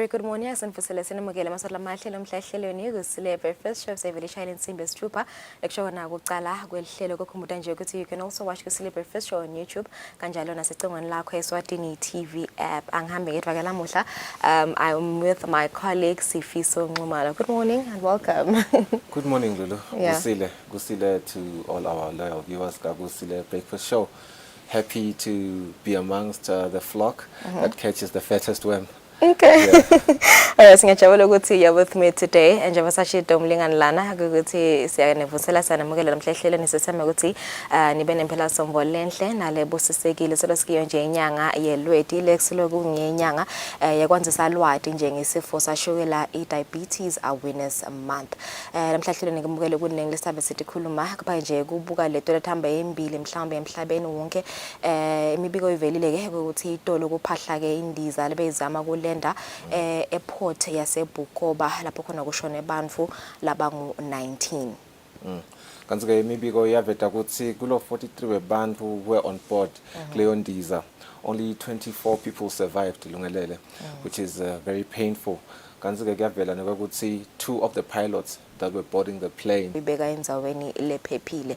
very good morning. Kusile sinamukele maswala mahlelo omhlahlelweni Kusile breakfast show sevele shine insimbi esithupha lekusho na ukucala kwelihlelo kokhumbuta nje ukuthi you can also watch Kusile breakfast show on YouTube kanjalo nasecingweni lakho Eswatini TV app. Angihambe ngedwa lamuhla. I'm with my colleague Sifiso Nxumalo. Good morning and welcome. Good morning, Lulu. Yeah. Kusile to all our loyal viewers. Kusile breakfast show. Happy to be amongst the flock that catches the fattest worm. Okay. Yeah. Alright, ngiyajabula ukuthi you're with me today and njengoba sashida umlingani lana ukuthi siyanevusela sanamukela namhlehlelo nisethemba ukuthi nibe nempela sombo lenhle nalebusisekile selosikiyo nje inyanga yelweti lexilo kungenyanga yakwanzisa lwati nje ngesifo sashukela idiabetes awareness month. Namhlehlelo ngimukele kunengi lesabe sithi khuluma kuba nje kubuka leto lethamba embili mhlawumbe emhlabeni wonke imibiko ivelile ke ukuthi itolo kuphahla ke indiza lebezama kule airport yaseBukoba lapho khona kushone abantu labangu 19. Kanti ke imibiko yaveta ukuthi kulo 43 webantu were on board kuleyo ndiza. Only 24 people survived lungelele, which is very painful. Kanti ke kuyavela nokuthi 2 of the pilots that were boarding the plane ibeka enzaweni lephephile.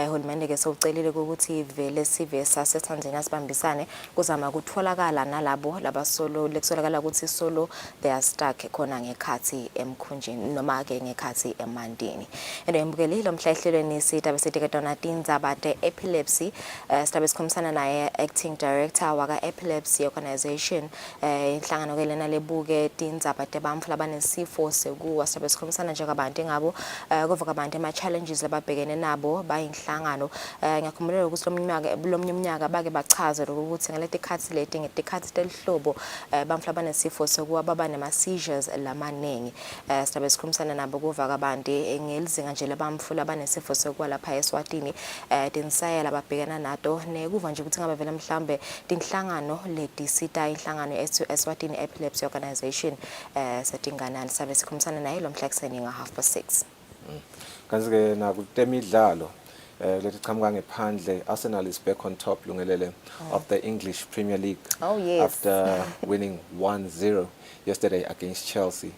Hulumende ke sowucelile ukuthi vele sive saseTanzania sibambisane kuzama ukutholakala nalabo labasolo lekusolakala ukuthi solo they are stuck khona ngekhathi emkhunjini noma ke ngekhathi emandini. Endembukele lo mhlahlelweni sitaba sithi Donatinza bate epilepsy sitaba sikhomsana naye acting director waka epilepsy organization inhlangano ke lena lebuke tinza bate bamfu labanesifo sekuwa sitaba sikhomsana njengabantu ngabo kuvuka abantu ama challenges lababhekene nabo bayinhlangano ngiyakhumbula ukuthi lo mnyaka bake bachaza ukuthi ngaleti khathi leti ngetikhathi telihlobo bamfla banesifo sokuwa baba nema seizures lamanengi sizabe sikhulumsana nabo kuvuka abantu ngelizinga nje labamfula banesifo sokuwa lapha eSwatini tinsaya lababhekana nato nekuva nje ukuthi ngabe vela mhlambe tinhlangano leti sita inhlangano Eswatini Epilepsy Organization setingana sizabe sikhulumsana naye lo mhlakuseni nga 6:30. Kanti ke nakutemidlalo lethi qhamuka ngephandle Arsenal is back on top lungelele of the English Premier League. Oh yes. After winning 1-0 yesterday against Chelsea.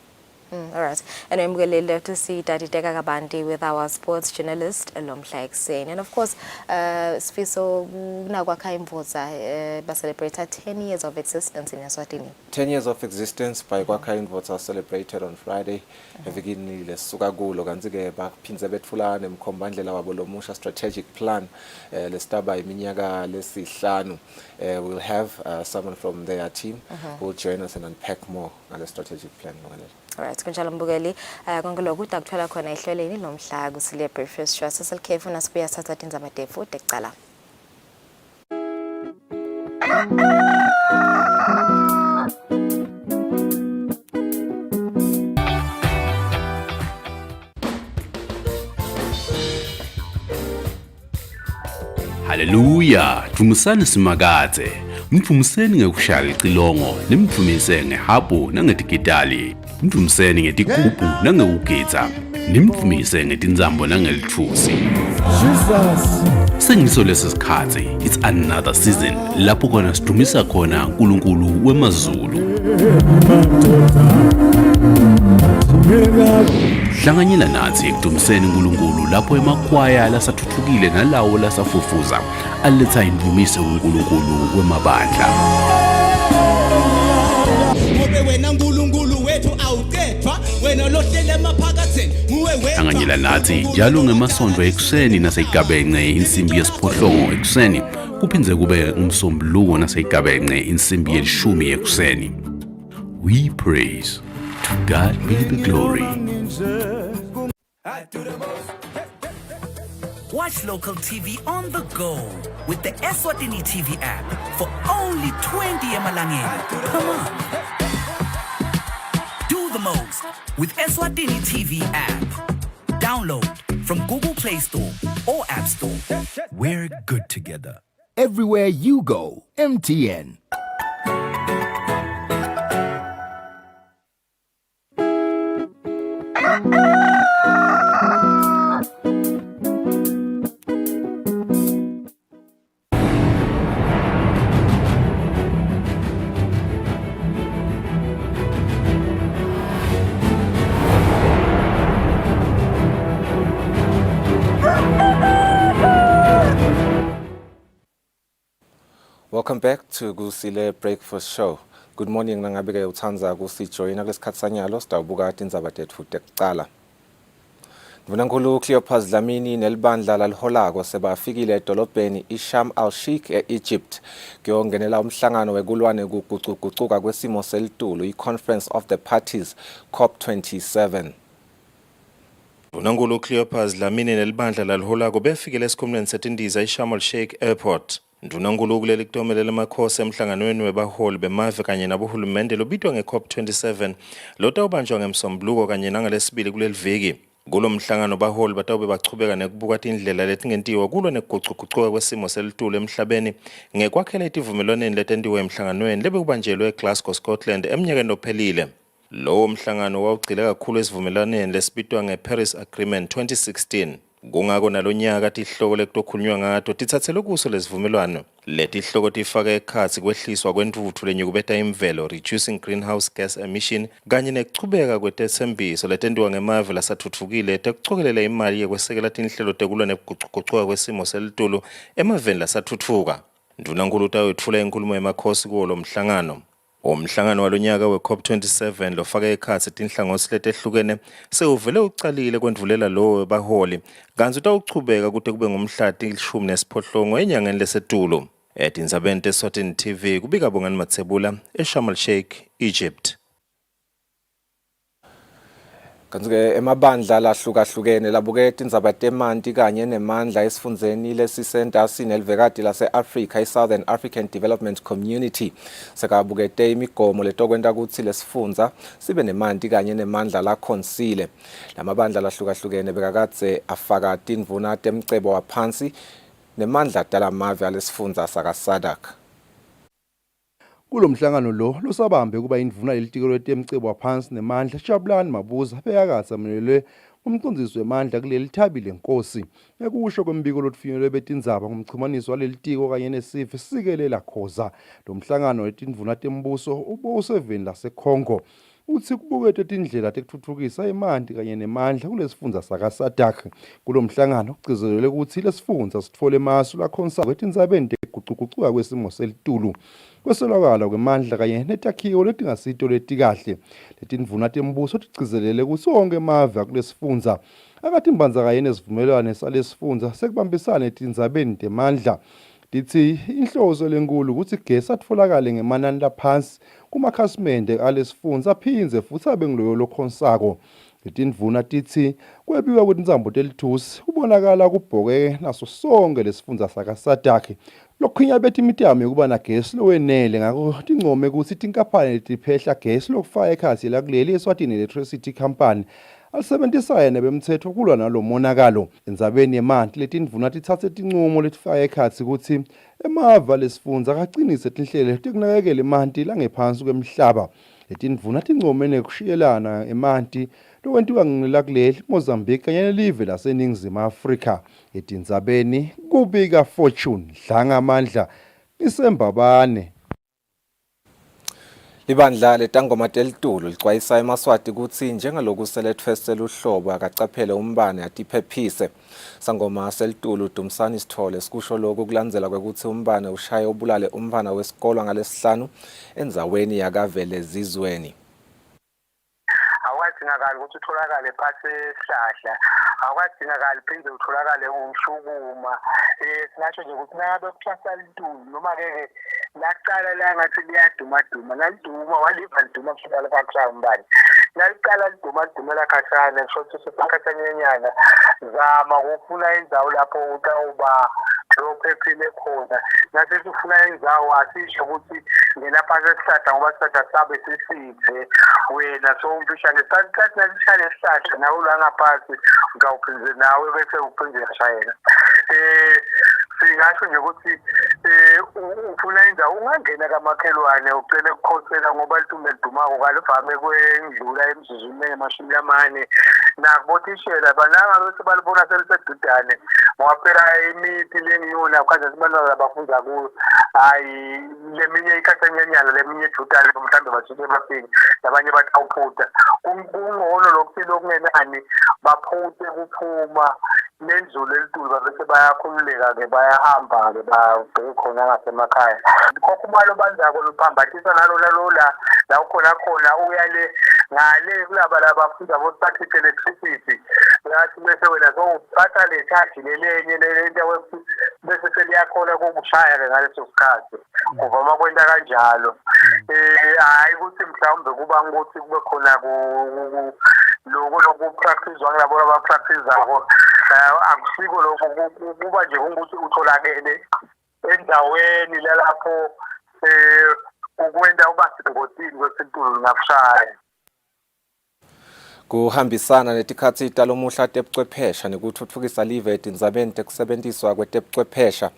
All right. And I'm going to love to see Daddy Teka Kabanti with our sports journalist Lomhla Ekseni. And of course, Sfiso Nagwaka Imvoza celebrated 10 years of existence in Eswatini. 10 years of existence by Gwaka Imvoza celebrated on Friday. Evikini le sukagulo kanti ke baphinze bethulana emkhombandlela wabo lomusha strategic plan lestaba iminyaka lesihlanu. We'll have someone from their team who will join us and unpack more on the strategic plan. Alright, kunjalo mbukeli konke lokhu akuthola khona ehlelweni lomhla Kusile breakfast show seselkhefu nasibuya satha tinza badefu tekcala. Hallelujah, Tumusani Simakadze. Mfumiseni ngekushaya icilongo, nimfumise ngehabu nangedigitali. Mfumiseni ngetigubhu nangekugitsa. Nimfumise ngetinzambo nangelithusi. Jesus. Sengiso lesikhathi, it's another season lapho khona sidumisa khona uNkulunkulu wemazulu. Hlanganyela nathi ekudumiseni uNkulunkulu lapho emakhwaya lasathuthukile nalawo lasafufuza aletha imvumiso uNkulunkulu wemabandla. Hlanganyela nathi njalo ngemasonto ekuseni naseyigabence insimbi yesiphohlongo ekuseni kuphindze kube umsombuluko naseyigabence insimbi yelishumi ekuseni. We praise. To God be the glory. Watch local TV on the go with the Eswatini TV app for only 20 emalangeni per month. Do the most with Eswatini TV app. Download from Google Play Store or App Store. We're good together. Everywhere you go, MTN. Welcome back to Kusile Breakfast Show. Good morning nangabike uthanza kusijoyina kulesikhathi sanyalo sidawubuka indzaba tethu tekucala. Mvunankulu Cleopas Dlamini nelibandla laliholako sebafikile edolobheni iSharm el-Sheikh e-Egypt kuyongenela umhlangano wekulwane kugucugucuka kwesimo selitulu i-Conference of the Parties COP27. Mvunankulu Cleopas Dlamini nelibandla laliholako befikile esikhumulweni setindiza iSharm el-Sheikh Airport. Ndunankulu kuleli kutomelela amakhosi emhlanganweni webaholi bemave kanye nabohulumende lobitwa nge-COP27 lotawubanjwa ngeMsombuluko kanye nangalesibili kuleli viki. Kulo mhlangano baholi batawube bachubeka nekubuka indlela letingentiwa kulo nekugucugucuka kwesimo selitulu emhlabeni ngekwakhela itivumelwaneni letentiwe emhlanganweni lebekubanjelwe eGlasgow, Scotland eminyakeni ophelile. Lowo mhlangano wawugcile kakhulu esivumelwaneni lesibitwa ngeParis Agreement 2016. Kungako nalonyaka tihloko lekutokhulunywa ngato tithathele kuso lesivumelwano. Letihloko tifaka ekhatsi kwehliswa kwentuthu lenyukubeta imvelo, reducing greenhouse gas emission, kanye nekuchubeka kwetethembiso letentiwa ngemave lasatfutfukile tekucokelela imali yekwesekela tinhlelo tekulwa nekugucugucuka kwesimo selitulu emaveni lasatfutfuka. Ndunankulu utawetfula inkulumo yemakhosi kuwo lo mhlangano. Umhlangano walonyaka we-COP27 lofaka ekhatsi tinhlangosi letehlukene sewuvele ucalile kwendvulela lowo baholi kanti utawuchubeka kute kube ngumhla ti-18 enyangeni lesetulu. Etindzabeni te-Eswatini TV kubika Bongani Matsebula eSharm el-Sheikh, Egypt. Kanti-ke emabandla lahlukahlukene labuketa indzaba temanti kanye nemandla esifundzeni lesisentasi nelivekati lase-Afrika i-Southern African Development Community sekabukete imigomo letokwenta kutsi lesifundza sibe nemanti kanye nemandla la Kusile. Lamabandla lahlukahlukene bekakadze afaka tindvuna temcebo waphansi nemandla talamave alesifundza saka-SADC. Kulo mhlangano lo losabambe kuba indvuna lelitiko letemcebo waphansi nemandla Jabulani Mabuza beyakatsa amelelwe umcondzisi wemandla kuleli thabile Nkosi ekusho kwembiko lotifinyelwe betindzaba ngumchumaniso walelitiko kanye nesife sikelela khoza. Lo mhlangano wetindvuna tembuso ubuseveni laseCongo uthi kubukete tindlela tekutfutfukisa emanti kanye nemandla kulesifundza saka-SADC. Kulo mhlangano kugcizelelwe ukuthi lesifundza sitfole masu lakhonsa kwetindzabeni tekugucugucuka kwesimo selitulu kwesolakala kwemandla kanye netakhiwo letingasito letikahle. Letindvuna tembuso tigcizelele ukuthi onke emave akulesifundza akatimbanza kanye nesivumelwano salesifundza sekubambisana etindzabeni temandla. Tithi inhloso lenkulu ukuthi igesi atfolakale ngemanani laphansi kumakhasimende alesifundza aphinze futhi abe ngiloyo lokhonsako. Letindvuna tithi kwebiwa kwetintsambo telithusi kubonakala kubhoke naso sonke lesifundza saka-SADC. Lokhinya bethi imitamo yokuba nagesi lowenele ngako tincome ukuthi tinkampani letiphehla gesi lokufaka ekhatsi lakuleli Eswatini Electricity Company alisebentisayo nebemthetho kulwa nalo monakalo. Endzabeni yemanti letindvuna tithathe tincumo letifaka ekhatsi ukuthi emava lesifundza akacinise tinhlelo tekunakekela emanti langephansi kwemhlaba. Letindvuna tincome nekushiyelana emanti lokwentiwa ngelakuleli Mozambique kanye nelive laseNingizimu Afrika. Etindzabeni kubika Fortune Dlangamandla isembabane. Libandla letangoma telitulu licwayisa eMaswati kutsi njengaloku seletfesela uhlobo akacaphele umbane atiphephise. Sangoma selitulu Dumsani Sithole sikusho lokhu kulandzela kwekutsi umbane ushaye ubulale umntfwana wesikolo ngalesihlanu endzaweni yakavele zizweni. Awukadingakali ukuthi utholakale phasi esihlahla, awukadingakali phinde utholakale umshukuma. Singasho nje ukuthi nabe kuthwasa litulu noma-ke lakuqala la ngathi liyadumaduma naliduma waliva liduma kushikala kakushaya umbane. Naliqala liduma lakhathana kusho sesakhathanyenyana zama ukufuna indzawo lapho utawuba lophephile khona. Nase sifuna indzawo asisho ukuthi ngena phasi esihlahla ngoba isihlahla sabe sisithe wena so umfisha ngesikhathi nalishaya esihlahla nawe ulangaphansi ngawuphinze nawe bese uphinde yashayela. Singasho nje ukuthi ufuna indzawo ungangena kamakhelwane ucele ukukhosela ngoba litume lidumako kalivame kwendlula emzuzwini engamashumi lamane nakubotishela bananga bese balibona selisedudane ngoba phela imithi lengiyona khaza sibantwana abafunda kuyo hayi leminye ikhathanyanyana leminye ejudane mhlawumbe basuke bafike labanye bathi awuphutha kungcono lokuthi lokungenani baphuthe kuphuma nendlule elitulu bese bayakhululeka-ke bayahamba-ke babheke khona ngasemakhaya kokhumalo banzako luphambathisa nalona la ukhona khona uyale ngale kulaba labafundi abo-static electricity yathi bese wena sowuphatha le charge lelenye lento bese seliyakhona kokushaya-ke ngaleso sikhathi kuvama kwenta kanjalo hhayi ukuthi mhlawumbe kuba ukuthi kube khona lokupractice-wa ngilabo abapractice-ako akusiko lokho kuba nje ukuthi utholakele endaweni lalapho ukwenda uba sengozini kwesintulu ngakushaya. Kuhambisana netikhatsi talomuhla tebuchwephesha nekutfutfukisa live etindzabeni tekusebentisa kwetebuchwephesha,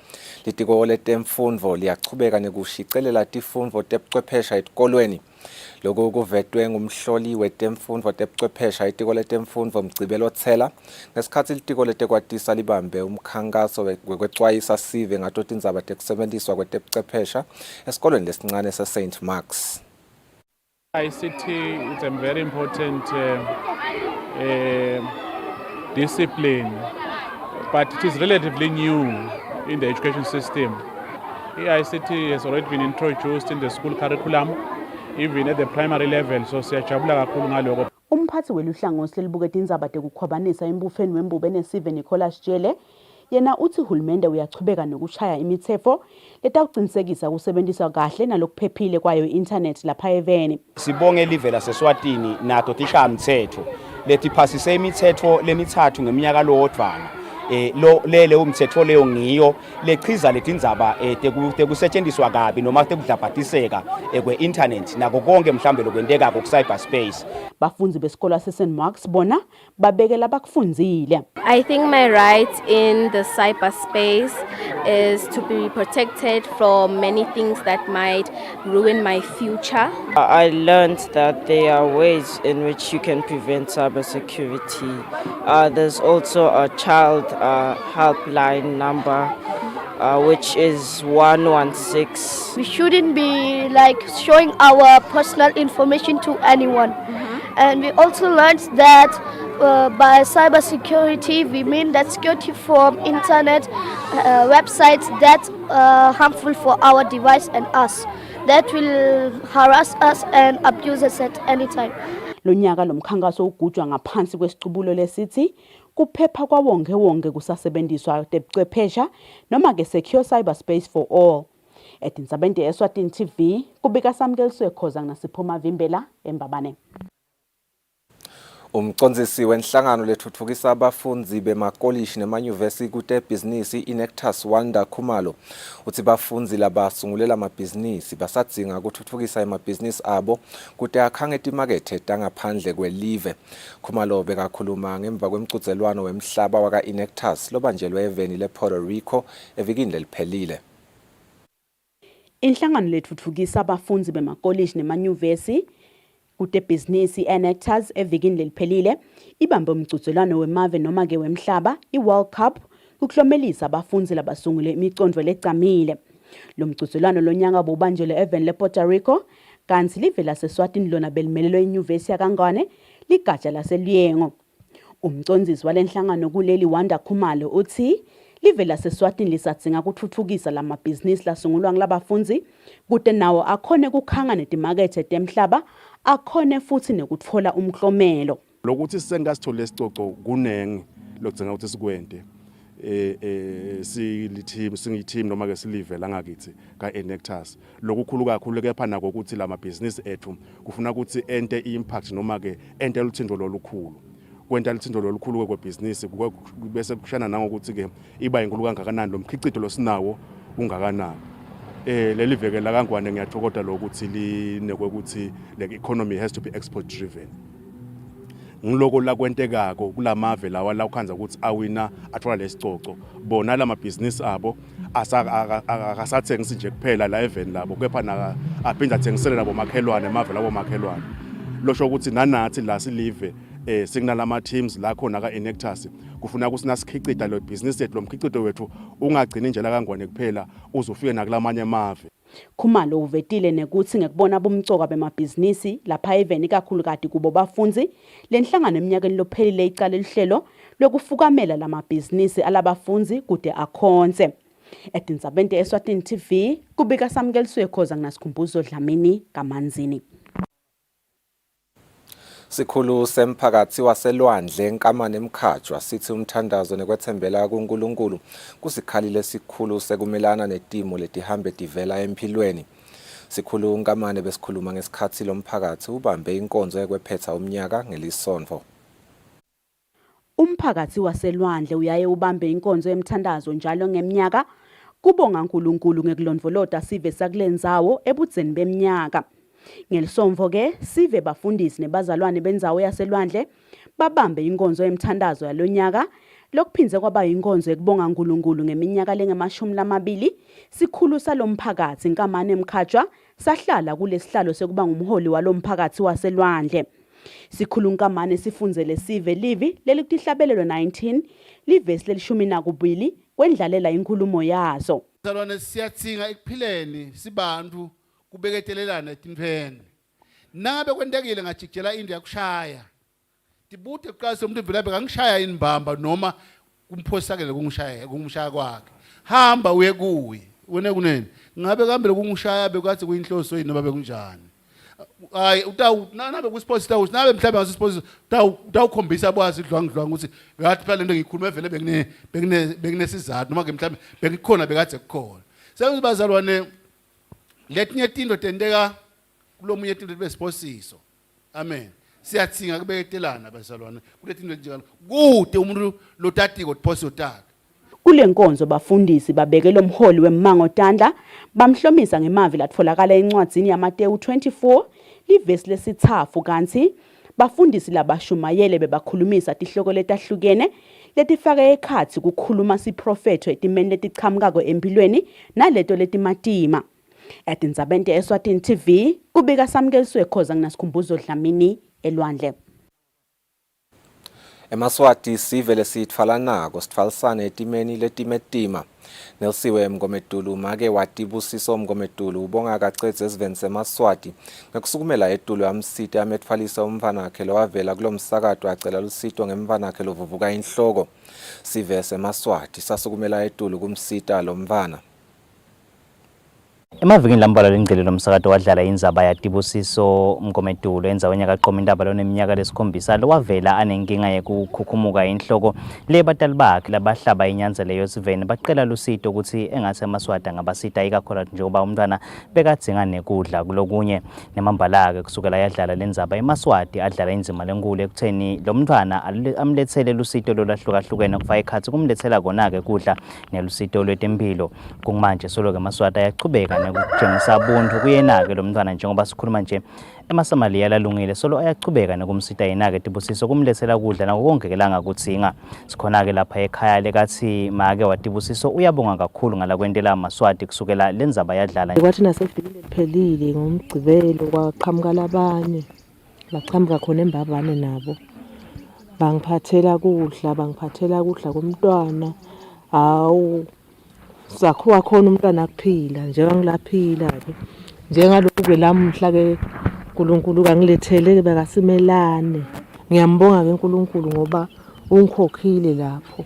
litiko letemfundvo liyachubeka nekushicelela tifundvo tebuchwephesha etikolweni. Lokhu kuvetwe ngumhloli wetemfundvo tebuchwephesha itiko letemfundvo Mgcibelo Thela ngesikhatsi litiko letekwatisa libambe umkhankaso wekwecwayisa sive ngato tindzaba tekusebentisa kwetebuchwephesha esikolweni lesincane se-St. Mark's. ICT is a very important discipline, but it is relatively new in the education system. ICT has already been introduced in the school curriculum, even at the primary level, so siyajabula kakhulu ngaloko. Umphathi weluhlangosi libuketa indzaba tekukhwabanisa embufeni wembube nesive Nicholas Jele yena uthi uhulumende uyachubeka nokushaya imithetho letawuqinisekisa kusebenzisa kahle nalokuphephile kwayo i-internet lapha eveni. Sibonge live laseSwatini nato tishaya mthetho letiphasise imithetho lemithathu ngeminyaka lodvwana. Lele umthetho leyo ngiyo lechiza letindzaba tekusetshenziswa kabi noma tekudlabhatiseka kwe-internet nako konke mhlambe lokwenteka ku cyberspace. Bafunzi besikolo se-St. Mark's bona babekela bakufunzile. I think my right in the cyberspace is to be protected from many things that might ruin my future. I learned that there are ways in which you can prevent cybersecurity. There's also a child helpline number, which is 116. We shouldn't be like showing our personal information to anyone. And we also learned that by cybersecurity, we mean that security from internet websites that are harmful for our device and us, that will harass us and abuse us at any time. Lonyaka lomkhankaso ugujwa ngaphansi kwesicubulo lesithi kuphepha kwawonke kusasebenziswa tebuchwephesha noma ke secure cyberspace for all. Etindzabeni Eswatini TV kubika Samkeliswe Khoza nasiphuma Vimbela eMbabane. Umcondzisi wenhlangano lethuthukisa abafunzi bemakolishi nemanyuvesi kutebhizinisi iNectas Wanda Khumalo uthi bafunzi labasungulela amabhizinisi basadzinga ukuthuthukisa emabhizinisi abo kuthi akhangete imakethe tangaphandle kwelive. Khumalo bekakhuluma ngemva kwemicudzelwano wemhlaba waka iNectas lobanjelwe eveni lePuerto Rico evikini leliphelile. Inhlangano lethuthukisa abafunzi bemakolishi nemanyuvesi kutebhizinisi iNectas evikini leliphelile ibambe umcudzelwano wemave noma ke wemhlaba iWorld Cup kuklomelisa abafunzi labasungule imicondvo lecamile. Lo mcudzelwano lonyaka bobanjelwe eveni lePuerto Rico kanti live laseSwatini lona belimelelo enyuvesi yakangwane ligatsha laseLyengo. Umcondzisi walenhlangano kuleli Wanda Khumalo uthi live laseSwatini lisadzinga kuthuthukisa lamabhizinisi lasungulwa nglabafunzi kude nawo akhone kukhanga netimakethe temhlaba akhone futhi nekutfola umklomelo. Lokuthi sengasithole isicoco kunenge lokudzinga ukuthi sikwente singiteam noma ke silive la ngakithi ka Nectas lokukhulu kakhulu kepha nako ukuthi la mabhizinisi ethu kufuna ukuthi ente impact noma ke ente luthindo lolukhulu kwenta luthindo lolukhulu kwebhizinisi bese kushana nangokuthi ke iba inkulu kangakanani lomkhicito losinawo ungakanani. Leli veke la kangwane ngiyathokoza lokuthi linekwe ukuthi le economy has to be export driven. Ngiloko la kwentekako kulamave lawa la ukhanza ukuthi awina athola lesicoco bona la mabhizinisi abo akasathengisi nje kuphela la event labo kepha na aphinda athengisele labo makhelwane emave labo makhelwane. Losho ukuthi nanathi la silive sikunalama teams la khona ka Enectus kufuna ukuthi nasikhicida lo business lethu lo mkhicido wethu ungagcini nje la kangwane kuphela uzofike nakulamanye amave. Khumalo uvetile nekuthi ngekubona bomcoka bemabhizinisi lapha eveni kakhulu kati kubo bafundzi lenhlangano eminyakeni lophelile icala lihlelo lokufukamela lamabhizinisi alabafundzi kude akhonze. Edinzabente Eswatini TV kubika Samkeliswe Khoza nginasikhumbuzo Dlamini kaManzini. Sikhulu semphakathi waselwandle enkamane emkhatshwa sithi umthandazo nekwethembela kuNkulunkulu kusikhalile esikhulu sekumelana netimo letihambe divela empilweni. Sikhulu unkamane besikhuluma ngesikhathi lomphakathi ubambe inkonzo ekwephetha umnyaka ngelisonto. Umphakathi waselwandle uyaye ubambe inkonzo yemthandazo njalo ngeminyaka kubonga uNkulunkulu ngekulondvolota sive sakulenzawo ebudzeni beminyaka. Ngelisomvo ke sive bafundisi nebazalwane benzawo yaselwandle babambe inkonzo yemthandazo yalonyaka lokuphinze kwaba inkonzo ekubonga uNkulunkulu ngeminyaka lenge-20 sikhulu salomphakathi inkamane emkhatshwa sahlala kulesihlalo sekuba ngumholi walomphakathi waselwandle. Sikhulu unkamane sifundzele sive livi lelikuhlabelelo 19 livesi lelishumi nakubili kwendlalela inkulumo yazo. Bazalwane siyatsinga ekuphileni sibantu kubeketelelana etimphene. Nabe kwendekile ngajikjela into yakushaya. Tibute kuqase umuntu mvelaphi ngangishaya inibamba noma kumphosakele kungishaya kwakhe. Hamba uye kuye. Wena kunene. Ngabe kambele kungishaya bekathi kuyinhloso yini noba bekunjani. Hayi nabe kusports house nabe mhlawumbe ngasisports utawukhombisa bwazi idlwangidlwanga ukuthi ngathi phela lento ngikhuluma vele bekunesizathu noma ke mhlawumbe bekukhona bekade kukhona. Sengithi bazalwane letinye tinto tendeka kulomunye tinto besiposiso. Amen. Siyatsinga kubeketelana bazalwane kuletinto njalo kude umuntu lotatiko diposiso takhe. Kule nkonzo bafundisi babeke lo mholi wemango Tandla bamhlomisa ngemavi latfolakala encwadzini yaMateyu 24 livesi lesithafu kanti bafundisi labashumayele bebakhulumisa tihloko letahlukene letifake ekhatsi kukhuluma siprofetho etimeni letichamukako empilweni naleto letimatima. Edinzabente Eswatini TV kubika Samkeliswe Khoza nginasikhumbuzo Dlamini elwandle. Emaswati sive lesitfalanako sitfalisane etimeni letimetima. Nelsiwe Mngomedulu make watibusiso Mngomedulu ubonga kacedze esiveni semaswati ngekusukumela etulo yamsite ametfalisa umvanakhe lowavela kulomsakato acela lusito ngemvanakhe lovuvuka inhloko. Sive semaswati sasukumela etulo kumsita lomvana. Emavikini lambalwa lengcele lomsakato wadlala indzaba yatibusiso Mngomedulu endzaweni yakaqoma indaba loneminyaka lesikhombisa lowavela anenkinga yekukhukhumuka inhloko lebatali bakhe labahlaba inyanza leyo siveni bacela lusito ukuthi engase amaswati angabasita ikakhulu njengoba umntwana bekadzinga nekudla kulokunye nemambalake kusukela yadlala lendzaba emaswati adlala indzima lenkulu ekutheni lo mntwana amlethele lusito lolahlukahlukene kufaka ekhatsi kumlethela kona-ke kudla nelusito lwetempilo. Kumanje solo-ke amaswati ayachubeka nekutshengisa ubuntu kuyena-ke lo mntwana njengoba sikhuluma nje emasamaliya lalungile solo ayachubeka nekumsita yena-ke tibusiso kumlethela kudla nakukongekelanga kutsinga. Sikhona-ke lapha ekhaya lekathi make watibusiso uyabonga kakhulu ngalakwentela amaswati kusukela lendzaba yadlala. Kwathi nasevikini liphelile ngomgcibelo kwaqhamuka labanye baqhamuka khona embabane nabo bangiphathela kudla komntwana. Hawu sakhuwa khona umntwana akuphila njengangilaphila-ke njengalokhu-ke lamuhla-ke uNkulunkulu kangilethele bekasimelane. Ngiyambonga-ke uNkulunkulu ngoba ungikhokhile lapho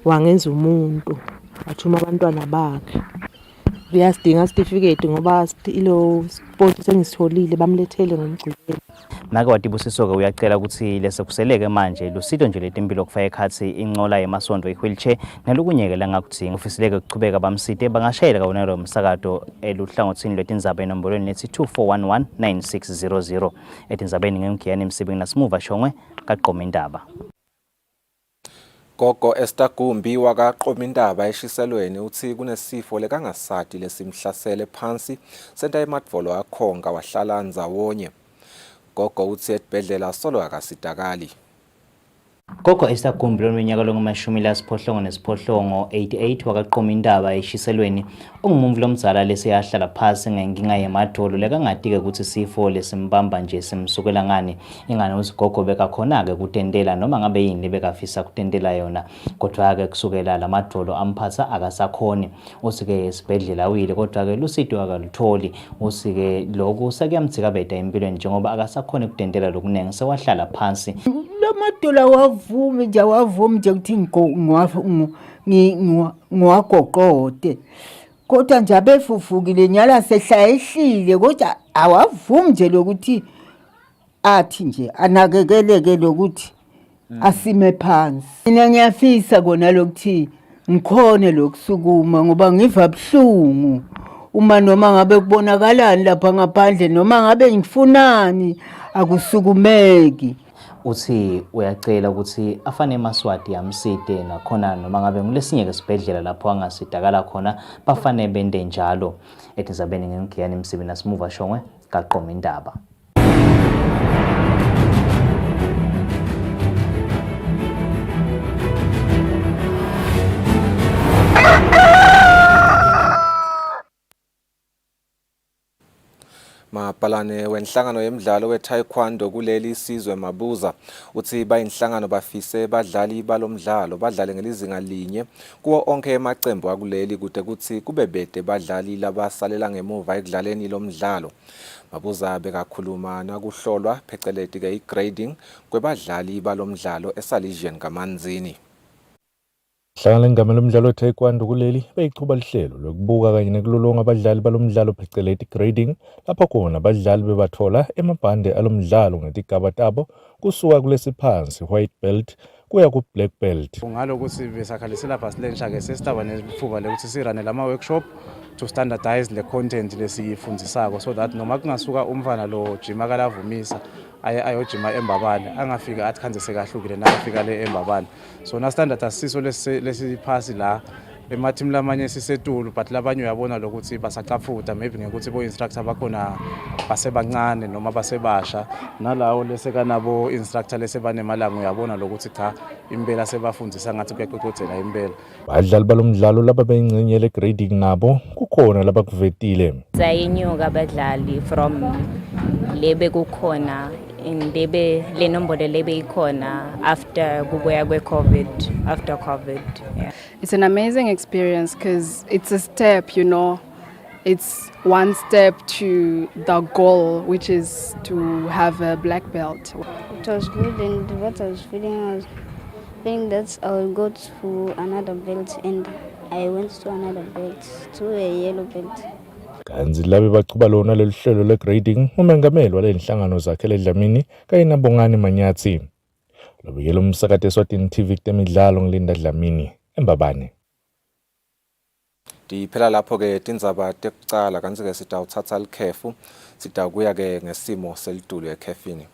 wangenza umuntu wathuma abantwana bakhe. Uyasidinga certificate ngoba ilo sport sengisitholile bamlethele ngomgcibelo. Make watibusiso-ke uyacela ukuthi lesekuseleke manje lusito nje letempilo kufaka ekhatsi inqola yemasondo i-wheelchair nelukunye-ke langakudzinga. Ofisileke kuchubeka bamsite bangashayela kawona lo msakato eluhlangothini lwetindzaba enombolweni lethi 24119600 etindzabeni ngengiyani Msibingi nasimuva Shongwe kaqoma indaba. Gogo Esther Gumbi wakaqoma indaba eshiselweni uthi kunesifo lekangasati lesimhlasele phansi senta emadvolo akhonga wahlala ndzawonye. Gogo uthi esibhedlela solo akasitakali. Gogo Esther minyaka longamashumi lasiphohlongo nesiphohlongo 88 wakaqoma indaba eshiselweni ongumumvu lomzala lesiyahlala phasi ngenkinga yemadolo lekangatike ukuthi sifo lesimbamba nje simsukela ngani ingane usigogo bekakhona ke kutendela noma ngabe yini bekafisa kutendela yona kodwa ke kusukela lamadolo amphatha akasakhoni usike esibhedlela uyile kodwa ke lusido akalutholi usike lokhu sekuyamdzika beda empilweni njengoba akasakhoni kutendela lokunenge sewahlala phansi Lamadolo wavumi nje ukuthi ngiwagoqode kodwa nje abefufukile nyala sehlaya ehlile kodwa awavumi nje lokuthi athi nje anakekeleke lokuthi asime phansi. Mina ngiyafisa kona lokuthi ngikhone lokusukuma ngoba ngiva buhlungu uma noma ngabe kubonakalani lapha ngaphandle noma ngabe ngifunani akusukumeki. Uthi uyacela ukuthi afane eMaswati amside nakhona noma ngabe ngulesinye ke sibhedlela lapho angasidakala khona bafane bende njalo ethi zabeni ngengiyani imsibi nasimuva shongwe kaqoma indaba. Mapalane wenhlangano yemidlalo we-taekwondo kuleli sizwe Mabuza uthi bayinhlangano bafise badlali balomdlalo badlale ngelizinga linye kuwo onke emacembu akuleli kude kuthi kube bede badlali labasalela ngemuva ekudlaleni lomdlalo. Mabuza bekakhuluma nakuhlolwa phecelezi ke i-grading kwebadlali balomdlalo eSalesian kaManzini. Hlangana ngamelo umdlalo we-taekwondo kuleli beyichuba lihlelo lokubuka kanye nekulolonga abadlali balomdlalo phecelezi grading lapho khona abadlali bebathola emabhande alomdlalo ngetigaba tabo kusuka kulesiphansi white belt kuya ku black belt. Ngalokuthi besakhalisela basilentsha ke sesitaba nefuba lekuthi sirane lama workshop to standardize the content lesiyifundisako so that noma kungasuka umfana lo jima kalavumisa ayojima embabane angafika athi khanze sekahlukile nakafika le embabane so na standard asiso lesiphasi la emateam lamanye sisetulu but labanye uyabona lokuthi basacaphuta maybe ngekuthi bo instructor bakhona basebancane noma basebasha nalawo lesekanabo instructor lesebanemalanga uyabona lokuthi cha impela sebafundisa ngathi kuyaxoxothela impela. Badlali balomdlalo laba beyingcenye le grading nabo kukhona laba kuvetile. Zayinyuka abadlali from lebe kukhona indebe lenombolo lebe ikhona after kubuya kwe-COVID, after COVID. Yeah. It's an amazing experience because it's a step, you know, it's one step to the goal, which is to have a black belt. It was good, and what I was feeling that I will go to another belt, and I went to another belt, to a yellow belt. Kanzi labe bachuba lona leli hlelo le-grading umengameli walenhlangano zakhe ledlamini kanye naBongani Manyathi. Lobuyela umsakazo Eswatini TV kutemidlalo ngilinda Dlamini embabane. Diphela lapho ke tindzaba tekucala kanti ke sitawuthatha likhefu sitakuya ke ngesimo selitulo ekhefini.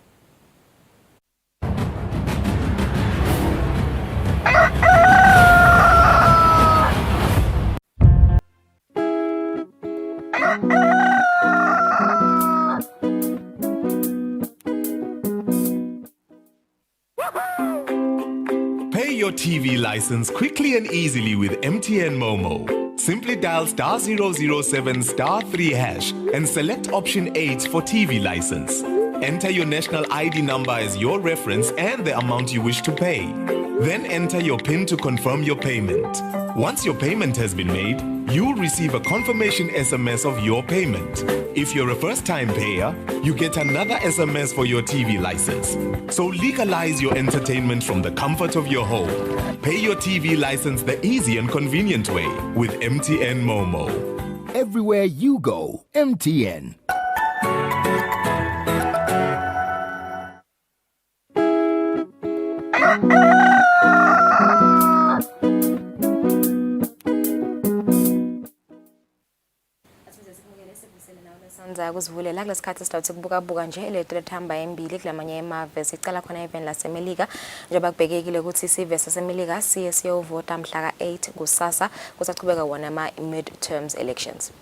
Pay your TV license quickly and easily with MTN Momo. Simply dial *007 *3# and select option 8 for TV license. Enter your national ID number as your reference and the amount you wish to pay. Then enter your PIN to confirm your payment. Once your payment has been made, you'll receive a confirmation SMS of your payment. If you're a first-time payer, you get another SMS for your TV license. So legalize your entertainment from the comfort of your home. Pay your TV license the easy and convenient way with MTN Momo. Everywhere you go, MTN. Sanza kuzivulela kulesikhathi sitawuthi kubuka nje ilethu lethamba embili kulamanye emave sicala khona event lasemelika njengoba kubhekekile ukuthi isive sasemelika siyovota mhla ka8 kusasa kusachubeka wona ama midterms elections.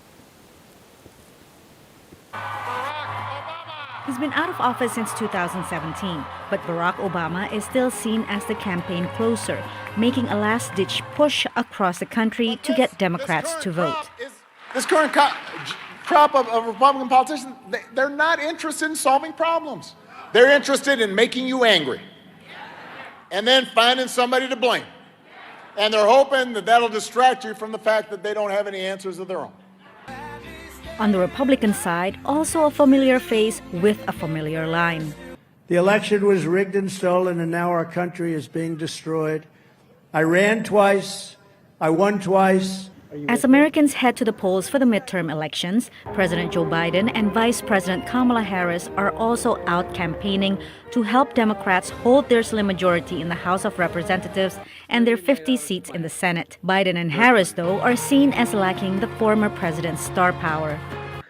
He's been out of office since 2017, but Barack Obama is still seen as the campaign closer, making a last-ditch push across the country to get Democrats to vote. This current crop of Republican politicians, they're not interested in solving problems. They're interested in making you angry and then finding somebody to blame. And they're hoping that that'll distract you from the fact that they don't have any answers of their own. On the Republican side, also a familiar face with a familiar line. The election was rigged and stolen, and now our country is being destroyed. I ran twice. I won twice. As Americans head to the polls for the midterm elections, President Joe Biden and Vice President Kamala Harris are also out campaigning to help Democrats hold their slim majority in the House of Representatives and their 50 seats in the Senate. Biden and Harris, though, are seen as lacking the former president's star power.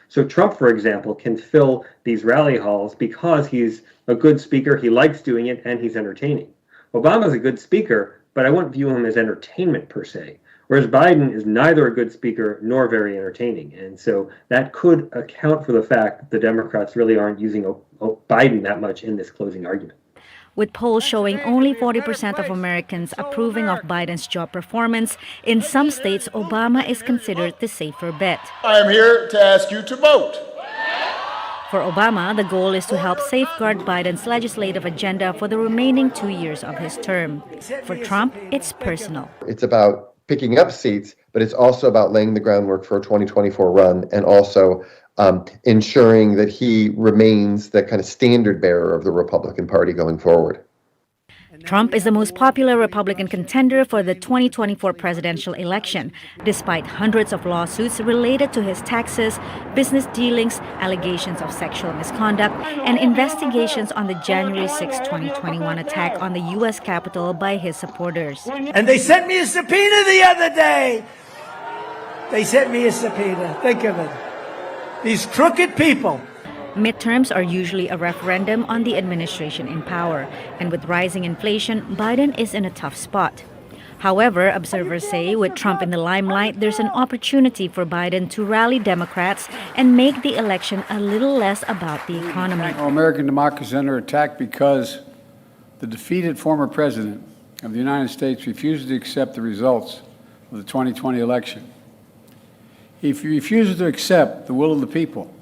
So Trump, for example, can fill these rally halls because he's a good speaker, he likes doing it, and he's entertaining. Obama's a good speaker, but I wouldn't view him as entertainment per se. Whereas Biden is neither a good speaker nor very entertaining. And so that could account for the fact that the Democrats really aren't using Biden that much in this closing argument. With polls showing only 40% of Americans approving of Biden's job performance, in some states, Obama is considered the safer bet. I am here to ask you to vote. For Obama, the goal is to help safeguard Biden's legislative agenda for the remaining 2 years of his term. For Trump, it's personal. It's about picking up seats, but it's also about laying the groundwork for a 2024 run and also ensuring that he remains the kind of standard bearer of the Republican Party going forward. Trump is the most popular Republican contender for the 2024 presidential election, despite hundreds of lawsuits related to his taxes, business dealings, allegations of sexual misconduct, and investigations on the January 6, 2021 attack on the U.S. Capitol by his supporters. And they sent me a subpoena the other day. They sent me a subpoena. Think of it. These crooked people. Midterms are usually a referendum on the administration in power, and with rising inflation, Biden is in a tough spot. However, observers say with Trump in the limelight, there's an opportunity for Biden to rally Democrats and make the election a little less about the economy. American democracy is under attack because the defeated former president of the United States refuses to accept the results of the 2020 election. He refuses to accept the will of the people.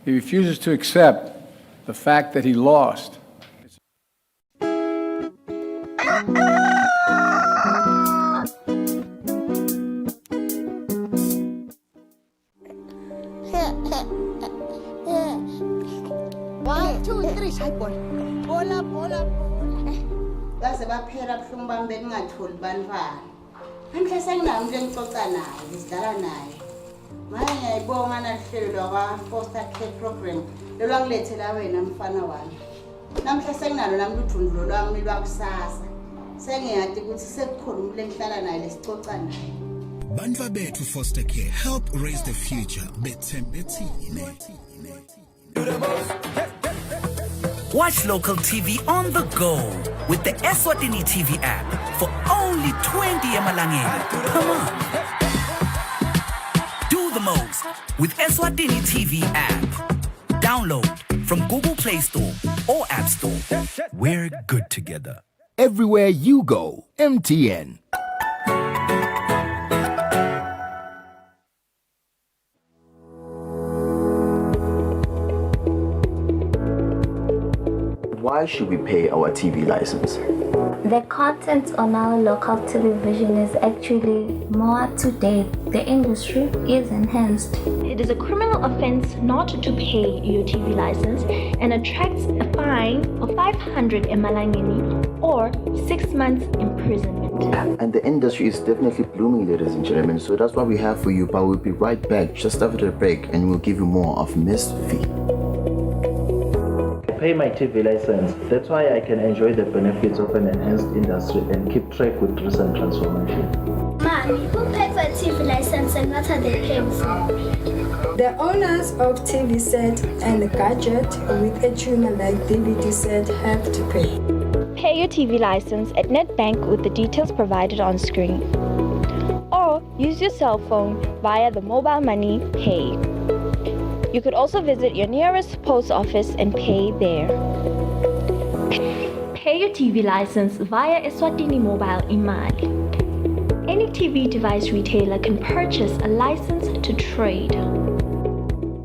He refuses to accept the fact that he lost. One, two, three, shy boy. Bola, bola, bola. Baze baphela buhlungu bami bengingatholi banibani. Namhla senginayo into engixoxa naye, ngisidlala naye. Manje ngiyayibonga nahlelo lwaka foster care program lolwangilethela wena mfana wami. Namhla senginalo nami luthundulo lwami lwakusasa. Sengiyade ukuthi sekukhona umuntu engihlala naye lesixoxa naye. Bantwa bethu foster care help raise the future bethembethile. Watch local TV on the go with the Eswatini TV app for only 20 emalangeni per month. Do the most with Eswatini TV app. Download from Google Play Store or App Store. We're good together. Everywhere you go, MTN. Why should we pay our TV license? The content on our local television is actually more up to date. The industry is enhanced. It is a criminal offense not to pay your TV license and attracts a fine of 500 emalangeni or 6 months imprisonment. And the industry is definitely blooming, ladies and gentlemen. So that's what we have for you. But we'll be right back just after the break and we'll give you more of Miss V. Pay my TV license. That's why I can enjoy the benefits of an enhanced industry and keep track with recent transformation. Mommy, who pays for a TV license and what are they paying for? The owners of TV set and a gadget with a tuner like DVD set have to pay. Pay your TV license at NetBank with the details provided on screen. Or use your cell phone via the mobile money pay. You could also visit your nearest post office and pay there. Pay your TV license via Eswatini Mobile Imali. Any TV device retailer can purchase a license to trade.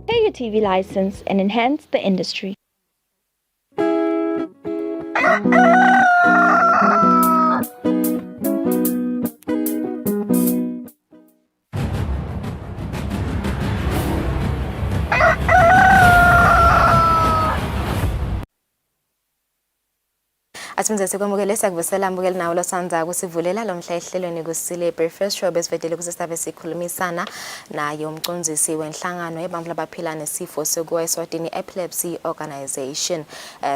Pay your TV license and enhance the industry. Asimze sikwamukele sakuvusela mbukeli nawo losanza kusivulela lomhla ehlelweni Kusile Breakfast Show besivedele kusestabe sikhulumisana naye umcondzisi wenhlangano yebantfu abaphila nesifo sokuwa Eswatini Epilepsy Organization.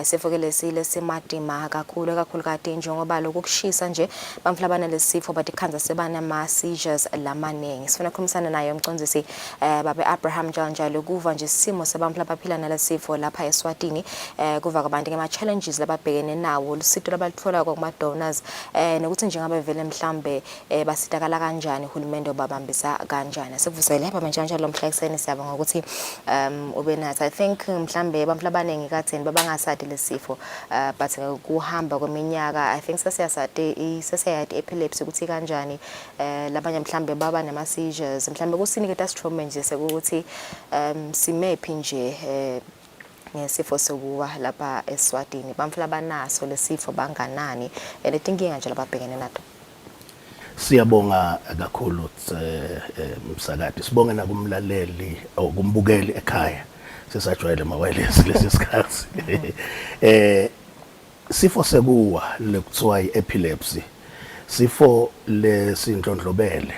Sifokele sile simadima kakhulu kade njengoba lokukushisa nje bantfu abanalesifo batikhanza sebana ma seizures lamaningi. Sifuna ukukhulumisana naye umcondzisi baba Abraham njalo kuva nje isimo sebantfu abaphila nalesifo lapha Eswatini kuva kabanti ngema challenges lababhekene nawo sito labalithola kuma donors nokuthi njengabe vele mhlambe basitakala kanjani uhulumende obabambisa kanjani. Sikuvusele lapha manje lo mhla ekseni siyabonga ukuthi ubenathi. I think mhlambe abantu abaningi katheni babangasadi lesifo but kuhamba kweminyaka I think sesiyati epilepsy ukuthi kanjani labanye mhlambe baba nama seizures mhlambe kusiniketa stroke nje sekuthi simephi nje ngesifo sokuwa lapha Eswatini bamfla abanaso lesifo banganani letinkinga nje lababhekene nazo. Siyabonga kakhulu msakati sibonge nakumlaleli okumbukeli ekhaya sesajwayele mawayelesi lesisikhathi sifo sekuwa lekuthiwa epilepsy sifo lesindlondlobele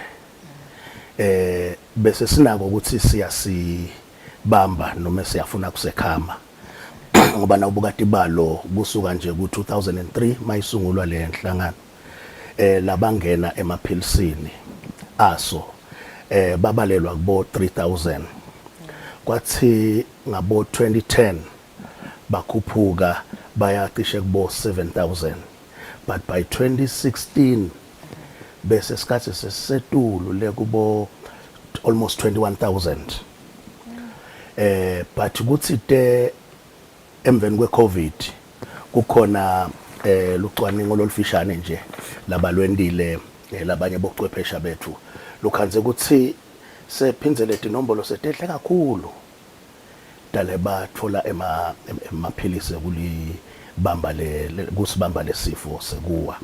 bese sinako ukuthi siyasibamba noma siyafuna kusekhama ngoba nawubukati balo kusuka nje ku2003 mayisungulwa le nhlangano labangena emaphilisini aso babalelwa kubo 3000 kwathi ngabo 2010 bakhuphuka bayacishe kubo 7000 but by 2016 bese sikhathi sesetulu lekubo almost 21000 but kuthi emveni kweCovid kukhona lucwaningo lolufishane nje labalwendile labanye bochwephesha bethu lukhanze ukuthi sephinzele inombolo setehle kakhulu dale bathola emaphilisi kulibamba kusibamba lesifo sekuwa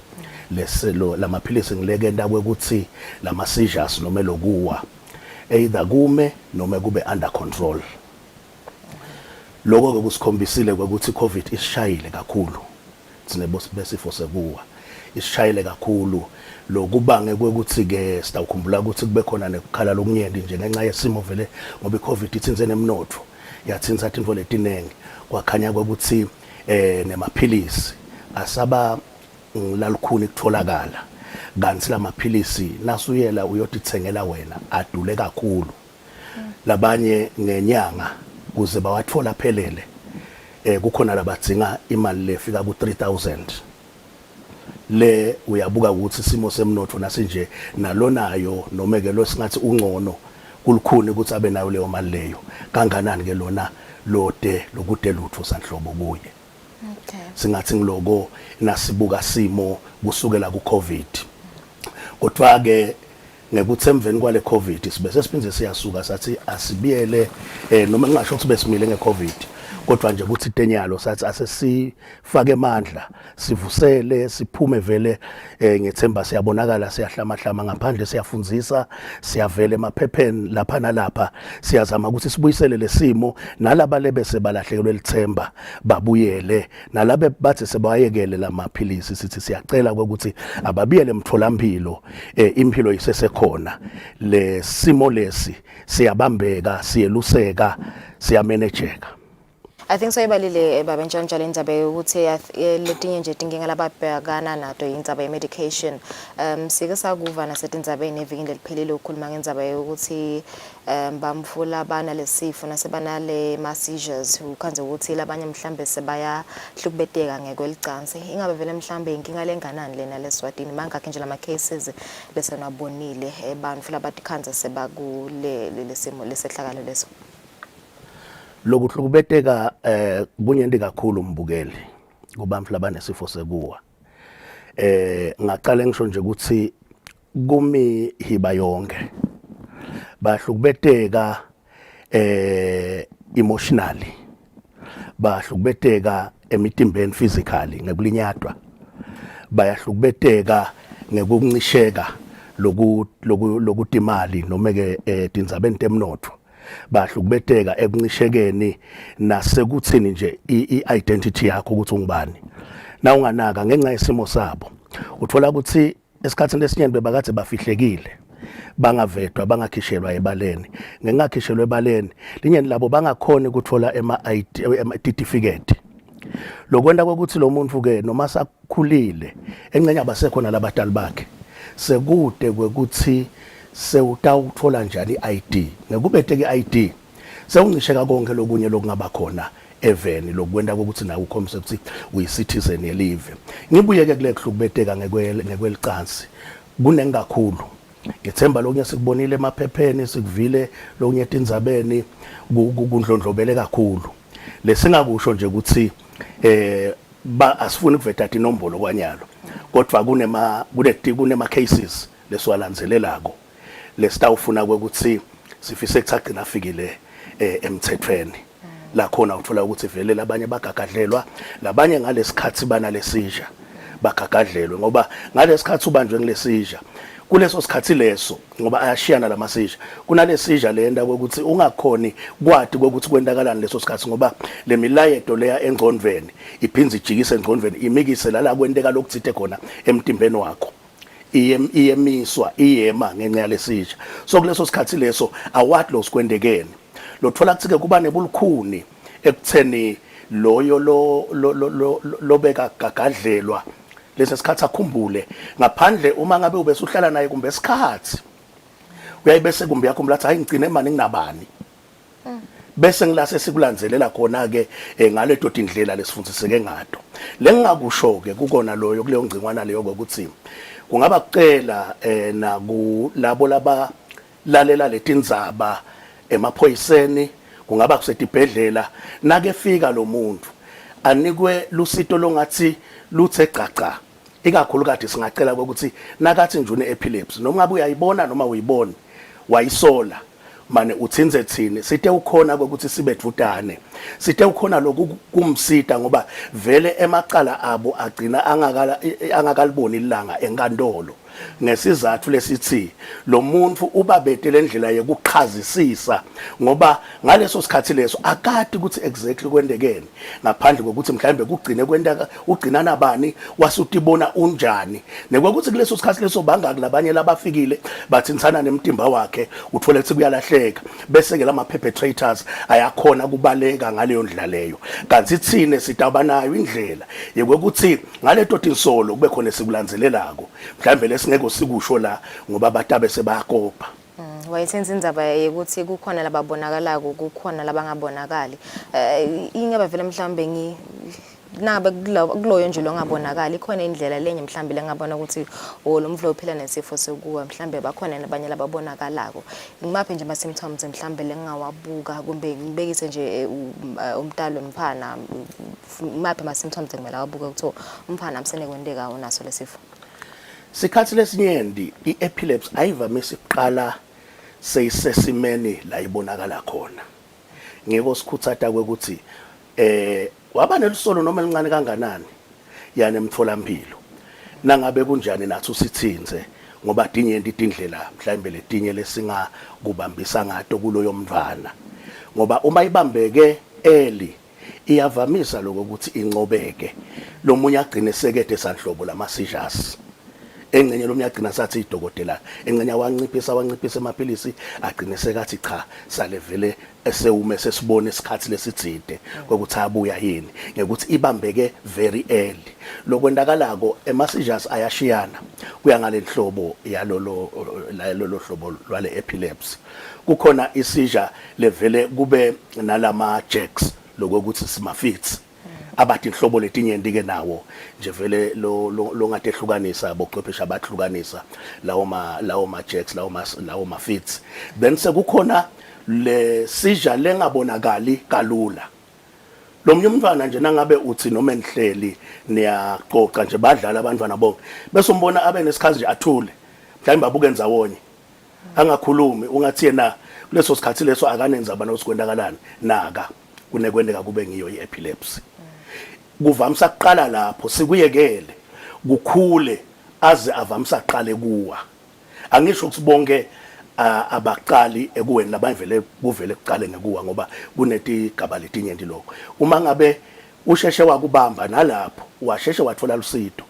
leselo lamaphilisi ngileke ndakwe ukuthi lama seizures noma lokuwa either kume noma kube under control. Lokho kusikhombisile ukuthi iCovid isishayile kakhulu tsine besifo sekuwa isishayile kakhulu lokubange kwekuthi ke sitawukhumbula ukuthi kube khona nekukhala lokunyenti nje ngenxa yesimo vele ngoba iCovid ithinze nemnotho yathinza into letinenge kwakhanya ukuthi nemaphilisi asaba lalukhuni kutholakala kanti lamaphilisi nasuyela uyotithengela wena adule kakhulu labanye ngenyanga kuze bawathola phelele kukhona labadzinga imali lefika ku3000 le uyabuka ukuthi isimo semnotho nasinje nalonayo noma ke lo singathi ungcono kulukhuni ukuthi abe nayo leyo mali leyo kanganani ke lona lode lokude lutho sanhlobo kuye. Okay. Singathi ngiloko nasibuka simo kusukela kuCovid kodwa ke ngekuthi emveni kwale Covid sibese siphinze siyasuka sathi asibiyele noma ngingasho ukuthi besimile ngeCovid kodwa nje ukuthi itenyalo sathi asesifake amandla sivusele siphume vele ngethemba siyabonakala siyahlamahlama ngaphandle siyafundzisa siyavela emaphepheni lapha nalapha siyazama ukuthi sibuyisele lesimo nalaba lebese balahlekelwe lithemba babuyele nalabe bathi sebayekele lamaphilisi sithi siyacela ukuthi ababiyele emtholampilo impilo isesekhona lesimo lesi siyabambeka siyeluseka siyamanageka. I think so ibalile baba njalo indaba ukuthi letinye nje tinkinga lababhekana nato indaba ye medication sike sakuva nasetindzabeni evikini leliphelile ukukhuluma ngendaba ukuthi bamfula abana lesifo nasebanale ma seizures ukhanze ukuthi labanye mhlambe sebaya hlukubeteka ngekwelicance ingabe vele mhlambe inkinga lenganani lena leSwatini mangakho nje lama cases lesenabonile bantfu labatikhanze sebakule lesimo lesehlakalo leso. lokuhlukubeteka kunyenti kakhulu umbukeli kubantu labanesifo sekuwa. Ngaqala ngisho nje ukuthi kumi hiba yonke bahlukubeteka emotionally, bahlukubeteka emitimbeni physically ngekulinyatwa, bayahlukubeteka ngekuncisheka lokuthi imali noma ke tindzabeni temnotho, bahlukubeteka ekuncishekeni nasekuthini nje i-identity yakho ukuthi ungubani. Na unganaka ngenxa yesimo sabo uthola ukuthi esikhathini lesinyeni bebakade bafihlekile, bangavedwa, bangakhishelwa ebaleni. Ngengakhishelwa ebaleni linyeni labo bangakhona ukuthola certificate. Lokwenda kokuthi lo muntu ke noma sakhulile engcenye abasekhona labatali bakhe sekude kwekuthi sewutawuthola njani i-ID. Ngekubeteke i-ID sewuncisheka konke lokunye lokungaba khona eveni lokwenda kokuthi nawe ukhombise ukuthi uyi-citizen yelive. Ngibuye ke kule kuhlukubeteka ngekwelicansi kunengakhulu. Ngithemba lokunye sikubonile emaphepheni, sikuvile lokunye tindzabeni kundlondlobele kakhulu. Lesingakusho nje ukuthi asifuni ukuveta inombolo kwanyalo, kodwa kunema cases lesiwalandzelelako lesitawufuna ukuthi sifise kuthagcina afikile emthethweni. La khona uthola ukuthi vele labanye bagagadlelwa, labanye ngalesikhathi banalesija bagagadlelwe ngoba ngalesikhathi ubanjwe ngilesija kuleso sikhathi leso ngoba ayashiyana lamasija kunalesija lenda ukuthi ungakhoni kwathi ukuthi kwendakalani leso sikhathi ngoba le milayeto leya engcondveni iphinza ijikise engcondveni imikise la kwenteka lokuthithe khona emtimbeni wakho iyemiswa iyema ngenxa yalesija. So kuleso sikhathi leso awathi lo sikwendekeni lothola ukuthi ke kuba nebulukhuni ekutheni loyo lobeka gagadlelwa lesi sikhathi akhumbule ngaphandle uma ngabe ubesuhlala naye kumbe isikhathi uyayibese kumbe yakhumbula ukuthi hayi ngicine manje nginabani bese ngilase sikulandzelela khona ke ngale dodi indlela lesifundiseke ngato. Lengingakusho ke kukona loyo kuleyo ngcingwana leyo ukuthi kungaba kucela na kulabo laba lalela letindzaba emaphoyiseni, kungaba kusedibhedlela nake fika lo muntu anikwe lusito longathi luthe caca. Ikakhulu kade singacela ukuthi nakathi nje une-epilepsy noma ngabe uyayibona noma uyiboni wayisola mane uthinze thini sithe ukhona ukuthi sibedvutane, sithe ukhona lokhu kumsita ngoba vele emacala abo agcina angakaliboni ilanga enkantolo ngesizathu lesithi lo muntu ubabetele indlela yokuqhazisisa ngoba ngaleso sikhathi leso akade ukuthi exactly kwendekeni ngaphandle kokuthi mhlawumbe kugcine kwendeka ugcina nabani wasutibona unjani nekwekuthi kuleso sikhathi leso bangaki labanye labafikile bathinisana nemtimba wakhe uthole ukuthi kuyalahleka bese ke lama perpetrators ayakhona kubaleka ngaleyo ndlela leyo. Kanti thine sitabanayo indlela yekwekuthi ngale doti insolo kube khona sikulandzelelako mhlawumbe singeke sikusho la ngoba batabe sebayakopha. Wayithenza indzaba yokuthi kukhona lababonakalako kukhona labangabonakali. Ingaba vele mhlambe nabe kuloyo nje longabonakali khona indlela lenye mhlambe lengabona ukuthi lo mflo uphila nesifo sekuwa mhlambe bakhona nabanye lababonakalako. Ngimaphe nje ama symptoms mhlambe lengawabuka kumbe ngibekise nje umtalo mphana ngimaphe ama symptoms engimela wabuka ukuthi umphana amsene kwendeka unaso lesifo. Sikhathi lesinyenti i-epilepsy ayivamise iqala seyisesimeni la ibonakala khona. Ngeke sikhuthata kwekuthi waba nelisolo noma elincane kanganani yana emtholampilo. Nangabe kunjani nathi usithinze ngoba dinyenti indlela mhlawumbe letinye lesingakubambisa ngato kuloyo mntwana. Ngoba uma ibambeke early iyavamisa lokho ukuthi incobeke. Lo munye agcine sekede sanhlobo lama seizures. Engcenye lo myagcina sathi idokotela engcenye wanciphisa amaphilisi agcine sekathi cha salevele esewume sesibone isikhathi lesithide ukuthi abuya yini ngekuthi ibambeke very early. Lokwendakalako ama-seizures ayashiyana kuya ngalehlobo yalolo hlobo lwale epilepsy. Kukhona i-seizure levele kube nalama jerks lokuthi simafits abathi inhlobo letinyenti ke nawo nje vele lo ngatehlukanisa bochwepheshe abahlukanisa lawo ma jerks lawo ma fits. Then sekukhona le seizure lengabonakali kalula. Lo mnye umntwana nje nangabe uthi noma enhleli niyaxoxa nje badlala abantwana bonke bese umbona abe nesikhathi nje athule mhlawumbe abuke ndzawonye angakhulumi ungathi yena kuleso sikhathi leso akanenza abana usikwendakalana naka kunekwendeka kube ngiyo i-epilepsy. Kuvamisa kuqala lapho sikuyekele kukhule aze avamisa aqale kuwa. Angisho ukuthi bonke abaqali ekuweni labavele kuvele kuqale ngekuwa ngoba kunetigaba letinyenti lokho. Uma ngabe usheshe wakubamba nalapho washeshe wathola lusido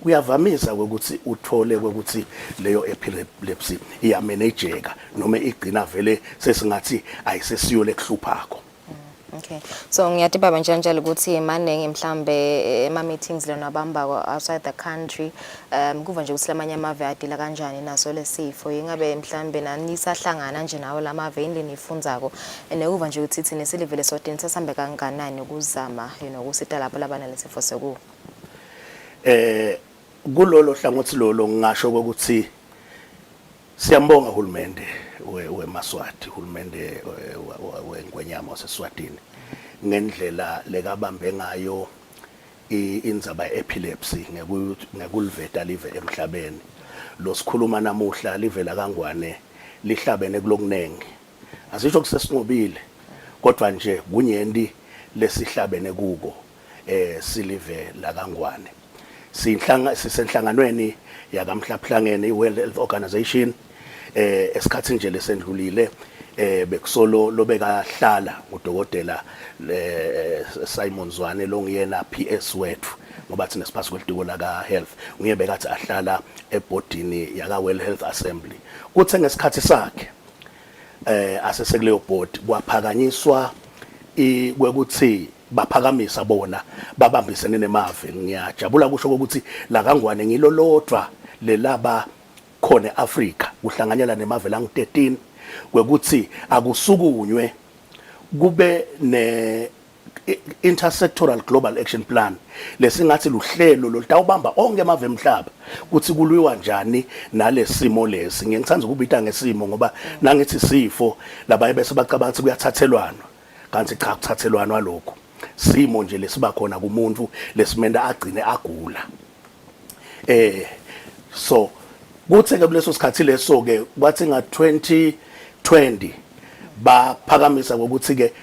kuyavamisa ukuthi uthole ukuthi leyo epilepsy iyamanageka noma igcina vele sesingathi ayisesiyo lekuhluphako. Okay. So ngiyatibaba njalo ukuthi manenge mhlambe ema meetings lena abamba outside the country kuva nje ukuthi lamanye amave adila kanjani naso lesifo ingabe mhlambe nanisahlangana nje nawo lamave indini nifundzako nekuva nje ukuthi thina silivele Eswatini sesambe kanganani ukuzama ukusita lapho labana lesifo seku kulolo hlangothi lolo ngisho ukuthi siyambonga uhulumende weMaswati uhulumende weNgwenyama waseSwatini ngendlela lekabambe ngayo indzaba epilepsy ngekuliveta live emhlabeni lo sikhuluma namuhla livela kangwane lihlabene kulokunengi asisho kusesinqobile kodwa nje kunyendi lesihlabene kuko silive la kangwane sisenhlanganweni yakamhlaphangene iWorld Health Organization esikhathi nje lesendlulile bekusolo lobekahlala udokotela Simon Zwane longiyena PS wethu ngoba thina siphasi kwelitiko la ka health nguye bekathi ahlala ebhodini yaka World Health Assembly kuthe ngesikhathi sakhe asesekuleyo board kwaphakanyiswa kwekuthi baphakamisa bona babambisene nemave ngiyajabula kusho ukuthi la kangwane ngilo lodwa lelaba khona Africa kuhlanganyela nemave lang13 kwekuthi akusukunywe kube ne intersectoral global action plan lesingathi luhlelo lolutawubamba onke amave emhlaba kuthi kulwiwa njani nalesimo lesi ngiyangithanda ukubita ngesimo ngoba nangithi sifo labaye bese bacabanga ukuthi kuyathathelwana kanti cha kuthathelwana lokho simo nje lesiba khona kumuntu lesimenda agcine agula so kuthe ke kuleso sikhathi leso ke kwathi nga 2020 baphakamisa ukuthi ke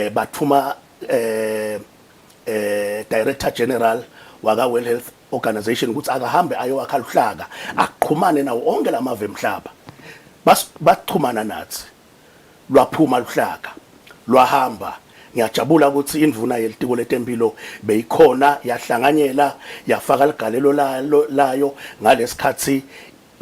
bathuma Director General waka World Health Organization ukuthi akahambe ayo akhaluhlaka aqhumane nawo onke lamave emhlaba bachumana nathi lwaphuma luhlaka lwahamba ngiyajabula ukuthi indvuna yelitiko letempilo beyikhona yahlanganyela yafaka ligalelo layo ngalesikhathi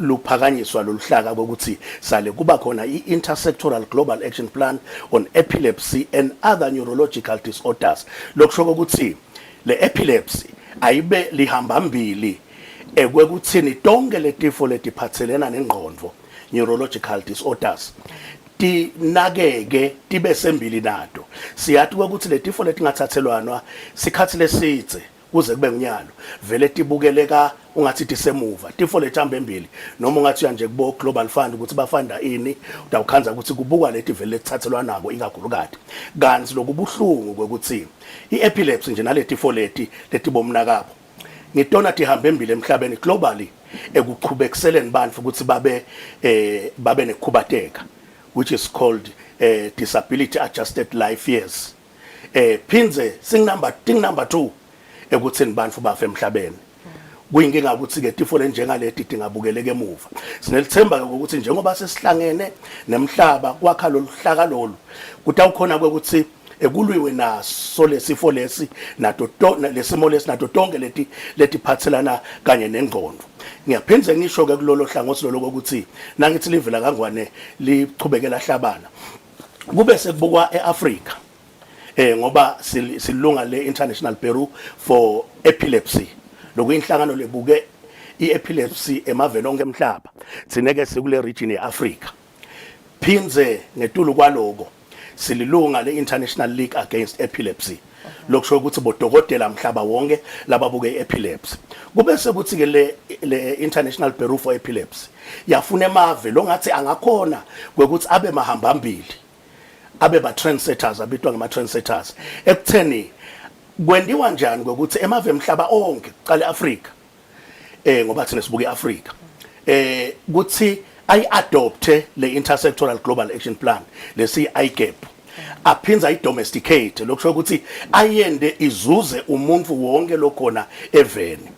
luphakanyiswa loluhlaka ukuthi sale kuba khona i-intersectoral global action plan on epilepsy and other neurological disorders lokusho ukuthi le epilepsy ayibe lihamba mbili ekwekuthini tonke letifo letiphathelena nengqondo neurological disorders tinakeke tibe sembili nato siyathi ukuthi letifo letingathathelwana sikhathi lesitse kuze kube unyalo vele tibukeleka ungathi tisemuva tifo lethambe embili noma ungathi nje kubo global fund ukuthi bafunda ini utawukhanza ukuthi kubukwa leti vele lethathelwa nako ikakhulukati kanti lokubuhlungu kwekuthi i-epilepsy nje naletifo letibomnakabo ngitona tihambe embili emhlabeni globally ekuqhubekiseleni bantu ukuthi babe nekukhubateka which is called disability adjusted life years phinze thing number 2 ekutheni bantu bafe emhlabeni kuyinkinga ukuthi ke tifo lenjengaleti dingabukeleke emuva sinelithemba ukuthi njengoba sesihlangene nemhlaba kwakha loluhlaka lolu kutawukhona ukuthi ekulwiwe naso lesifo lesi lesimo lesi nato tonke letiphathelana kanye nengqondo ngiyaphinze ngisho ke kulolo hlangothi lolo ukuthi nangithi livela kangwane lichubekela hlabana kube sekubukwa eAfrica ngoba silunga le International Bureau for Epilepsy lokuyinhlangano lebuke i-epilepsy emaveni onke emhlaba sineke sikule region yeAfrica phinze ngetulu kwaloko sililunga le International League Against Epilepsy lokusho ukuthi bodokotela mhlaba wonke lababuke i-epilepsy kube sekuthi ke le International Bureau for Epilepsy yafuna emave longathi angakhona kwekuthi abe mahamba mbili abe ba trendsetters abitwa ngama trendsetters ekutheni kwendiwa njani ukuthi emave emhlaba onke qale Africa ngoba thina sibuke Africa kuthi ayi-adopte le intersectoral global action plan lesi IGAP aphinza i-domesticate lokusho ukuthi ayende izuze umuntu wonke lokhona eveni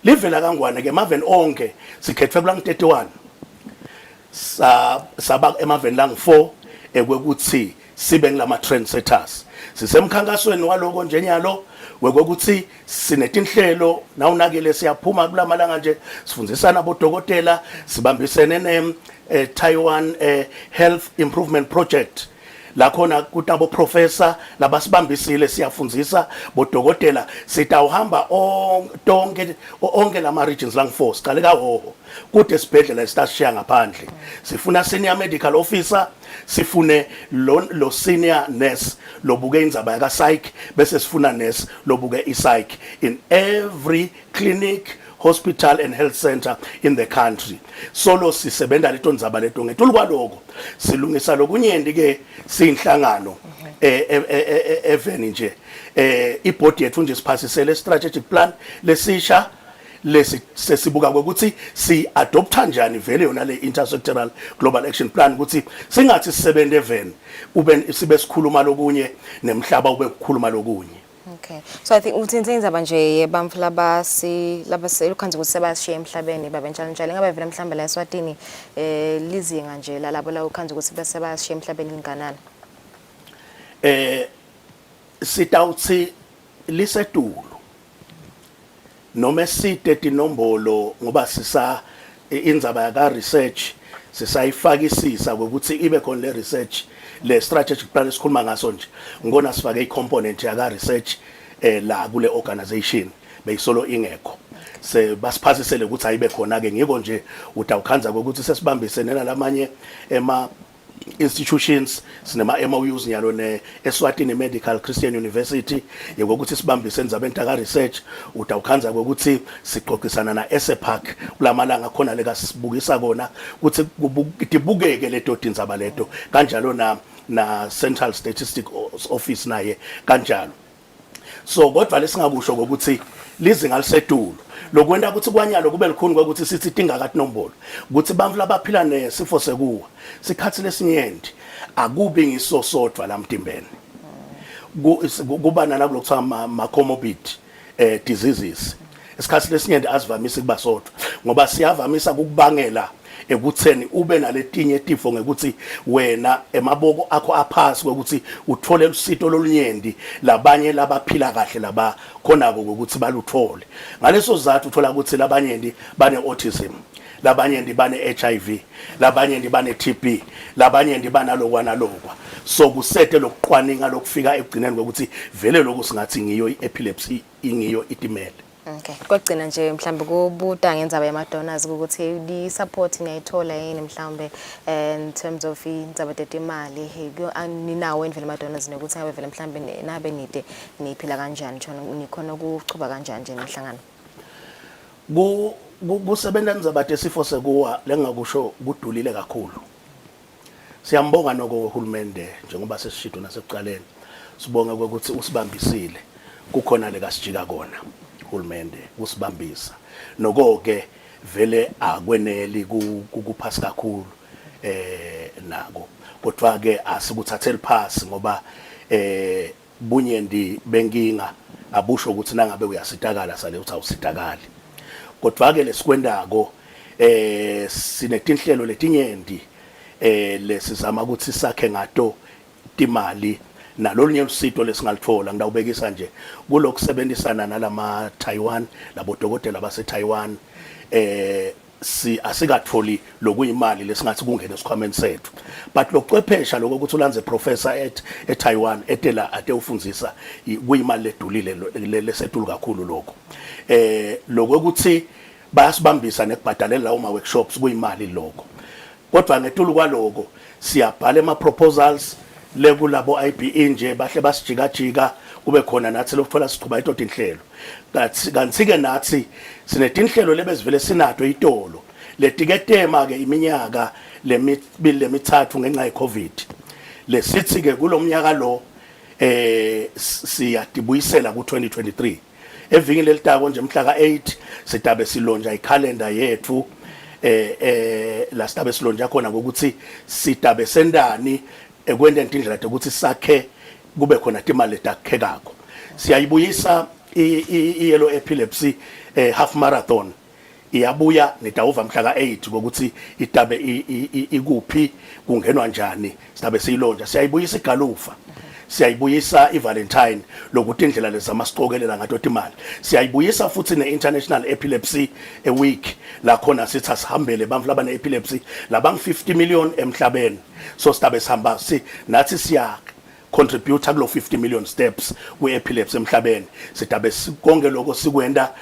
livela kangwane ke emaveni onke sikhethwe kulang 31 saba emaveni lang 4 ekwekuthi sibe ngilama trendsetters sisemkhankasweni waloko njenyalo wekuthi sinetinhlelo nawunakile siyaphuma kulamalanga nje sifundisana bodokotela sibambisene ne Taiwan Health Improvement Project la khona kutabo professor labasibambisile siyafundzisa bodokotela sitawuhamba onke lama regions lang 4 siqale ka hoho kude sibhedlela esitashiya ngaphandle sifuna senior medical officer sifune lo senior nurse lobuke indzaba yaka psych bese sifuna nurse lobuke psych in every clinic hospital and health center in the country solo sisebenda leto ndzaba leto ngetulu kwaloko silungisa lokunyendi ke siyinhlangano eveni nje iboard yethu nje siphasisele strategic plan lesisha lesi sesibuka ukuthi si adopt kanjani vele yona le intersectoral global action plan ukuthi singathi sisebende eveni ube sibe sikhuluma lokunye nemhlaba ube kukhuluma lokunye. Okay, so I think uthinze indzaba nje bamfu laba selukhanze ukuthi sebashiya emhlabeni babenjalo njalo ngabe vele mhlambe la Eswatini lizinga nje lalabo la ukhanze ukuthi bese bashiya emhlabeni linganana sitawuthi lisetulu noma eside tinombolo ngoba sisa indzaba yaka research sisayifakisisa ukuthi ibe khona le research le strategic plan esikhuluma ngaso nje ngona sifake i-component yaka research la kule organization beyisolo ingekho se basiphasisele ukuthi ayibe khona ke ngiko nje utawukhanza ukuthi sesibambisene nalamanye ema institutions sinema MOUs nyalo ne Eswatini Medical Christian University yokuthi sibambise endzabeni taka research utawukhanza ukuthi siqoqisana na ESEPAC kulamalanga khona leka sibukisa kona ukuthi kubukeke leto tindzaba leto kanjalo na Central Statistic Office naye kanjalo so kodwa lesingakusho ukuthi lizinga lisetulu lokwenda ukuthi kwanyalo kube likhuni ukuthi sithi tingakathi nombolo ukuthi bamfu labaphila nesifo sekuwa sikhathi lesinyenti akubi ngisosodwa lamtimbeni kuba nana kulokuthiwa ma comorbid diseases isikhathi lesinyenti asivamise kuba sodwa ngoba siyavamisa ukubangela ekutheni ube naletinye tifo ngekuthi wena emaboko akho aphasi ukuthi uthole usito lolunyendi labanye labaphila kahle laba khona ukuthi baluthole ngaleso zathu uthola ukuthi labanye bane autism labanye bane HIV labanye bane TB labanye banalokwana lokwa so kusete lokuqwaninga lokufika ekugcineni ukuthi vele lokho singathi ngiyo epilepsy ingiyo itimele. Okay, kwagcina nje mhlambe kubuta ngendzaba yamadonors ukuthi di support niyayithola yini mhlambe in terms of indzaba tetimali ninawo endlela amadonors nokuthi ngabe vele mhlambe nabe nide niphila kanjani njalo nikhona ukuchuba kanjani nje nemhlangano kusebenza indzaba tesifo sekuwa lengakusho kudulile kakhulu siyambonga noko uhulumende njengoba sesishito nasekuqaleni sibonga ukuthi usibambisile kukhona lekasijika kona uhulumende kusibambisa noko ke vele akweneli kukuphasa kakhulu nako kodwa ke asikuthatheli phasi ngoba bunyendi benkinga abusho ukuthi nangabe uyasitakala sale uthi awusitakali kodwa ke lesikwendako sinetinhlelo letinyendi lesizama ukuthi sakhe ngato timali nalolunye usito lesingalithola ngidawubekisa nje kulokusebenzisana nalama Taiwan labodokotela base Taiwan asikatholi lokuyimali lesingathi kungena esikhwameni sethu but lokuqephesha lokho ukuthi ulanze professor at Taiwan etela ate ufundzisa kuyimali ledulile lesetulu kakhulu lokho lokho ukuthi bayasibambisa nekubhadalela lawo ma workshops kuyimali lokho kodwa ngetulu kwaloko siyabhala ema proposals lekulabo IBE nje bahle basijikajika kube khona nathi lokuthola sichuba ito inhlelo kanti ke nathi sinetinhlelo lebezivele sinato itolo letiketema ke iminyaka lemithathu ngenxa yeCovid lesithi ke kulomnyaka lo siyadibuyisela ku2023 evikini lelitako nje mhla ka8 sitabe silonja ikhalenda yethu la sitabe silonja khona ngokuthi sitabe sendani ekwendeni indlela ukuthi sakhe kube khona imali etakhekako siyayibuyisa i-yellow epilepsy half marathon iyabuya nitawuva mhla ka8 ukuthi itabe ikuphi kungenwa njani sitabe siyilonja siyayibuyisa igalufa siyayibuyisa iValentine lokuthi indlela lezama siqokelela ngato imali siyayibuyisa futhi neInternational Epilepsy Week la khona sithi asihambele bamfu labane epilepsy labang 50 million emhlabeni so sitabe sihamba nathi siya contribute kulo 50 million steps we-epilepsy emhlabeni sitabe konke lokho sikwenda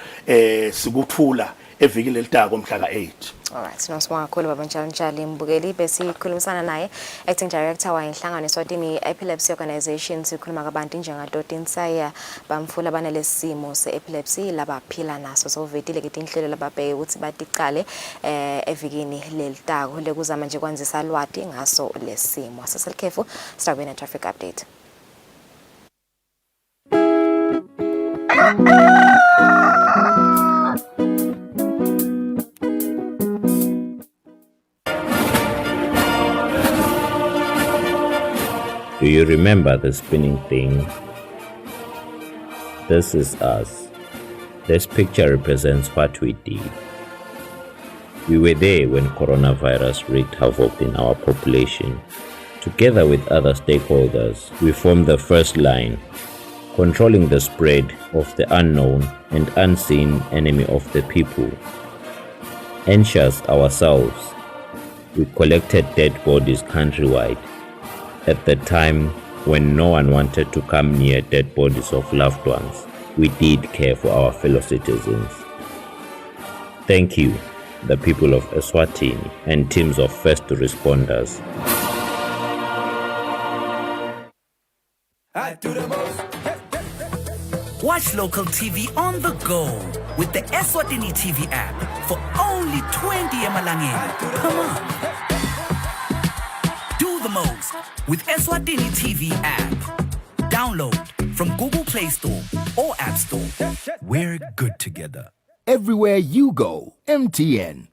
sikuthula evikini lelitako mhla ka8. Alright, sinosibonga kakhulu baba Ntshali Mbukeli besikhulumisana naye acting director wayenhlangano Eswatini Epilepsy Organization sikhuluma kabantu njengaDoti Nsaya bamfula banalesimo se-epilepsy labaphila naso so vetile ke inhlelo lababheke ukuthi baticale evikini lelitako lekuzama nje kwanzisa lwati ngaso lesimo seselikhefu start with traffic update. Do you remember the spinning thing? This is us. This picture represents what we did. We were there when coronavirus wreaked havoc in our population. Together with other stakeholders, we formed the first line, controlling the spread of the unknown and unseen enemy of the people. Anxious ourselves, we collected dead bodies countrywide. At the time when no one wanted to come near dead bodies of loved ones, we did care for our fellow citizens. Thank you, the people of Eswatini and teams of first responders. Watch local TV on the go with the Eswatini TV app for only 20 emalangeni. Come on. Do the most with Eswatini TV app. Download from Google Play Store or App Store. We're good together. Everywhere you go, MTN.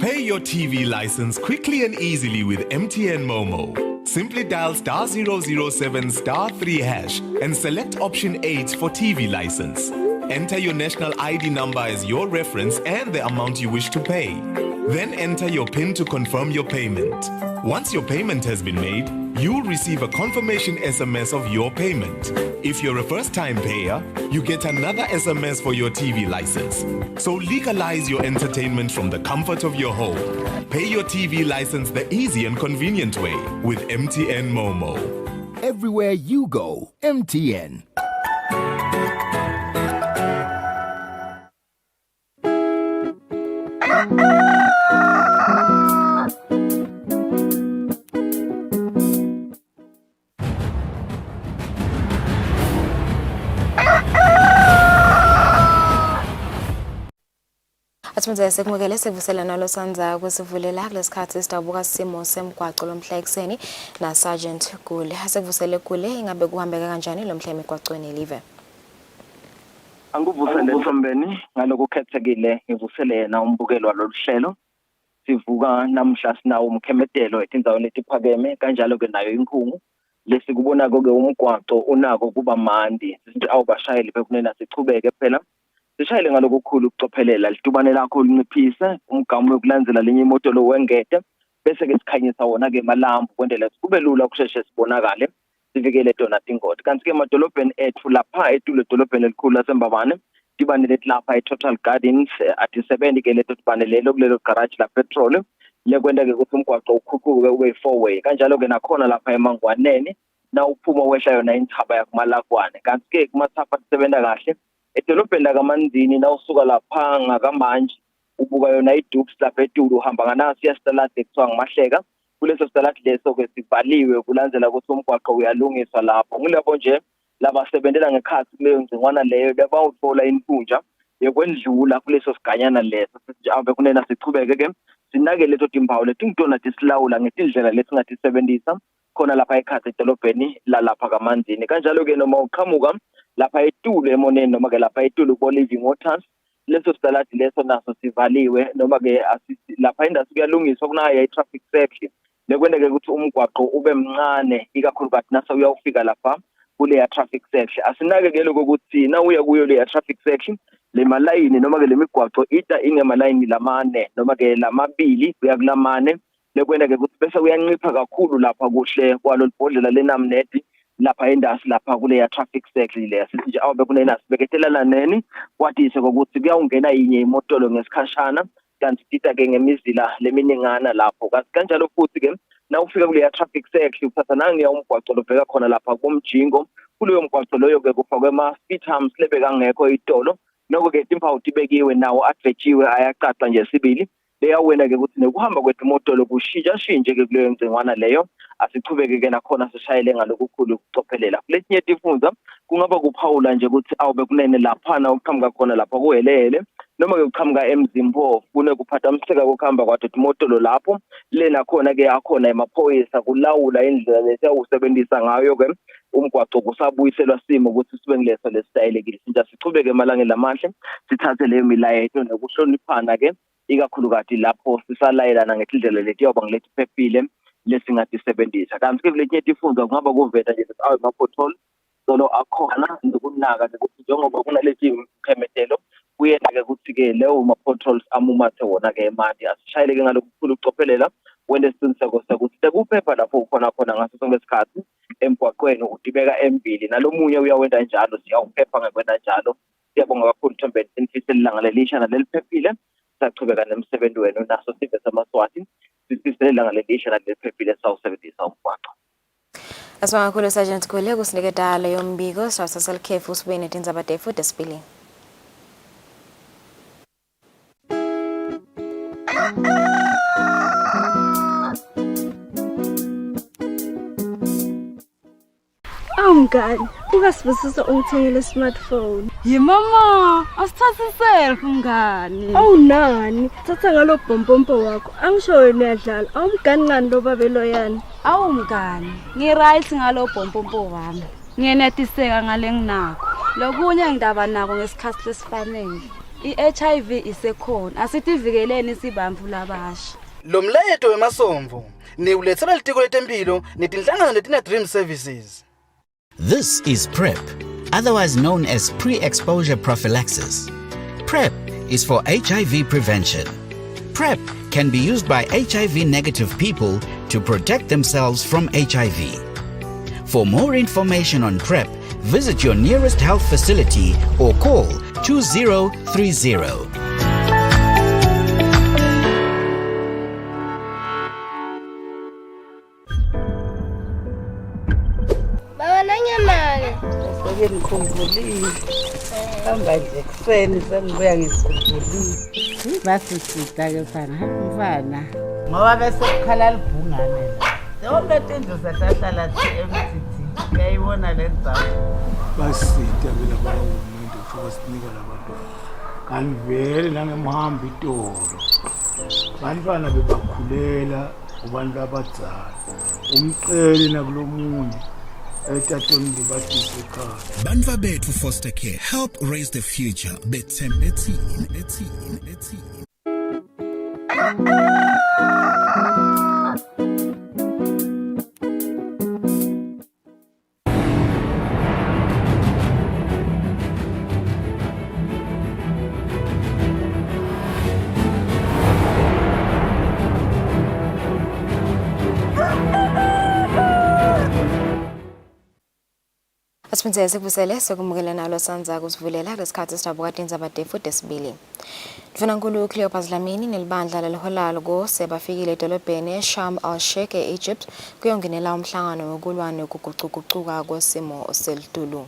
Pay your TV license quickly and easily with MTN Momo. Simply dial *007 *3 hash and select option 8 for TV license. Enter your national ID number as your reference and the amount you wish to pay. Then enter your PIN to confirm your payment. Once your payment has been made, you'll receive a confirmation SMS of your payment. If you're a first-time payer, you get another SMS for your TV license. So legalize your entertainment from the comfort of your home. Pay your TV license the easy and convenient way with MTN Momo. Everywhere you go, MTN. Athunze sekumukele sevusela nalo sanza kwesivulela kulesikhathi sitabuka simo semgwaqo lomhla ekseni na Sergeant Kule asevusele kule ingabe kuhambeka kanjani lo mhla emigwaqweni elive. Anguvusele Sombeni ngalokukhethekile ngivusele yena umbukelo waloluhlelo sivuka namhla sinawo umkhemedelo etindzawo letiphakeme kanjalo ke nayo inkhungu lesikubona ke umgwaqo unako kuba mandi sithi awubashayeli bekunena sichubeke phela sishayile ngalokukhulu ukucophelela litubane lakho linciphise umgamu wokulandzela lenye imoto lo wengete bese ke sikhanyisa wona ke malambu kwendela kube lula ukusheshe sibonakale sivikele tona tingoti kanti ke emadolobheni ethu lapha etulo edolobheni elikhulu laseMbabane tibane leti lapha eTotal Gardens ati 70 ke leto tibane lelo kulelo garage la petrol lekwenda ke ukuthi umgwaqo ukhuphuke ube 4-way kanjalo ke nakhona lapha eMangwaneni na uphuma wehla yona inthaba yakumalakwane kanti ke kumathafa kusebenza kahle edolobheni lakaManzini na usuka lapha ngakamanje ubuka yona iDukes lapha eTulu uhamba nganasi yasitalade kuthiwa ngamahleka kuleso sitalade leso ke sivaliwe kulandzela ukuthi umgwaqo uyalungiswa lapho ngilabo nje labasebenzela ngekhathi kuleyo ngcingwana leyo bawuthola inkunja yekwendlula kuleso siganyana leso sithi awube kunena sichubeke ke sinake lezo timpawu leti ngitona tisilawula ngetindlela lesingathi sebenzisa khona lapha ekhaya edolobheni lalapha kaManzini kanjalo ke noma uqhamuka lapha eTulu emoneni noma ke lapha eTulu ko Living Waters leso sitaladi leso naso sivaliwe noma ke lapha indasi kuyalungiswa kunayo i-traffic section lekwendeke ukuthi umgwaqo ube mncane ikakhulukazi nasa uyawufika lapha kule traffic section asinake lokuthi na uya kuyo le traffic section le malayini noma ke lemigwaqo ita ingemalayini lamane noma ke lamabili kuya kulamane lekwendeke ukuthi bese uyancipha kakhulu lapha kuhle kwalolibhodlela lenamneti lapha indasi lapha kule traffic section le sithi nje awube kunena sibeketelana neni kwathi ukuthi kuyawungena yinye imotolo ngesikhashana kanti kita ke ngemizila leminingana lapho kanjalo futhi ke na ufika kule traffic section uthatha nangiya umgwaqo lobheka khona lapha komjingo kuleyo mgwaqo loyo ke kufakwe ama speed humps lebeka ngekho itolo noko ke timpawu tibekiwe nawo advetshiwe ayacaca nje sibili leyawena ke ukuthi nekuhamba kwethu imotolo kushintsha ke kuleyo ngcingwana leyo asichubeke ke nakhona sishayele ngalokukhulu ukucophelela kuletinye tifundza kungaba kuphawula nje ukuthi awube kunene laphana uqhamuka khona lapha kuhelele noma ke uqhamuka eMzimbo kune kuphathamseka ukuhamba kwethu imotolo lapho lena khona ke akhona emaphoyisa kulawula indlela lesi awusebenzisa ngayo ke umgwaqo kusabuyiselwa simo ukuthi sibe ngileso lesitayelekile sinja sichubeke emalangeni lamahle sithathe leyo milayeto nokuhloniphana ke ikakhulukazi lapho sisalayelana ngendlela leti yoba ngilethi phephile lesingatisebenzisa kanti ke kuletinye tifundza kungaba kuveta nje ukuthi awu ama-pothole solo akhona nokunaka ukuthi njengoba kunaleti mkhemetelo kuyena ke ukuthi ke leyo ma-potholes amumathe wona ke manje asishayeleke ngalokukhulu ukucophelela wende isiqiniseko sokuthi sekuphepha lapho ukhona ngaso sonke isikhathi emgwaqweni udibeka embili nalomunye uyawenda njalo siyawuphepha ngekwenda njalo siyabonga kakhulu Thembeni sinifisela ilanga lelisha naleliphephile sachubeka nemsebenzi wenu naso sive samaswati sifisela ilanga lelisha naleliphephile sawusebenzisa umgwaqo. Asibonga kakhulu Sergeant Khule kusinike dala yombiko sasasel khefu usibene tindzaba tefu desipili. Mngani, ukasibusisa ungithengele smartphone. Mama, asithathe selfie mngani. Nani, thatha ngalo bhompompo wakho. Angisho wena uyadlala. Awumngani ngani lo babelo yani? Mngani, ngiright ngalo bhompompo wami. Ngiyenetiseka ngale nginakho. Lokunye ngidaba nako ngesikhathi lesifanele. I-HIV isekhona. Asitivikeleni sibamvu labasha. Lo mletho wemasomvu niulethela litiko letempilo netinhlangano letina Dream Services. This is PrEP, otherwise known as pre-exposure prophylaxis. PrEP is for HIV prevention. PrEP can be used by HIV-negative people to protect themselves from HIV. For more information on PrEP, visit your nearest health facility or call 2030. Ngikhumbulile hamba nje ekuseni sengibuya ngikhumbulile basisida ke mfana ngoba bese kukhala libhungane la yonke into sahlala MTT uyayibona le ndzawo basisida ke laba bahulumende kufa sinika labantu kanti vele nangemhamba itolo bantwana bebakhulela kubantu abadzala umceli nakulomunye Banva bethu foster care help raise the future. Bethembethini. Asiphindze sikusele sokumukela nalo sanza kusivulela lesikhathi sitabuka tindzaba tefu desibili. Mfunankulu Cleopas Dlamini nelibandla leliholalo go sebafikile edolobheni Sharm el-Sheikh e-Egypt kuyongenela umhlangano wokulwana ukuguquguquka kwesimo selitulu.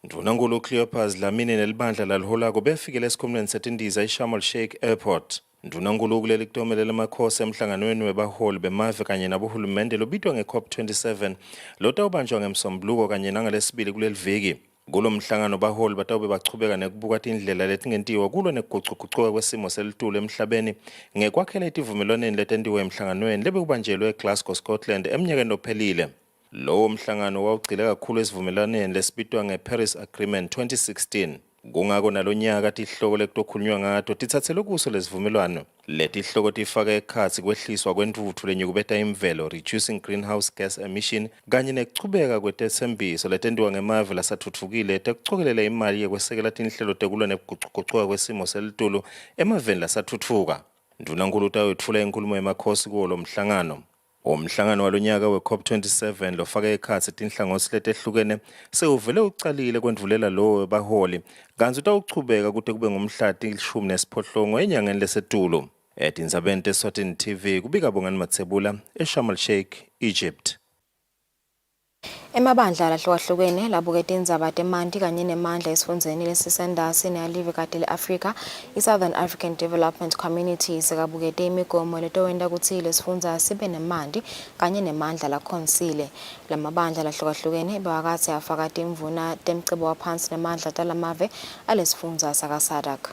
Mfunankulu Cleopas Dlamini nelibandla leliholako befikile esikhumulweni setindiza eSharm el-Sheikh Airport. Mfunankulu kuleli kutomelela amakhosi emhlanganweni webaholi bemave kanye nabohulumende lobitwa ngeCOP27 lotawubanjwa ngeMsombuluko kanye nangalesibili kuleli viki. Kulo mhlangano baholi batawube bachubeka nekubuka indlela letingentiwa kulwa nekuguquguquka kwesimo selitulu emhlabeni ngekwakhela itivumelwaneni letendiwe emhlanganweni lebekubanjelwe eGlasgow, Scotland eminyakeni ophelile. Lowo mhlangano wawugxile kakhulu esivumelwaneni lesibitwa ngeParis Agreement 2016. Kungako nalonyaka tihloko lekutokhulunywa ngato tithathelwe kuso lesivumelwano. Letihloko tifaka ekhatsi kwehliswa kwentuthu lenyukubeta imvelo, reducing greenhouse gas emission, kanye nekuchubeka kwetetsembiso letendiwa ngemave lasatfutfukile tekucokelela imali yekwesekela tinhlelo tekulwa nekuguquguquka kwesimo selitulu emaveni lasatfutfuka. Ndunankulu utawetfula inkulumo yemakhosi kuwo lo mhlangano. Umhlangano walonyaka we-COP27 lofaka ekhatsi tinhlangothi letehlukene sewuvele ucalile kwendvulela lowo webaholi kanti utawuchubeka kute kube ngumhlati 18 enyangeni lesetulu. Etindzabeni teSwatini TV kubika Bongani Matsebula eSharm el Sheikh, Egypt. Emabandla lahlukahlukene labuketa indzaba temanti kanye nemandla esifundzeni lesisendasi nealive kati le-Afrika, i-Southern African Development Community sekabukete imigomo letowenta kutsi lesifundza sibe nemanti kanye nemandla lakhonsile. Lamabandla lahlukahlukene bewakatsi afaka timvuna temcibo waphansi nemandla talamave alesifundza sakaSADC.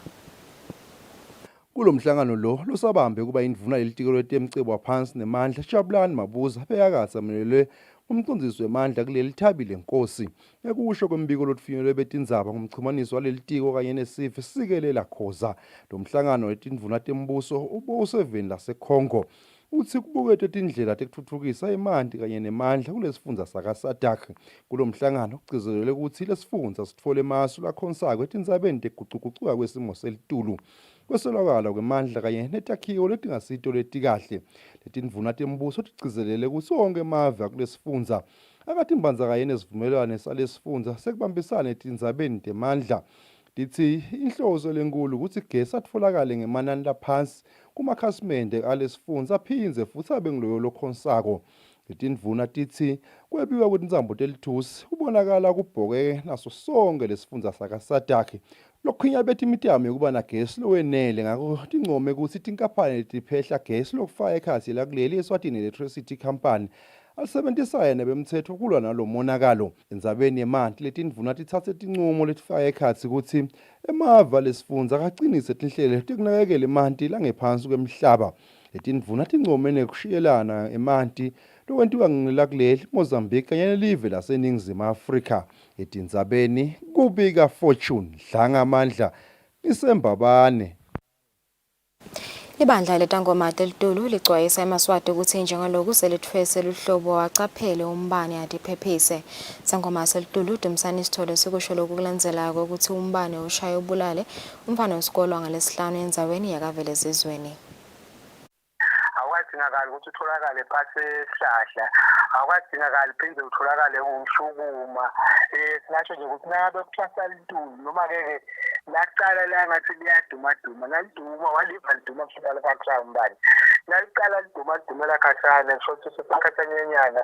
Kulo mhlangano lo losabambe kuba indvuna lelitiko letemcibo waphansi nemandla Jabulani Mabuza beyakatsi amelelwe umcondzisi wemandla kuleli thabile Nkosi ekusho kwembiko lotfinyelwe betindzaba ngumchumaniso walelitiko kanye nesife sikelela khoza lo mhlangano wetindvuna tembuso ubuseveni laseCongo uthi kubuketwe tindlela tekutfutfukisa emanti kanye nemandla kulesifundza sakaSADC. Kulo mhlangano kugcizelelwe ukuthi lesifundza sitfole masu lakhonsako etindzabeni tekuguquguquka kwesimo selitulu, kwesolakala kwemandla kanye netakhiwo letingasito letikahle. Letindvuna tembuso tigcizelele kutsi onke emave akulesifundza akatimbanza kanye nesivumelwano salesifundza sekubambisana etindzabeni temandla. Tithi inhloso lenkulu ukuthi gesi atfolakale ngemanani laphansi kumakhasimende alesifundza aphindze futhi abe ngiloyo lokhonsako. Letindvuna tithi kwebiwa kwetintsambo telithusi kubonakala kubhoke naso sonke lesifundza sakaSADC. Lokhunya bethi imitamo yokuba nagesi lowenele ngakho tincome ukuthi tinkampani letiphehla gesi lokufaka ekhatsi lakuleli Eswatini Electricity Company alisebentisayo nebemthetho kulwa nalo monakalo. Endzabeni yemanti letindvuna titsatse tincumo letifaka ekhatsi ukuthi emava lesifundza akacinise tinhlelo tekunakekela emanti langephansi kwemhlaba. Letindvuna tincome nekushiyelana emanti lokwentiwa ngelakuleli Mozambique kanye nelive laseNingizimu Afrika. Etindzabeni kubika Fortune Dlangamandla isembabane. Ibandla letangoma telitulu licwayisa eMaswati ukuthi njengaloku selithwese luhlobo wacaphele umbane atiphephise. Sangoma selitulu Dumsani Sithole sikusho lokhu kulandzelako ukuthi umbane ushaya ubulale umfana wesikole ngalesihlanu endzaweni yakavele ezizweni. Awukadingakali ukuthi utholakale phasi esihlahla, awukadingakali phinde utholakale umshukuma. Singasho nje ukuthi nabe kuhlasa litulu noma ke laqala la ngathi liyadumaduma naliduma waliva liduma kuhlala kakhulu umbane. Naliqala liduma lakhathana shothi sipakhathanyenyana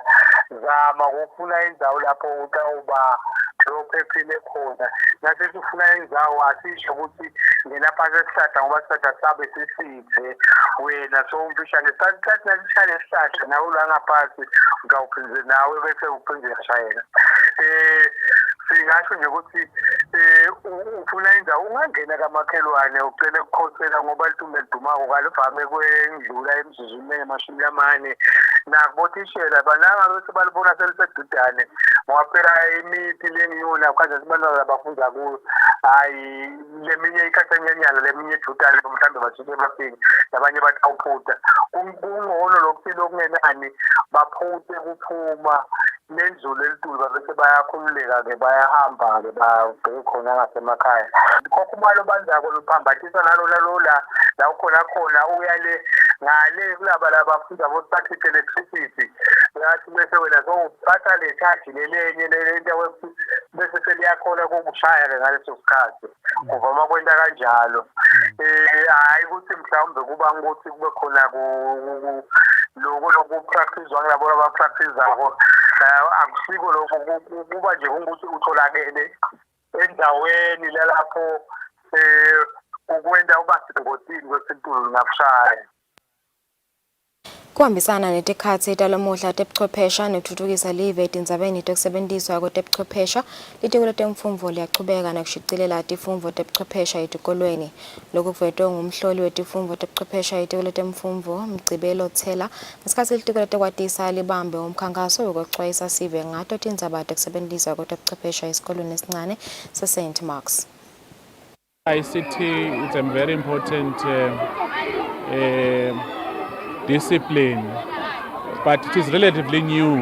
zama ukufuna indawo lapho utawuba lophephile khona. Nase sifuna indawo asisho ukuthi ngena phasi esihlahla ngoba sihlahla sabe sisithe wena so umfisha ngesikhathi nasishaya esihlahla nawe la ngaphansi ngawuphindze nawe bese uphinde yashayela. Singasho nje ukuthi ufuna indawo ungangena kamakhelwane ucela ukukhosela ngoba litumbe lidumako kalivame kwendlula emzuzwini engamashumi lamane nakubotishela bananga bese balibona selisedudane ngoba phela imithi lengiyona kanje sibantwana abafunda kuyo hayi leminye ikhathanyanyana leminye ejudane mhlawumbe basuke bafike labanye batawuphutha kungcono lokuthi lokungenani baphuthe kuphuma nendlule elitulu bese bayakhululeka ke bayahamba ke babheke khona ngasemakhaya. Kokhumalo banzako luphambathisa nalo la ukhona uyale ngale kulaba labafunda boSADC electricity. Yathi bese wena sowuphatha le charge lelenye lento wethu bese seliyakhona kokushaya ke ngaleso sikhathi. Kuvama kwenta kanjalo. Hayi ukuthi mhlawumbe kuba ukuthi kube khona lokho practicewa ngilabo abapracticeako akusiko lokho kuba nje ukuthi utholakele endaweni lapho ukwenda uba singotini kwesintulu ngakushaya. Kuhambisana netikhatsi talomuhla tebuchwephesha nekutfutfukisa live etindzabeni tekusebentisa kwetebuchwephesha, litiko letemfundvo liyachubeka nekushicilela tifundvo tebuchwephesha etikolweni. Lokhu kuvetwe ngumhloli wetifundvo tebuchwephesha litiko letemfundvo Mgcibelo Thela ngesikhatsi litiko letekwatisa libambe umkhankaso wekuxwayisa sive ngato tindzaba tekusebentisa kwetebuchwephesha esikolweni esincane se-St. Mark's. ICT is a very important discipline, but it is relatively new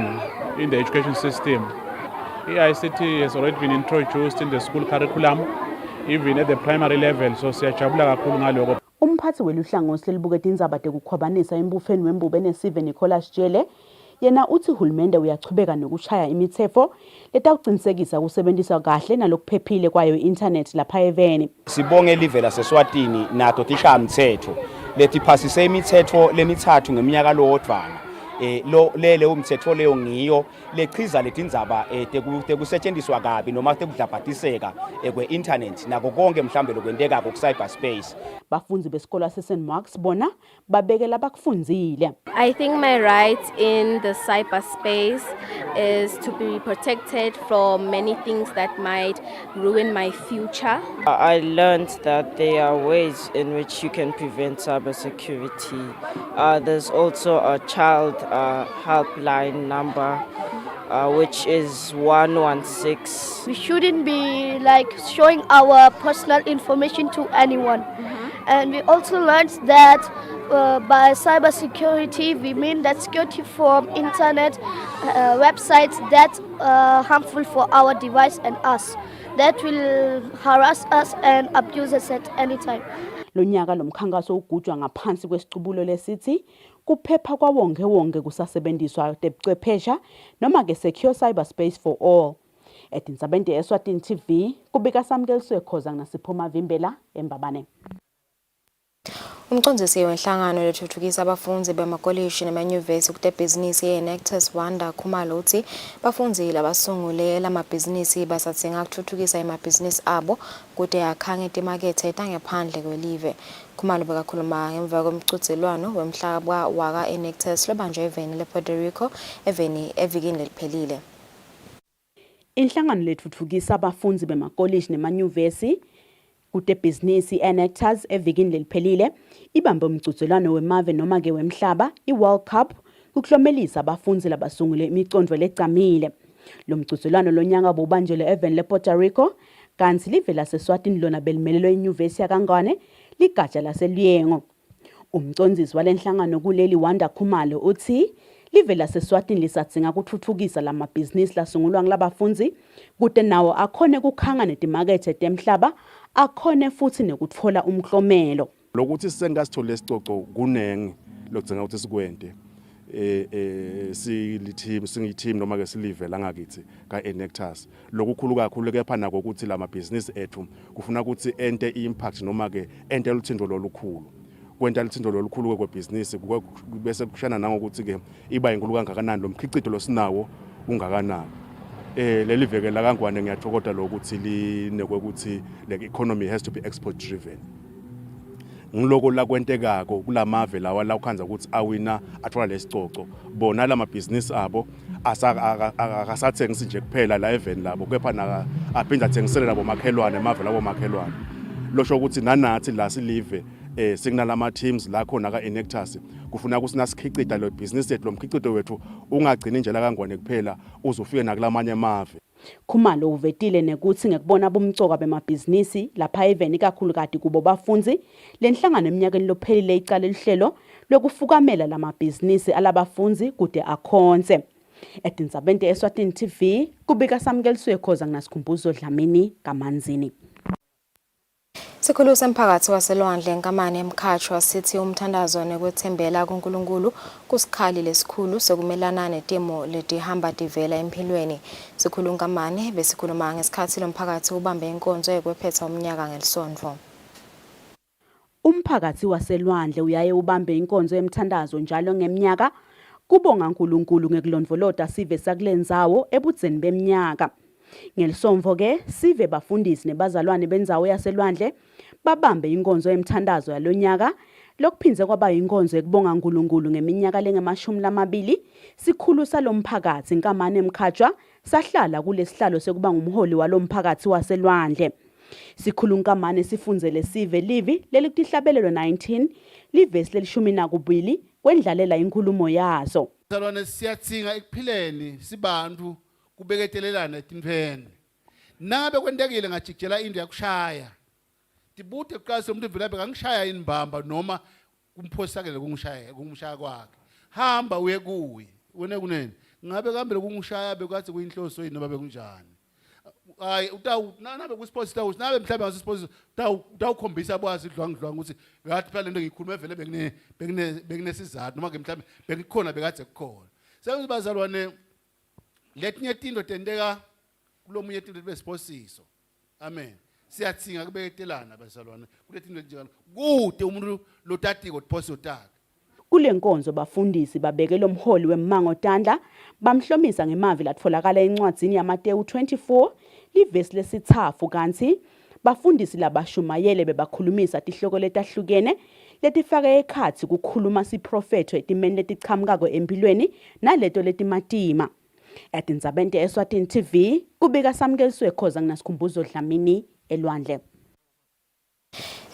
in the education system. ICT has already been introduced in the school curriculum, even at the primary level, so siyajabula kakhulu ngaloko. Umphathi weluhlangosi lelibuketa indzaba tekukhwabanisa embufeni wembube nesive Nicholas Jele yena uthi uhulumende uyachubeka nokushaya imithetho letawucinisekisa kusebenzisa kahle nalokuphephile kwayo internet lapha eveni. Sibonge live laseSwatini nato tishaya mthetho letiphasise imithetho lemithathu ngeminyaka lodvana. Lele umthetho leyo ngiyo lechiza letindzaba tekusetshenziswa kabi noma tekudlabhatiseka kwe-internet nako konke mhlambe lokwenteka ku cyberspace. Bafunzi besikolo se-St. Mark's bona babekela bakufunzile. I think my rights in the cyberspace is to be protected from many things that might ruin my future. I learned that there are ways in which you can prevent cybersecurity. There's also a child helpline number, which is 116. We shouldn't be like showing our personal information to anyone. And we also learned that by cybersecurity, we mean that security from internet websites that are harmful for our device and us, that will harass us and abuse us at any time. Lonyaka lomkhankaso ugujwa ngaphansi kwesicubulo lesithi kuphepha kwawonke kusasebenziswa tebuchwephesha noma ke secure cyberspace for all. Etindzabeni Eswatini TV kubika Samkeliswe Khoza nasiphuma Vimbela eMbabane. Umcondzisi wenhlangano lethuthukisa abafunzi bemakoliji nemanyuvesi kutebhizinisi ye-Nectus Wanda Khumalo uthi bafunzi labasungule lamabhizinisi basatsinga kuthuthukisa emabhizinisi abo kude akhange timakethe tangaphandle kwelive. Khumalo bekakhuluma ngemva komchudzelwano wemhlaba waka e-Nectus lobanjwe eveni le-Puerto Rico evikini leliphelile. Inhlangano lethuthukisa abafunzi bemakoliji nemanyuvesi kutebhizinisi e-Nectus evikini leliphelile ibambe umchudzelwano wemave noma ke wemhlaba i-World Cup kuklomelisa abafunzi labasungule imicondvo lecamile. Lo mchudzelwano lonyaka bobanjelwe eveni le-Puerto Rico kanti live laseSwatini lona belimelelwe inyuvesi yakangwane ligatsha laseLyengo. Umcondzisi walenhlangano kuleli Wanda Khumalo uthi live laseSwatini lisatsinga kuthuthukisa lamabhizinisi lasungulwa nglabafunzi kude nawo akhone kukhanga netimakethe temhlaba akhone futhi nekutfola umklomelo. Lokuthi sengasithole isicoco kunenge lokudzinga ukuthi sikwente singiteam noma ke silive la ngakithi ka Nectus lokukhulu kakhulu kepha nako ukuthi lamabhizinisi ethu kufuna ukuthi ente impact noma ke ente luthindo lolukhulu kwenta luthindo lolukhulu kwebhizinisi bese kushana nangokuthi ke iba inkulu kangakanani lo mkhicito losinawo ungakanani. Leli veke la kangwane ngiyathokoza lokuthi linekwe ukuthi le economy has to be export driven. Ngiloko la kwentekako kulamave lawa la ukhanza ukuthi awina athola lesicoco bona lama business abo akasathengisi nje kuphela la event labo kepha na aphinda athengisele labo makhelwane emave labo makhelwane. Losho ukuthi nanathi la silive signalama teams la khona ka Nectus kufuna kusinasikhicida lo business ethu lo mkhicito wethu ungagcini nje la kangwane kuphela uzofike nakulamanye amave. Khumalo uvetile nekuthi ngekubona bomcoka bemabhizinisi lapha eveni kakhulu kade kubo bafunzi lenhlangano eminyakeni lophelile icala lihlelo lokufukamela lamabhizinisi alabafunzi kude akhonse. Etindzabeni Eswatini TV kubika Samkeliswe Khoza nginasikhumbuzo Dlamini kaManzini. Sikhulu semphakathi waselwandle enkamane emkhatshwa sithi umthandazo nekwethembela kuNkulunkulu kusikhali lesikhulu sokumelana netimo letihamba tivela empilweni. Sikhulu nkamane besikhuluma ngesikhathi lomphakathi ubambe inkonzo yekwephetha umnyaka ngelisonto. Umphakathi waselwandle uyaye ubambe inkonzo yemthandazo njalo ngeminyaka kubonga uNkulunkulu ngekulondvolota sive sakulendzawo ebudzeni beminyaka. Ngelisomvo ke sive bafundisi nebazalwane bendzawo yaselwandle babambe inkonzo yemthandazo yalonyaka Lokuphinze kwaba inkonzo ekubonga uNkulunkulu ngeminyaka lengama-20 sikhulu salomphakathi inkamane emkhatshwa sahlala kulesihlalo sekuba ngumholi walomphakathi waselwandle. Sikhulu inkamane sifundzele sive livi lelikuhlabelelo 19 livesi lelishumi nakubili kwendlalela inkulumo yazo. Salwane siyatsinga ekuphileni sibantu kubeketelelana etimpheni. Nabe kwendekile ngajikjela into yakushaya. Tibute kuqase umuntu velaphe ngangishaya inibamba noma kumphosakele kungishaya kwakhe. Hamba uye kuye. Wena kunene. Ngabe kambe lokungishaya bekathi kuyinhloso yini noma bekunjani. Hayi nabe kusports nabe mhlawumbe ngasisports utawukhombisa abwazi idlwangidlwanga ukuthi ngathi phela lento ngikhuluma vele bekunesizathu noma ke mhlawumbe bekukhona bekade kukhona. Sengithi bazalwane letinye into tendeka kulomunye into besiposiso. Amen. Siyatsinga kubeketelana bazalwane kuletinto njalo kude umuntu lotatiko diposit takhe. Kule nkonzo bafundisi babekela umholi weMmango Tandla bamhlomisa ngemavi latfolakala encwadzini yaMateyu 24 livesi lesithafu kanti bafundisi labashumayele bebakhulumisa tihloko letahlukene letifake ekhatsi kukhuluma siprofetho etimeni letichamukako empilweni naleto letimatima. Etindzabeni Eswatini TV kubika samkeliswe Khoza nginasikhumbuzo Dlamini elwandle.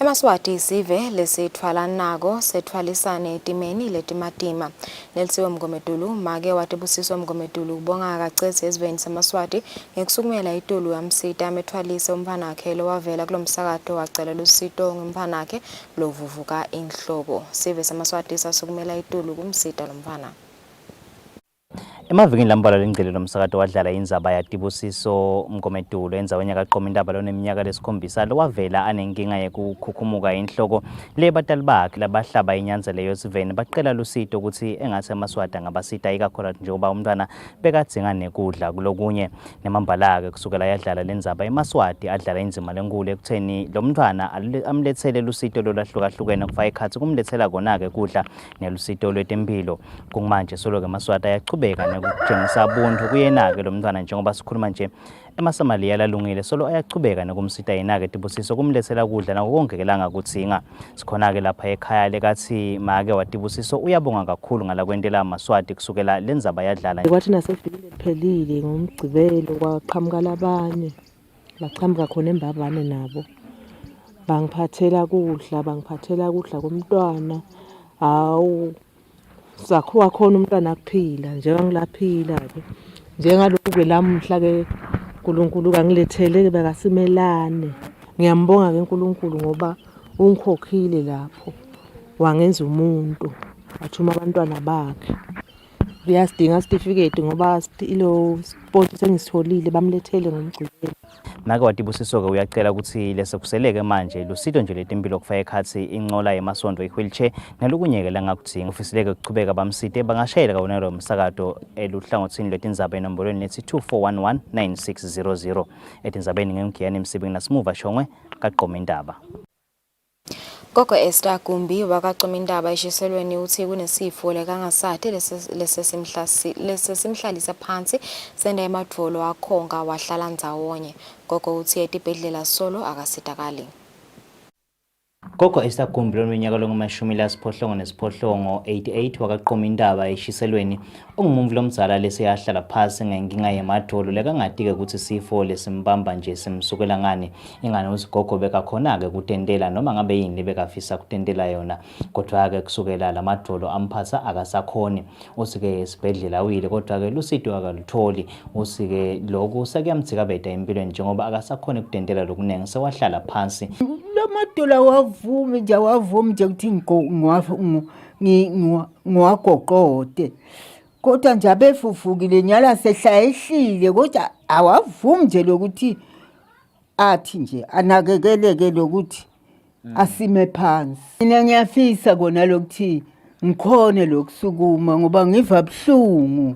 EmaSwati isive lesithwala nako sethwalisane etimeni letimatima nelisiwe Mgomedulu make watibusiswa Mgomedulu kubonga kacezi eziveni samaSwati ngekusukumela itulu yamsita amethwalise umfana wakhe lowavela kulomsakato wacela lusito ngumfana wakhe lovuvuka inhloko. Sive samaSwati sasukumela itulu kumsita lomfana. Emavikini lambala lengcele lomsakato wadlala indzaba yatibusiso Mgomedulu endzaweni yakaqoma indaba loneminyaka lesikhombisa lowavela anenkinga yekukhukhumuka inhloko lebatali bakhe labahlaba inyanza leyo siveni bacela lusito ukuthi engase emaswati angabasita ikakhona njengoba umntwana bekadzinga nekudla kulokunye nemambala akhe kusukela yadlala lendzaba emaswati adlala indzima lenkulu ekutheni lo mntwana amlethele lusito lolahlukahlukene kufaka ikhatsi kumlethela kona-ke kudla nelusito lwetempilo. Kumanje solo-ke emaswati ayachubeka kutshengisa ubuntu kuyena-ke lo mntwana njengoba sikhuluma nje emasamaliya lalungile solo ayachubeka nekumsita yena-ke tibusiso kumlethela kudla nakukongekelanga kudzinga. Sikhona-ke lapha ekhaya lekathi make watibusiso uyabonga kakhulu ngalakwentela amaswati kusukela lendzaba yadlala. Kwathi nasevikile liphelile ngomgcibelo kwaqhamuka labanye baqhamuka khona embabane nabo bangiphathela kudla komntwana. Hawu sakhuwa khona umntwana akuphila njengoba ngilaphila-ke njengalokhu-ke lamuhla-ke uNkulunkulu kangilethele bekasimelane. Ngiyambonga-ke uNkulunkulu ngoba ungikhokhile lapho wangenza umuntu wathuma abantwana bakhe. Uyasidinga isitifiketi ngoba ilo sport sengisitholile bamlethele ngomgcibelo. Make watibusiso-ke uyacela ukuthi lesekuseleke manje lusito nje letempilo kufaka ekhatsi incola yemasondo i-wheelchair nalokunye-ke langakudzinga ufisileke kuchubeka bamsite bangashayela kawonelo umsakato eluhlangothini lwetindzaba enombolweni lethi 2411 9600 etindzabeni ngemgiyani Msibingi naSimuva Shongwe kaqoma indaba. Gogo Esther Gumbi wakaqoma indaba eshiselweni uthi kunesifo lekangasathi lesesimhlalisa phansi senda emadvolo akhonga wahlala ndzawonye. Gogo uthi etibhedlela solo akasitakali. Gogo Esther Gumbi lonyaka longama-88 wakaqoma indaba eshiselweni ungumumvu lomdzala leseyahlala phasi ngenkinga yemadolo lekangati-ke ukuthi sifo lesimbamba nje simsukela ngani ingane usigogo bekakhona-ke kutentela noma ngabe yini bekafisa kutentela yona kodwa-ke kusukela lamadolo amphatha akasakhoni. Usike esibhedlela uyile kodwa-ke lusito akalutholi. Usike loku sekuyamtsikabeta empilweni njengoba akasakhoni kutentela lokuningi sewahlala phansi. Lamadolo wavumi nje ukuthi ngiwagoqode kodwa nje abefufukile nyala sehlayehlile kodwa awavumi nje lokuthi athi nje anakekeleke lokuthi asime phansi. Mina ngiyafisa kona lokuthi ngikhone lokusukuma ngoba ngiva buhlungu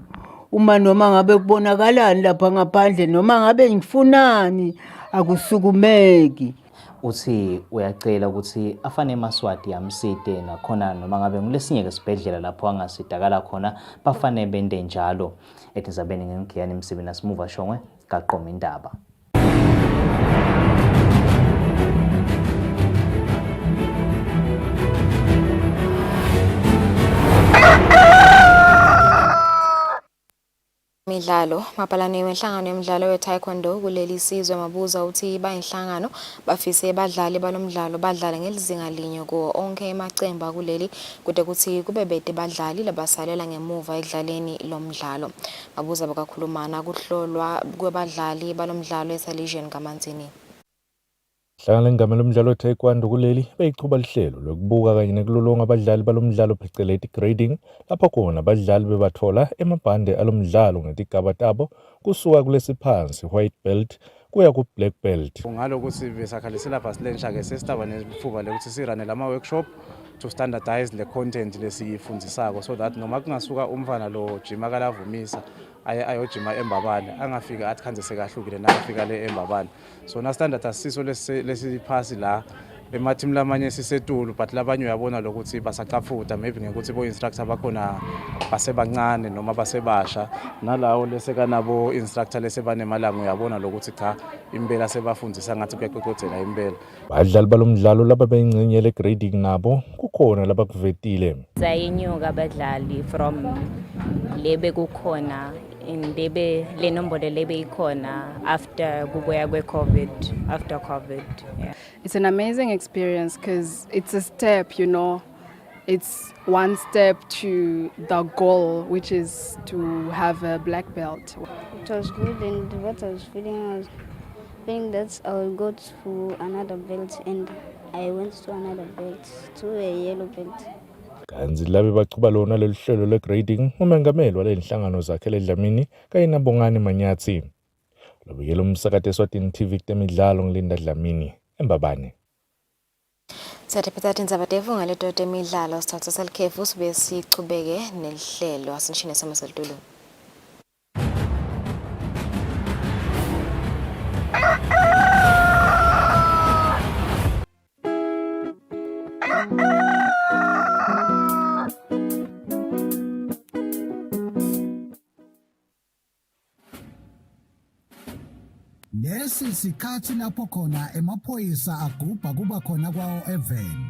uma noma ngabe kubonakalani lapha ngaphandle noma ngabe ngifunani akusukumeki. Uthi uyacela ukuthi afane emaswati amsite nakhona noma ngabe ngulesinye-ke sibhedlela lapho angasitakala khona bafane bende njalo. Etindzabeni ngemgiyani Msibingi naSimuva Shongwe kaqoma indaba. zemidlalo mapalane wenhlangano yemidlalo we-taekwondo kuleli sizwe mabuza uthi bayinhlangano bafise badlali balomdlalo badlala ngelizinga linye kuwo onke emacembu kuleli kude kuthi kube bede badlali labasalela ngemuva ekudlaleni lomdlalo. Mabuza bakakhulumana kuhlolwa kwebadlali balomdlalo eTelevision kaManzini. Hlangana ngamalo umdlalo we-taekwondo kuleli beyichuba lihlelo lokubuka kanye nekulolonga abadlali balomdlalo phecelezi grading lapho khona abadlali bebathola emabhande alomdlalo ngetigaba tabo kusuka kulesiphansi white belt kuya ku black belt. Ngalokuthi besakhalisela bhasilensha ke sesitaba nefuba lekuthi sirane lama workshop to standardize the content lesiyifundisako so that noma kungasuka umfana lo jima kalavumisa ayojima embabane angafika athi khanze sekahlukile nakafika le embabane so na standard asiso lesiphasi la emateam lamanye sisetulu but labanye uyabona lokuthi basaqafuda maybe ngekuthi bo instructor bakhona basebancane noma basebasha nalawo lesekanabo instructor lesebanemalanga uyabona lokuthi cha impela sebafundisa ngathi kuyaxoxothela impela. Badlali balomdlalo laba beyingcenye le grading nabo kukhona labakuvetile. Zayinyuka abadlali from lebe kukhona indebe le nombolo lebe ikhona after kubuya kwe-COVID, after COVID. Yeah. It's an amazing experience because it's a step, you know, it's one step to the goal, which is to have a black belt. It was good, and what I was feeling that I will go to another belt, and I went to another belt, to a yellow belt. Kanzi labe bachuba lona leli hlelo le-grading umengameli waleli nhlangano zakhele Dlamini kanye naBongani Manyathi. Lobuyela umsakazo Eswatini TV temidlalo ngilinda Dlamini embabane. Sathephetha indzaba tefu ngaleto temidlalo sithatha selikhefu sibe sichubeke nelihlelo asinishine simo selitulo. Lesi sikhathi lapho khona emaphoyisa agubha kuba khona kwawo eveni.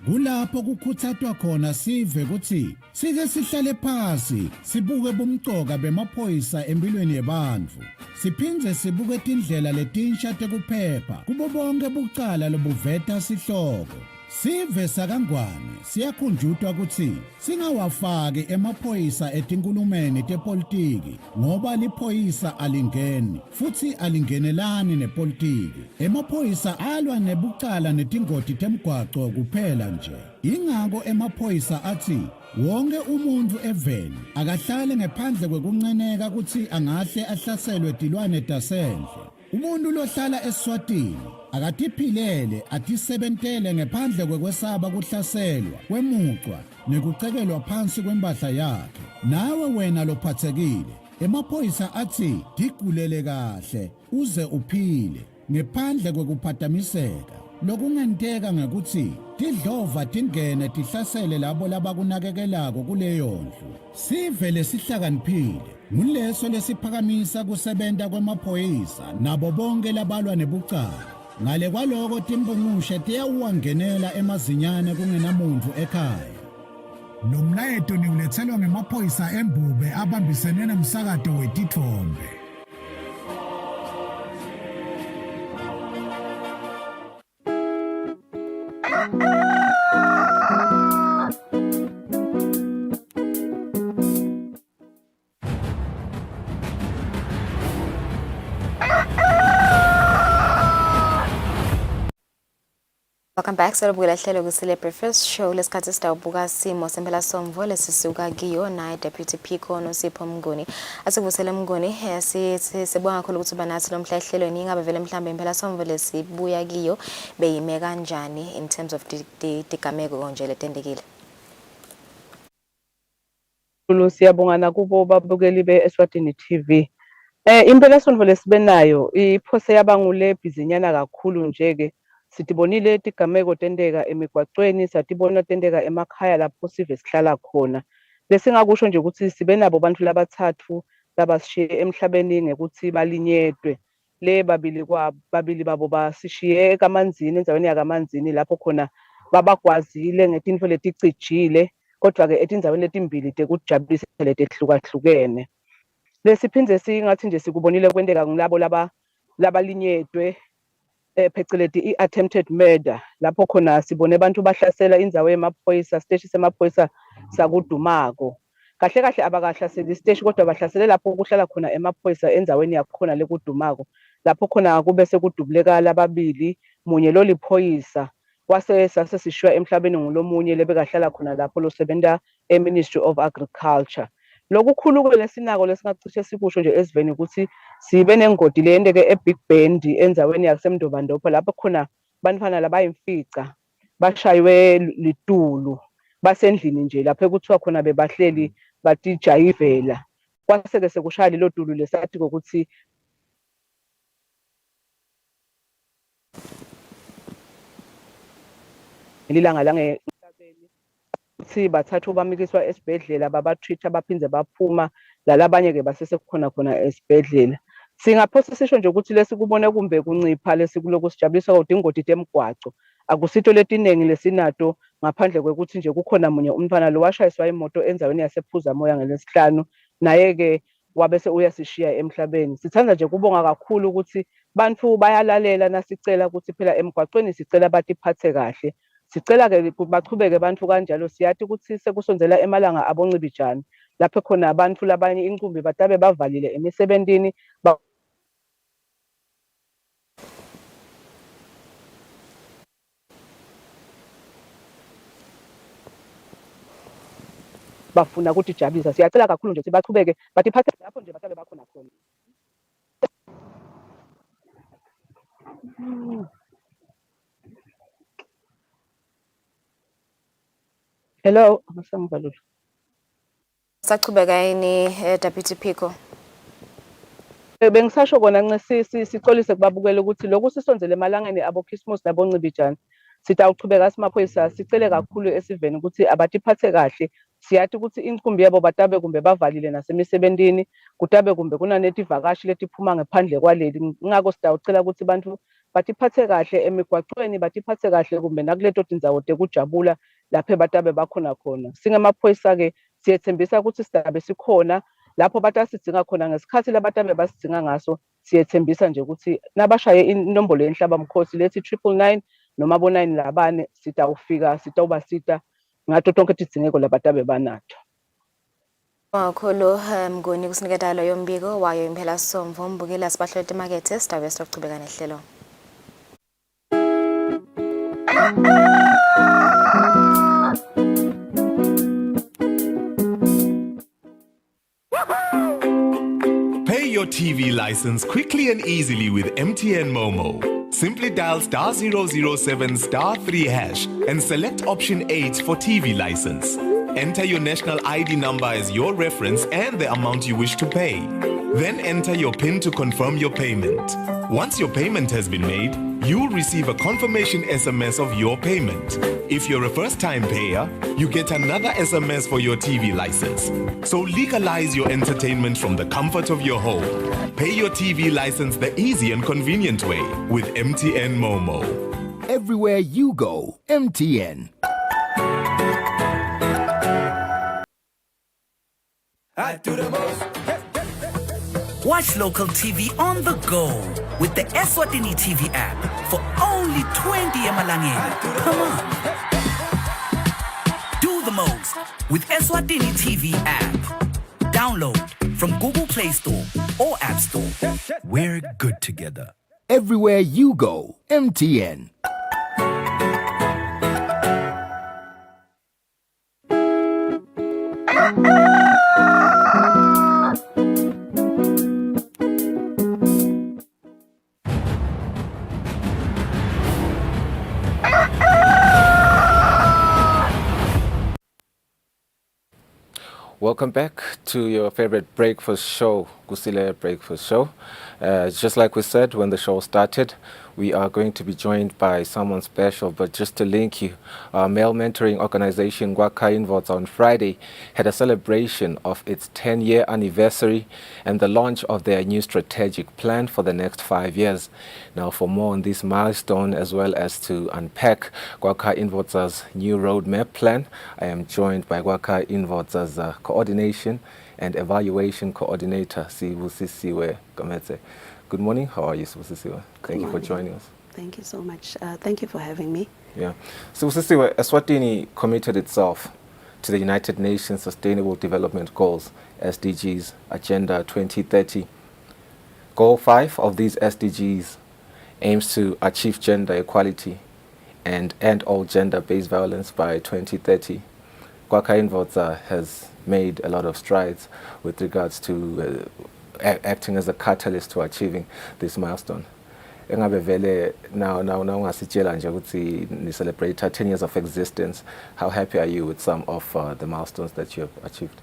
Kulapho kukuthathwa khona sive ukuthi sike sihlale phansi sibuke bomcoka bemaphoyisa empilweni yebantu. Siphindze sibuke indlela letinsha tekuphepha kubo bonke bucala lobuveta sihloko. Sive sakangwane siyakhunjutwa ukuthi singawafaki emaphoyisa etinkulumeni tepolitiki ngoba liphoyisa alingeni futhi alingenelani nepolitiki. Emaphoyisa alwa nebucala netingoti temgwaco kuphela nje. Ingako emaphoyisa athi wonke umuntu eveni akahlale ngaphandle kwekunceneka ukuthi angahle ahlaselwe tilwane tasendle. Umuntu lohlala eSwatini akatiphilele atisebentele ngaphandle kwekwesaba kuhlaselwa kwemucwa nekucekelwa phansi kwembahla yakhe. Nawe wena lophathekile emaphoyisa athi digulele kahle uze uphile ngaphandle kwekuphatamiseka. Lokungenteka ngekuthi tidlova tingene tihlasele labo labakunakekelako kuleyo ndlu. Sive lesihlakaniphile nguleso lesiphakamisa kusebenta kwemaphoyisa nabo bonke labalwa nebucala. Ngale kwaloko timbungushe tiyawuwangenela emazinyane kungenamuntu ekhaya. Lo mlayeto niulethelwa ngemaphoyisa embube abambisene nomsakato wetithombe. Welcome back. Sarabukela hlelo Kusile Breakfast Show lesikhathi sitawubuka simo sempela somvo lesisuka kiyo naye Deputy Pico noSipho Mnguni. Asivusele Mnguni sibonga kakhulu ukuthi banathi lo mhla ehlelweni ingabe vele mhlambe impela somvo lesibuya kiyo beyime kanjani in terms of digameko konje letendekile. Siyabongana kubo babukeli beEswatini TV. Impela somvo lesibenayo iphose yabangule bhizinyana kakhulu njeke. Sitibonile tigameko tendeka emigwaqweni, satibona tendeka emakhaya lapho sive sihlala khona. Lesingakusho nje ukuthi sibe nabo bantu labathathu labasishiye emhlabeni ngekuthi balinyedwe. Le babili babo basishiye ekamanzini endaweni yakamanzini lapho khona babagwazile ngetinto leticijile kodwa ke etindaweni letimbili tekujabulisa letehlukahlukene. Lesiphindze singathi nje sikubonile kwenteka ngilabo labalinyedwe phecelezi i-attempted murder lapho khona sibone abantu bahlasela indzawo yemaphoyisa, siteshi semaphoyisa sakudumako. Kahle kahle abakahlaseli isiteshi kodwa bahlasele lapho kuhlala khona emaphoyisa endzaweni yakhona lekudumako. Lapho khona kube sekudubulekala ababili, munye lo liphoyisa kwase sasisishwa emhlabeni ngulomunye lebekahlala khona lapho losebenta e-Ministry of Agriculture. Lokukhulu-ke lesinako lesingacishe sikusho nje esiveni ukuthi sibe nengodi leyenteke e-Big Bend endzaweni yasemndobandopho lapho khona bantfwana labayimfica bashaywe litulu basendlini nje lapho kuthiwa khona bebahleli batijayivela. Kwaseke sekushaya lelo dulu lesathi ukuthi lilanga langemhlabeni ukuthi bathatha bamikiswa esibhedlela babatreat abaphindze baphuma lalabanye-ke basesekukhona esibhedlela. Singaphose sisho nje ukuthi lesikubone kumbe kuncipha lesikuloku sijabulisa kodwa ingodi temgwaco akusito letiningi lesinato ngaphandle kwekuthi nje kukhona munye umntwana lo washayiswa imoto endzaweni yasephuza moya ngelesihlanu naye-ke wabese uyasishiya emhlabeni. Sithanda nje kubonga kakhulu ukuthi bantfu bayalalela nasicela ukuthi phela emgwacweni sicela batiphathe kahle. Sicela-ke bachubeke bantfu kanjalo, siyathi ukuthi sekusondzela emalanga aboncibijane lapho khona abantu labanye incumbi batabe bavalile emisebentini bafuna ukutijabulisa. Siyacela kakhulu nje sibachubeke batiphathe lapho nje batabe bakhona khona. Hello, amasangivalule. Sachubeka yini Deputy Pico? Bengisasho kona ncesi sicolise kubabukela ukuthi lokhu sisonzele emalangeni abo Christmas naboncibijane sitawuchubeka simaphoyisa sicele kakhulu esiveni ukuthi abatiphathe kahle. Siyathi ukuthi incumbi yabo batabe kumbe bavalile nasemisebentini kutabe kumbe kunanetivakashi letiphuma ngaphandle kwaleli. Ngakho sitawucela ukuthi bantu batiphathe kahle emigwacweni, batiphathe kahle kumbe nakuleto tindzawo tekujabula lapho batabe bakhona khona. Singemaphoyisa-ke siyethembisa ukuthi sidabe sikhona lapho batasidzinga khona ngesikhathi labatabe basidzinga ngaso. Siyethembisa nje ukuthi nabashaye inombolo yenhlaba mkhosi lethi 999 noma bo9 labane sitawufika sitawubasita ngato tonke tidzingeko labatabe banato. Wakholo Mnguni kusiniketa loyo mbiko wayo impela somvo mbukela sibahlole emakethe sitabe sokuchubeka nehlelo. Pay your TV license quickly and easily with MTN Momo. Simply dial *007 *3# and select option 8 for TV license. Enter your national ID number as your reference and the amount you wish to pay. Then enter your PIN to confirm your payment. Once your payment has been made, you'll receive a confirmation SMS of your payment. If you're a first-time payer, you get another SMS for your TV license. So legalize your entertainment from the comfort of your home. Pay your TV license the easy and convenient way with MTN Momo. Everywhere you go, MTN. I do the most. Watch local TV on the go with the Eswatini TV app for only 20 emalangeni. Come on. Do the most with Eswatini TV app. Download from Google Play Store or App Store. We're good together. Everywhere you go, MTN. Welcome back to your favorite breakfast show, Kusile Breakfast Show. Just like we said when the show started, we are going to be joined by someone special, but just to link you, our male mentoring organization, Gwaka Involts, on Friday had a celebration of its 10-year anniversary and the launch of their new strategic plan for the next 5 years. Now, for more on this milestone, as well as to unpack Gwaka Involts' new roadmap plan, I am joined by Gwaka Involts' coordination and evaluation coordinator, Sibusisiwe Gometse. Good morning. How are you, Sibusisiwe? Thank you for joining us. Thank you so much. Thank you for having me. Yeah. Sibusisiwe, Eswatini committed itself to the United Nations Sustainable Development Goals, SDGs, Agenda 2030. Goal 5 of these SDGs aims to achieve gender equality and end all gender-based violence by 2030. Gwaka Involts has made a lot of strides with regards to acting as a catalyst to achieving this milestone. Engabe vele now ungasitshela nje ukuthi ni celebrate 10 years of existence. How happy are you with some of the milestones that you have achieved?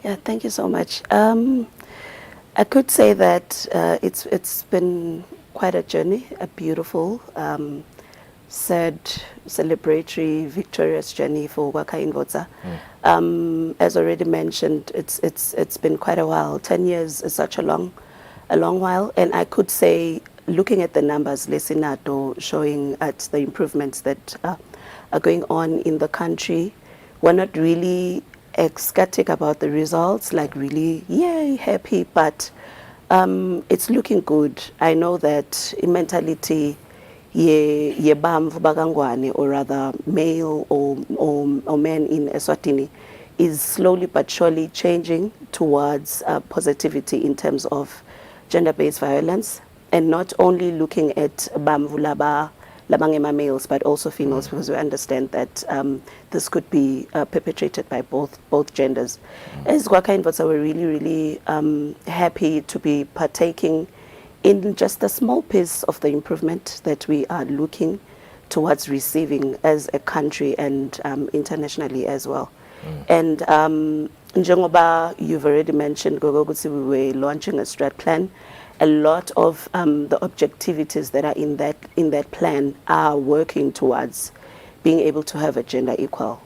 Yeah, thank you so much. I could say that it's been quite a journey, a beautiful, sad, celebratory, victorious journey for Gwaka Involts. As already mentioned, it's been quite a while. 10 years is such a long while, and I could say, looking at the numbers, Lesinato showing at the improvements that are going on in the country, we're not really ecstatic about the results, like really, yay, happy, but it's looking good. I know that in mentality, yebamvu bagangwane, or rather male or men in Eswatini, is slowly but surely changing towards positivity in terms of gender-based violence, and not only looking at bamvu labangema males, but also females, because we understand that this could be perpetrated by both genders. As Gwaka Involts, we're really happy to be partaking in just a small piece of the improvement that we are looking towards receiving as a country and internationally as well. And njengoba you've already mentioned, Gogo, we were launching a strat plan. A lot of the objectivities that are in that plan are working towards being able to have a gender equal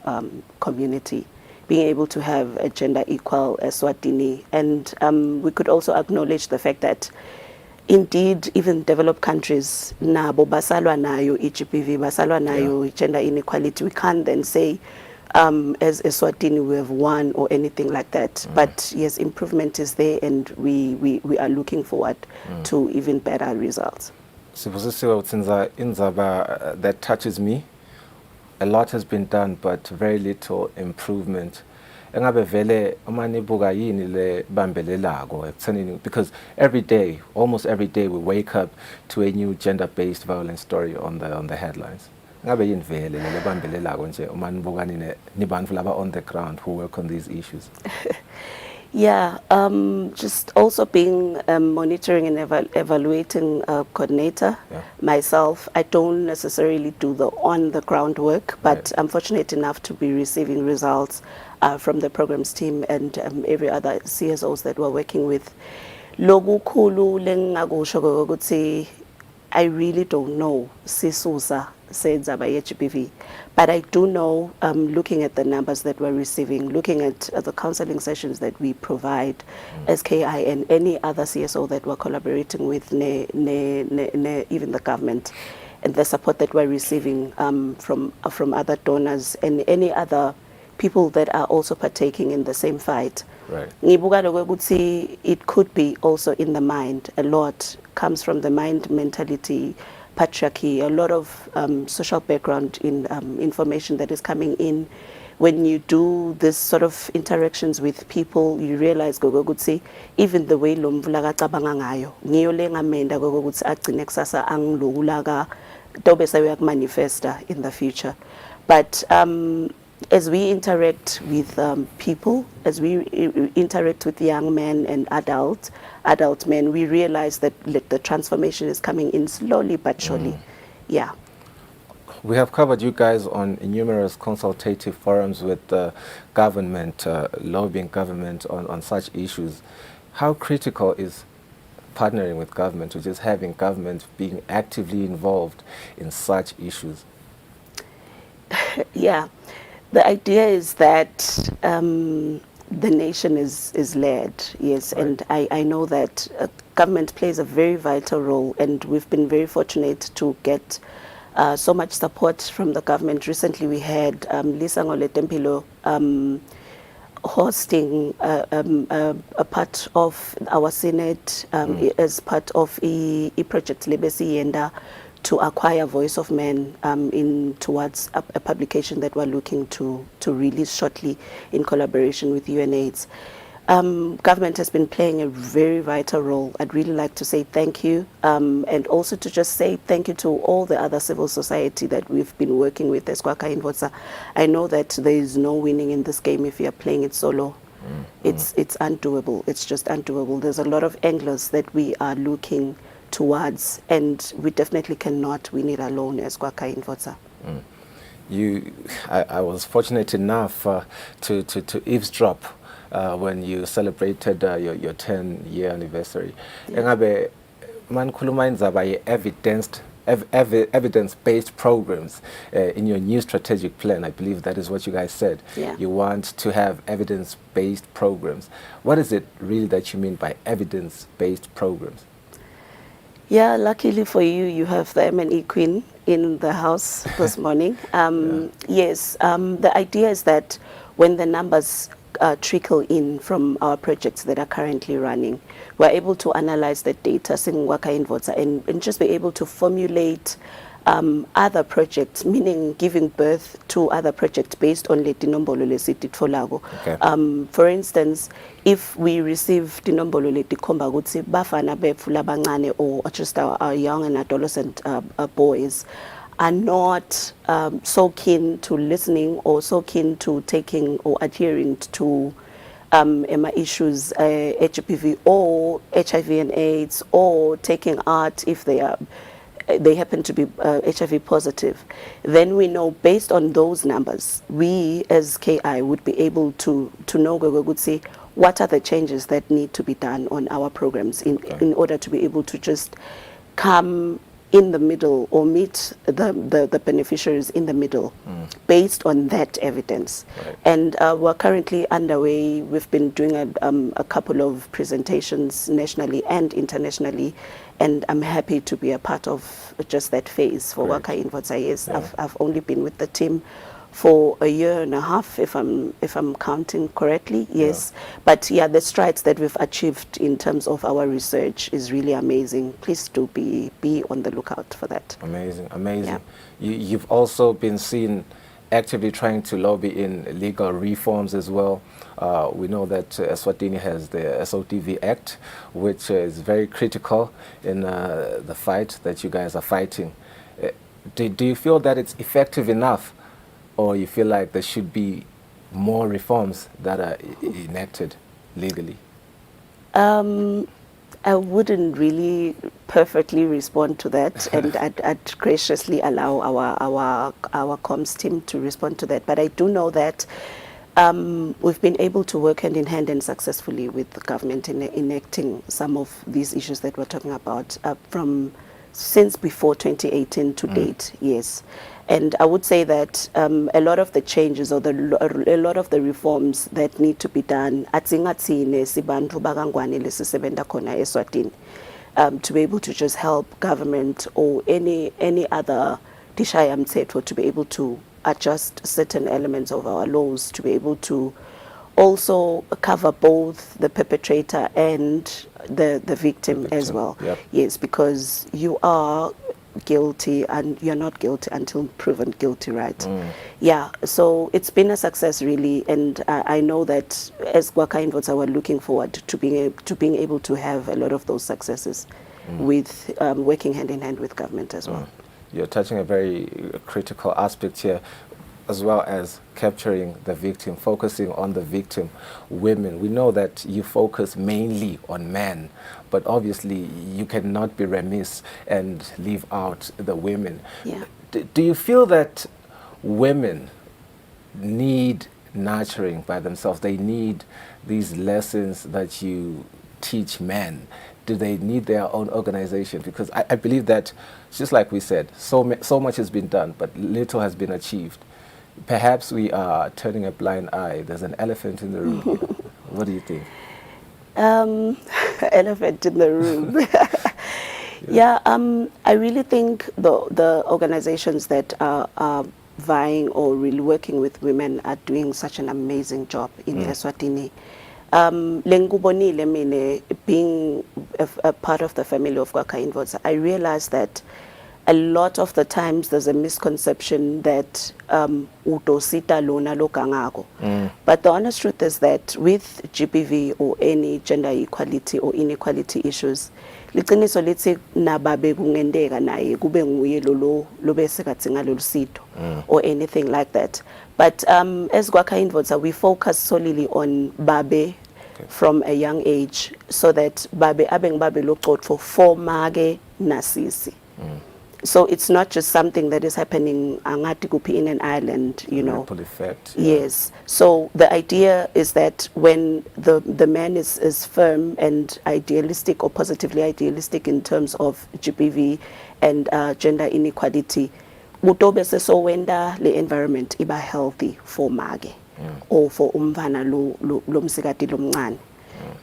community, being able to have a gender equal Eswatini, and we could also acknowledge the fact that indeed, even developed countries, nabo basalwa nayo GBV, basalwa nayo gender inequality. We can't then say, as Eswatini, we have won or anything like that. But yes, improvement is there, and we are looking forward to even better results. That touches me. A lot has been done, but very little improvement. Engabe vele umanibuka yini le bambelelako ekuthenini, because almost every day we wake up to a new gender-based violence story on the headlines. Engabe yini vele le bambelelako nje umanibuka ni bantu laba on the ground who work on these issues? Yeah, just also being monitoring and evaluating coordinator. Myself, I don't necessarily do the on-the-ground work, but I'm fortunate enough to be receiving results from the programs team and every other CSOs that we're working with. Lokukhulu lengakusho ukuthi I really don't know sisusa senza by HPV, but I do know, looking at the numbers that we're receiving, looking at the counseling sessions that we provide, SKI and any other CSO that we're collaborating with, even the government, and the support that we're receiving from other donors and any other people that are also partaking in the same fight. It could be also in the mind. A lot comes from the mind mentality, patriarchy, a lot of social background in information that is coming in. When you do this sort of interactions with people, you realize even the way lo mvula kacabanga ngayo ngiyo lengamenda ukuthi agcine kusasa angilokulaga dobe seyakumanifesta in the future. But as we interact with people, as we interact with young men and adult men, we realize that the transformation is coming in slowly but surely. Yeah. We have covered you guys on numerous consultative forums with the government, lobbying government on such issues. How critical is partnering with government, or just having government being actively involved in such issues? Yeah, the idea is that the nation is led, yes, right. And I know that government plays a very vital role, and we've been very fortunate to get so much support from the government. Recently we had Lisa Ngoletempilo hosting a part of our Senate as part of a project Legacy and to acquire Voice of Men in towards a publication that we're looking to release shortly in collaboration with UNAIDS. Government has been playing a very vital role. I'd really like to say thank you, and also to just say thank you to all the other civil society that we've been working with as Kwaka Invotsa. I know that there is no winning in this game if you're playing it solo. It's undoable. It's just undoable. There's a lot of anglers that we are looking towards, and we definitely cannot win it alone as Kwaka Invotsa. I was fortunate enough to eavesdrop when you celebrated your 10-year anniversary. Engabe mankhuluma indaba evidence-based programs in your new strategic plan. I believe that is what you guys said. Yeah. You want to have evidence-based programs. What is it really that you mean by evidence-based programs? Yeah, luckily for you, you have the M&E Queen in the house this morning. Yes, the idea is that when the numbers trickle in from our projects that are currently running, we're able to analyze the data and just be able to formulate other projects, meaning giving birth to other projects based on the tinombolo lesithi tfolago. For instance, if we receive tinombolo letikhomba ukuthi bafana bethu labancane or just our young and adolescent boys are not so keen to listening or so keen to taking or adhering to issues, HPV or HIV and AIDS, or taking art if they happen to be HIV positive, then we know based on those numbers, we as KI would be able to know what are the changes that need to be done on our programs in order to be able to just come in the middle or meet the beneficiaries in the middle based on that evidence. Right. And we're currently underway. We've been doing a couple of presentations nationally and internationally, and I'm happy to be a part of just that phase for Waka Invotsa. Yes, I've only been with the team for a year and a half, if I'm counting correctly. Yes, but yeah, the strides that we've achieved in terms of our research is really amazing. Please do be on the lookout for that. Amazing, amazing. Yeah. You've also been seen actively trying to lobby in legal reforms as well. We know that Eswatini has the SOTV Act, which is very critical in the fight that you guys are fighting. Do you feel that it's effective enough, or you feel like there should be more reforms that are enacted legally? I wouldn't really perfectly respond to that, and I'd graciously allow our comms team to respond to that. But I do know that we've been able to work hand in hand and successfully with the government in enacting some of these issues that we're talking about from since before 2018 to date. Yes. And I would say that a lot of the changes or a lot of the reforms that need to be done to be able to just help government or any other tishayamthetho to be able to adjust certain elements of our laws to be able to also cover both the perpetrator and the victim as well. Yep. Yes, because you are guilty and you're not guilty until proven guilty, right? Yeah, so it's been a success really, and I know that as Kwaka Invotsa we're looking forward to being able to have a lot of those successes with working hand in hand with government as well. You're touching a very critical aspect here, as well as capturing the victim, focusing on the victim, women. We know that you focus mainly on men, but obviously you cannot be remiss and leave out the women. Yeah. Do you feel that women need nurturing by themselves? They need these lessons that you teach men. do they need their own organization? Because I believe that, just like we said, so much has been done, but little has been achieved. Perhaps we are turning a blind eye. There's an elephant in the room here. What do you think? Elephant in the room. Yeah, I really think the organizations that are vying or really working with women are doing such an amazing job in Eswatini. Lengubonile mine, being a part of the family of Kwakha Invoza, I realized that a lot of the times there's a misconception that utosita lona lokangako. But the honest truth is that with GBV or any gender equality or inequality issues, liqiniso lithi nababe kungendeka naye kube nguye lo bese kathi ngalolu sito or anything like that. But as Kwakha Invoza, we focus solely on babe from a young age, so that babe abeng babe loqot for mage nasisi. So it's not just something that is happening in an island, you know. Ripple effect. Yes. So the idea is that when the man is firm and idealistic or positively idealistic in terms of GBV and gender inequality, utobe so wenda the environment iba healthy for mage or for umvana lo msikati lomncane.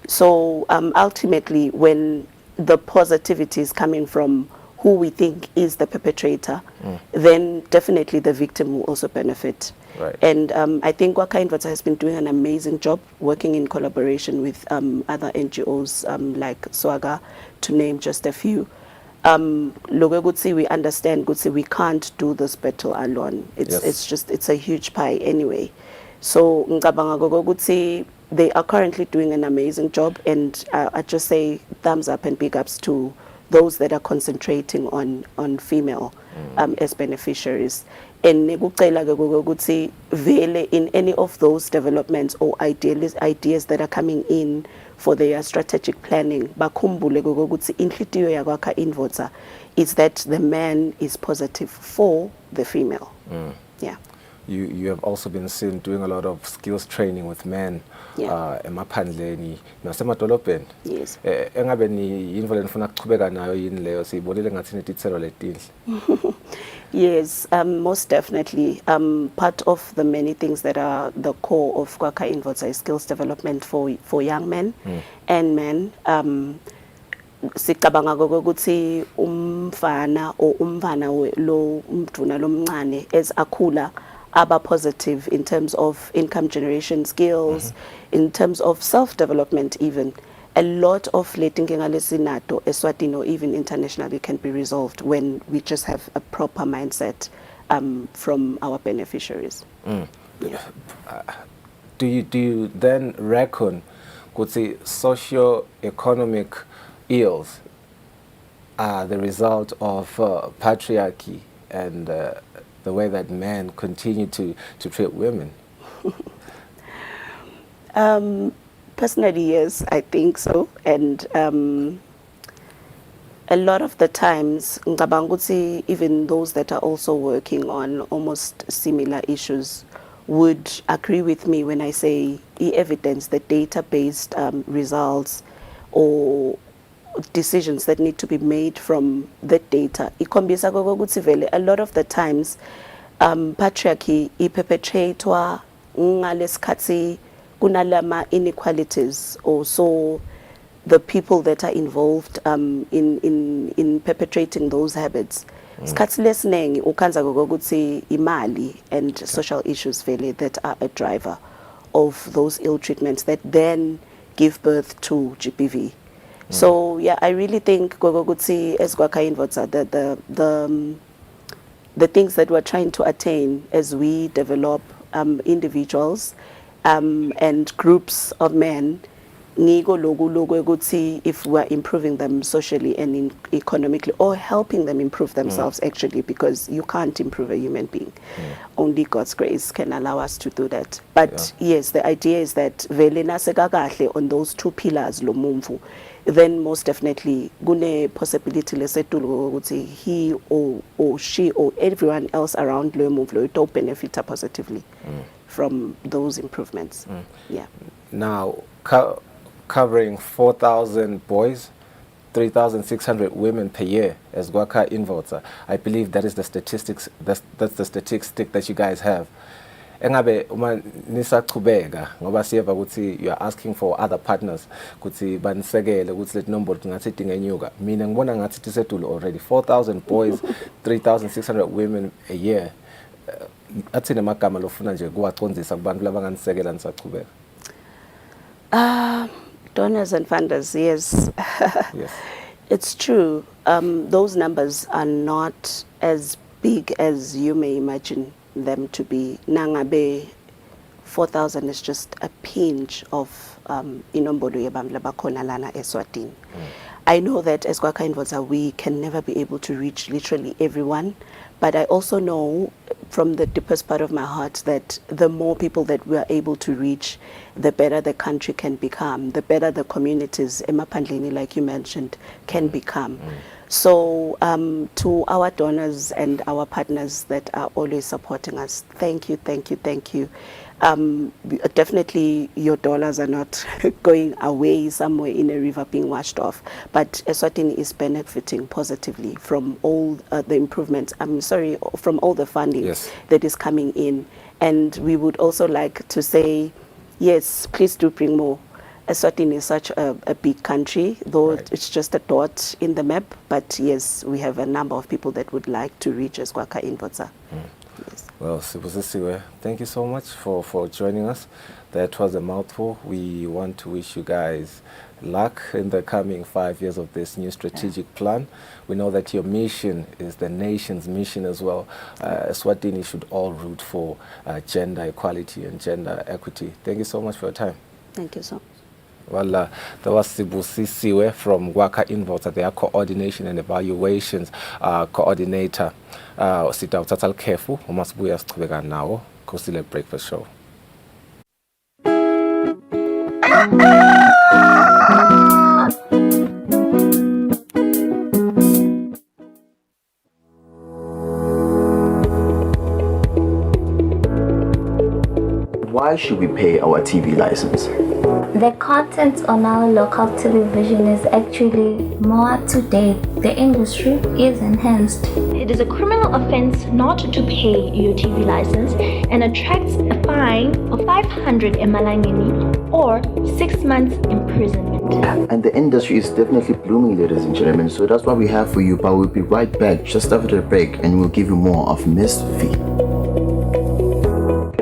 So ultimately, when the positivity is coming from who we think is the perpetrator, then definitely the victim will also benefit. Right. And I think Kwakha Invoza has been doing an amazing job working in collaboration with other NGOs like Swaga, to name just a few. We understand, we can't do this battle alone. It's a huge pie anyway. So they are currently doing an amazing job, and I just say thumbs up and big ups to those that are concentrating on female as beneficiaries. And in any of those developments or ideas that are coming in for their strategic planning, is that the man is positive for the female. Yeah. You have also been seen doing a lot of skills training with men emaphandleni nasemadolobheni. Yes. Engabe ni involved nifuna kuchubeka nayo yini leyo siyibonile ngathi netitselo letinhle. Yes, most definitely. Part of the many things that are the core of Kwakha Invoza is skills development for young men and men. Sicabanga ukuthi umfana or umfana lo mduna lomncane as akhula aba positive in terms of income generation skills, in terms of self-development even. A lot of letinkinga lesinato Eswatini or even internationally can be resolved when we just have a proper mindset from our beneficiaries. Yeah. Do you then reckon socio-economic ills are the result of patriarchy and the way that men continue to treat women? Personally, yes, I think so. And a lot of the times, even those that are also working on almost similar issues would agree with me when I say evidence, the data-based results or decisions that need to be made from the data. A lot of the times, patriarchy perpetrator ngalesikhathi kunalama inequalities, or so the people that are involved in perpetrating those habits. Isikhathi lesiningi ukhanza ukuthi imali and social issues vele that are a driver of those ill treatments that then give birth to GBV. So yeah, I really think Gogogutsi as Kwakha Invoza, the things that we're trying to attain as we develop individuals and groups of men, if we're improving them socially and economically, or helping them improve themselves actually, because you can't improve a human being. Only God's grace can allow us to do that. But yes, the idea is that on those two pillars lo then most definitely gune possibility he or she or everyone else around lo move lo to benefit positively from those improvements. Yeah. Now covering 4,000 boys 3,600 women per year as Gwaka Invoter. I believe that is the statistics. That's the statistic that you guys have. Engabe uma nisaqhubeka ngoba siyeva ukuthi you are asking for other partners ukuthi banisekele ukuthi let number ngathi dingenyuka. Mina ngibona ngathi tisetulu already 4,000 boys, 3,600 women a year. Athina amagama lofuna nje kuwacondzisa kubantu labanganisekela nisaqhubeka. Donors and funders, yes. Yes. It's true. Those numbers are not as big as you may imagine them to be. Nangabe 4,000 is just a pinch of inombodo yebamla bakhona lana Eswatini. I know that as Gwaka Invoter, we can never be able to reach literally everyone, but I also know from the deepest part of my heart that the more people that we are able to reach, the better the country can become, the better the communities, Emaphandleni, like you mentioned, can become. So to our donors and our partners that are always supporting us, thank you, thank you, thank you. Definitely your dollars are not going away somewhere in a river being washed off, but Eswatini is benefiting positively from all the improvements, from all the funding that is coming in. And we would also like to say, yes, please do bring more. Eswatini is such a big country, though it's just a dot in the map, but yes, we have a number of people that would like to reach as Gwaka Invoter. Well, Sibusisiwe, thank you so much for joining us. That was a mouthful. We want to wish you guys luck in the coming 5 years of this new strategic plan. We know that your mission is the nation's mission as well. Eswatini should all root for gender equality and gender equity. Thank you so much for your time. Thank you so much. Well, that was Sibusisiwe from Gwaka Invoter, their coordination and evaluations coordinator. Sita utatal careful, umasibuya sichubeka nawo, Kusile Breakfast Show. Why should we pay our TV license? The content on our local television is actually more up to date. The industry is enhanced. It is a criminal offense not to pay your TV license and attracts a fine of 500 emalangeni or 6 months imprisonment. And the industry is definitely blooming, ladies and gentlemen. So that's what we have for you. But we'll be right back just after the break and we'll give you more of Miss V.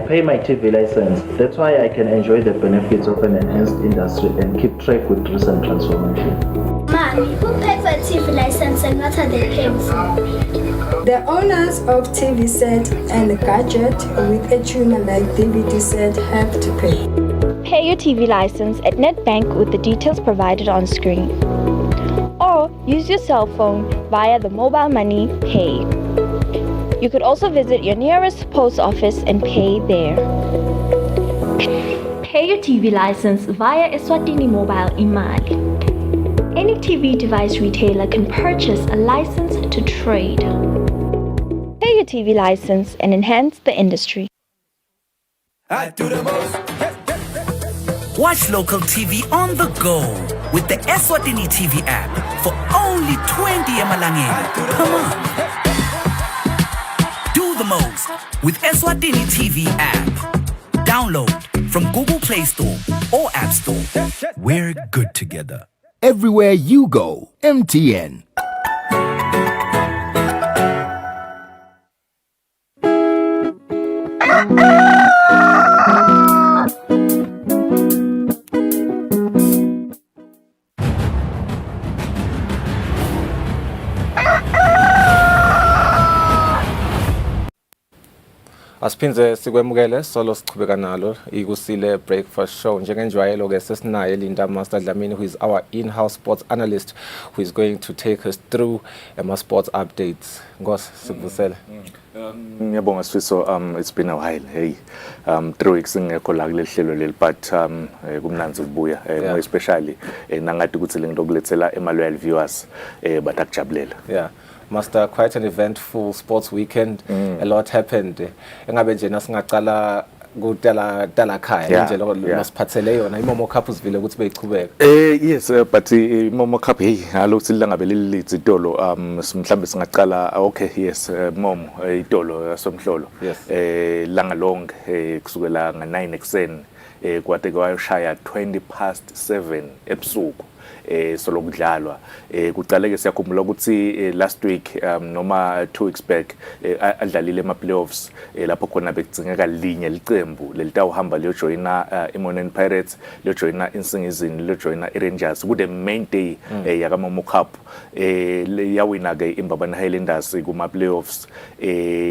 Pay my TV license. That's why I can enjoy the benefits of an enhanced industry and keep track with recent transformation. Mommy, who pays for a TV license and what are they paying for? The owners of TV set and a gadget with a tuner like DVD set have to pay. Pay your TV license at NetBank with the details provided on screen. Or use your cell phone via the mobile money pay. You could also visit your nearest post office and pay there. Pay your TV license via Eswatini Mobile Imali. Any TV device retailer can purchase a license to trade. Pay your TV license and enhance the industry. Watch local TV on the go with the Eswatini TV app for only 20 emalangeni. Come on. Do the most with Eswatini TV app. Download from Google Play Store or App Store. We're good together. Everywhere you go, MTN. Asiphinze sikwemukele solo sichubeka nalo ikusile breakfast show njengenjwayelo ke sesinaye Linda Master Dlamini, who is our in-house sports analyst, who is going to take us through sports updates. Ngos sikuvusele. Ngiyabonga Sfiso, it's been a while. Hey, 3 weeks ngekho la kuleli hlelo leli, but kumnanzi ukubuya especially nangathi ukuthi lengilokulethela ema-loyal viewers but akujabulela. Yeah. Master, quite an eventful sports weekend. A lot happened. Engabe nje nasingaqala kudala khaya nje lo masiphathele yona iMomo Cup usivile ukuthi beyiqhubeka. Yes, but iMomo Cup hey alokuthi langabe lilitsi itolo mhlambe singaqala okay yes Momo itolo somhlolo langa lonke kusukela nga9 ekseni kwade kwayoshaya 7:20 ebusuku solokudlalwa kuqaleke siyakhumbula ukuthi last week noma 2 weeks back adlalile ama playoffs lapho khona bekugcingeka linye licembu lelitawuhamba liyo joina iMonen Pirates liyo joina iNsingizini liyo joina iRangers ku the main day yaka Momo Cup yawina ke iMbabane Highlanders kuma playoffs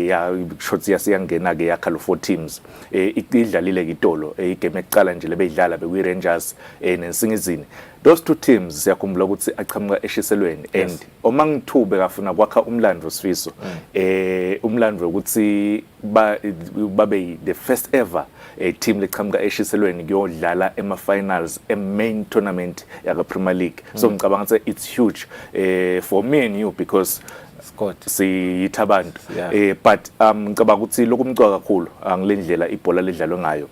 ya shots yasiyangena ke yakha lo 4 teams idlalile ke itolo igame ekuqala nje lebeyidlala beku-Rangers neNsingizini. Those two teams siyakhumbula ukuthi aqhamuka eshiselweni and uma ngithube kafuna kwakha umlando Sifiso umlando ukuthi babe the first ever team leqhamuka eshiselweni kuyodlala ema finals main tournament yaka Premier League. So ngicabanga ukuthi it's huge for me and you because siyithabantu but ngicabanga ukuthi lokumcwa kakhulu ngilendlela ibhola ledlalwe ngayo.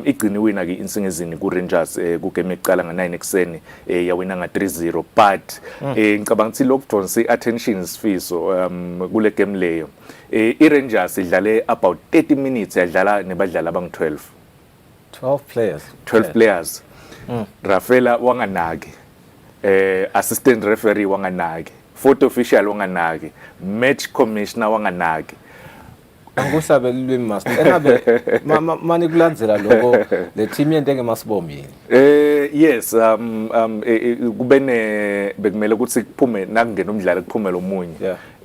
Igcini wina ke iNsingizini ku Rangers ku game eqala nga9 ekseni yawina nga 3-0 but ngicabanga ukuthi lokudonsa attention Sifiso kule game leyo iRangers idlale about 30 minutes yadlala nebadlali abang12 players Rafaela wanganaki assistant referee wanganaki photo official wanganaki match commissioner wanganaki Angusabe lulwimi master engabe mani kulandzela lokho le team yentenge masibomini yes kubene bekumele ukuthi kuphume nakungena umdlalo kuphume lomunye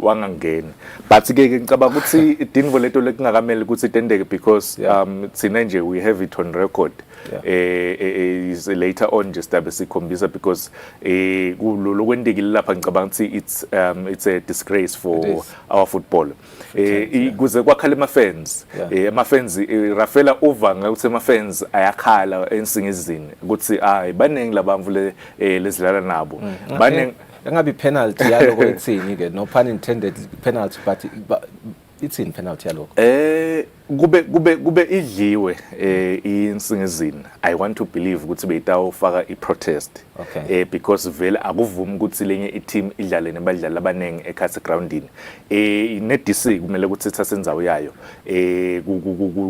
wangangena but ke ngicabanga ukuthi idinvo leto lekungakameli ukuthi itendeke because thina nje we have it on record is later on just abesikhombisa because lokwendekile lapha ngicabanga ukuthi it's a disgrace for our football kuze kwakhala ama fans Rafaela uvanga ukuthi ama fans ayakhala eNsingizini ukuthi hayi baningi labamvu lezilala nabo baningi engabe penalty yaloko ethini ke no pun intended penalty but it's in penalty yaloko kube idliwe iNsingizini. I want to believe ukuthi beyitawufaka iprotest because vele akuvumi ukuthi lenye iteam idlale nebadlali abanengi ekhasi groundini ne-DC kumele ukuthi ithathe indzawo yayo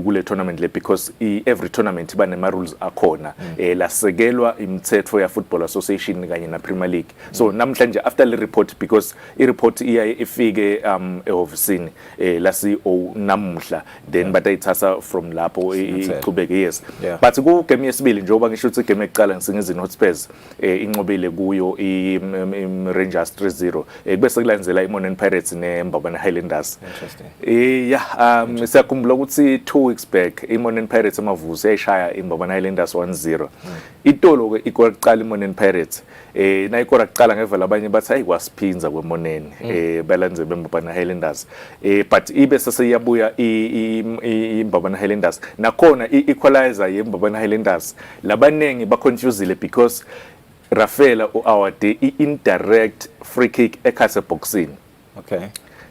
kule tournament le because every tournament iba nema rules akhona lasekelwa imithetho ya Football Association kanye na Premier League. So namhlanje after le report because I report iyaye ifike ehofisini la CEO namuhla then batayithatha from lapho iqhubeke yes but ku game yesibili njengoba ngisho ukuthi game eqala ngisingizini Hotspurs inqobile kuyo iRangers 3-0 bese kulandzela iMonen Pirates neMbabane Highlanders. Siyakhumbula ukuthi 2 weeks back iMonen Pirates amavuzi yayishaya iMbabane Highlanders 1-0 itolo ke ikora kuqala iMonen Pirates na ikora kuqala ngevela abanye bathi ayikwasiphinza kweMonen balanze beMbabane Highlanders but ibe seseyabuya iMbabane Highlanders nakhona equalizer yeMbabane Highlanders labanengi ba confusele because Rafaela uawade indirect free kick ekhase boxing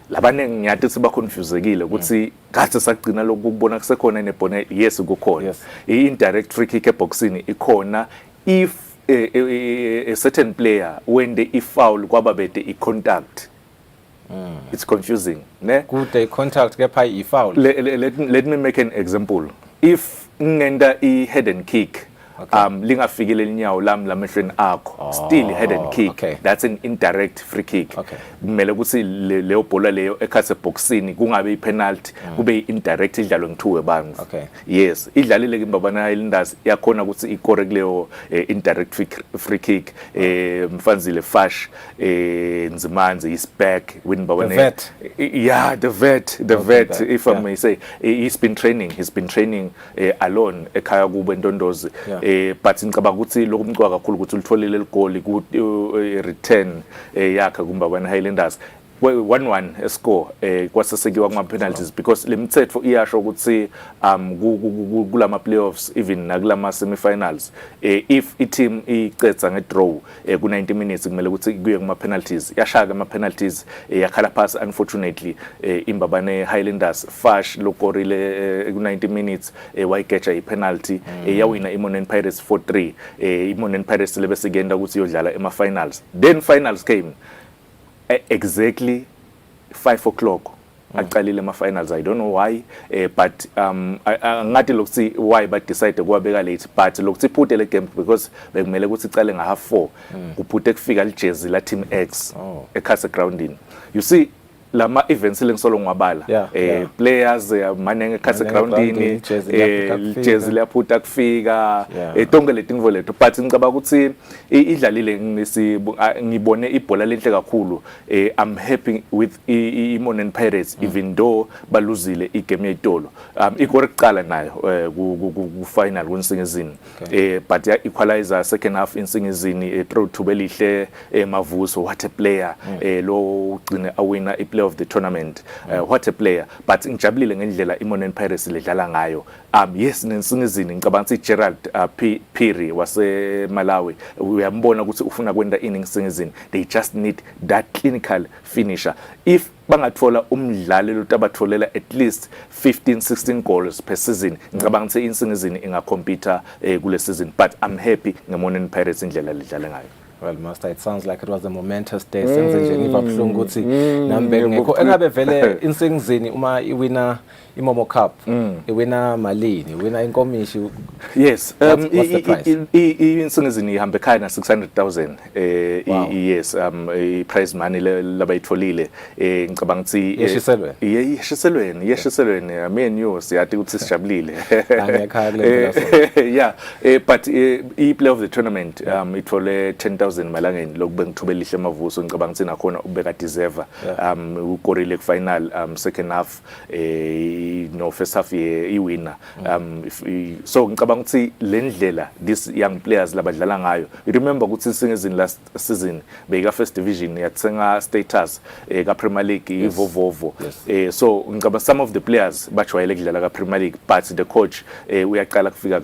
labanengi ngiyathi siba confused ukuthi ngathi sagcina lokubona kusekhona nebhona yes kukhona indirect free kick eboxing ikhona if a certain player when they foul kwababede icontact. It's confusing ne good they contact ke phi foul. Let me make an example. If ngenda I head and kick lingafikile inyawo lami lamehlweni akho still head and kick that's an indirect free kick kumele ukuthi leyo bhola leyo ekhase boxini kungabe ipenalty kube indirect idlalwe ngithuwe bantu yes idlalile ke Mbabane Highlanders yakhona ukuthi icorrect leyo indirect free kick Mfanzile Fash Nzimanzi is back win Mbabane the vet if I may say he's been training alone ekhaya kube Ndondozi but ngicabanga ukuthi lokumcwa kakhulu ukuthi ulitholile igoal ku return yakhe kuMbabane Highlanders 1-1 score kwasesekiwa kuma penalties because lemithetho iyasho ukuthi kulama playoffs even nakulama semifinals if i-team icetha ngedraw ku 90 minutes kumele ukuthi kuye kuma penalties yashaka ama penalties yakhala pass unfortunately imbabane Highlanders Fash lokorile ku 90 minutes wayigeja ipenalty yawina iMonen Pirates 4-3 iMonen Pirates lebese kuyenda ukuthi yodlala ema finals then finals came exactly 5 o'clock aqalile ama-finals. I don't know why but ngathi lokuthi why but decide kwabeka late but lokuthi iphute le game because bekumele ukuthi icale nga half 4 kuphute kufika lijezi la team X ekhase groundini. You see lama events lengisolo ngwabala players manenge khase groundini jezi liyaphuta kufika tonke letinvo lethu but ngicaba ukuthi idlalile ngibone ibhola lenhle kakhulu. I'm happy with iMonen Pirates even though baluzile igame yetolo ikore kuqala nayo ku final kunsingizini but ya equalizer second half insingizini through thubelihle mavuso what a player lo ugcine awina iplay of the tournament what a player but ngijabulile ngendlela iMonen Pirates ledlala ngayo yes nensingizini ngicabanga ukuthi Gerald Phiri wase Malawi uyambona ukuthi ufuna kwenda innings singizini they just need that clinical finisher. If bangathola umdlali lo tabatholela at least 15-16 goals per season ngicabanga ukuthi insingizini ingacompete kule season but I'm happy ngeMonen Pirates indlela ledlala ngayo. Well, Master, it sounds like it was a momentous day. Senze nje ngiva buhlungu ukuthi nambe ngekho engabe vele insingizini uma iwina iMomo Cup iwina malini iwina inkomishi. Yes, insingizini ihambe ekhaya na 600,000 yes prize money labayitholile ngicabanga ukuthi yeshiselweni me and you siyathi ukuthi sijabulile angekhaya kule yeah but play of the tournament ithole 10,000 malangeni lokube ngithubelihle amavuso ngicabanga ukuthi nakhona ubeka deserve ukorile ku final second half no first half iwinner so ngicabanga ukuthi lendlela this young players labadlala ngayo. You remember ukuthi singizini last season beka first division yatsenga status ka Premier League ivovovo so ngicabanga some of the players bajwayele kudlala ka Premier League but the coach uyaqala kufika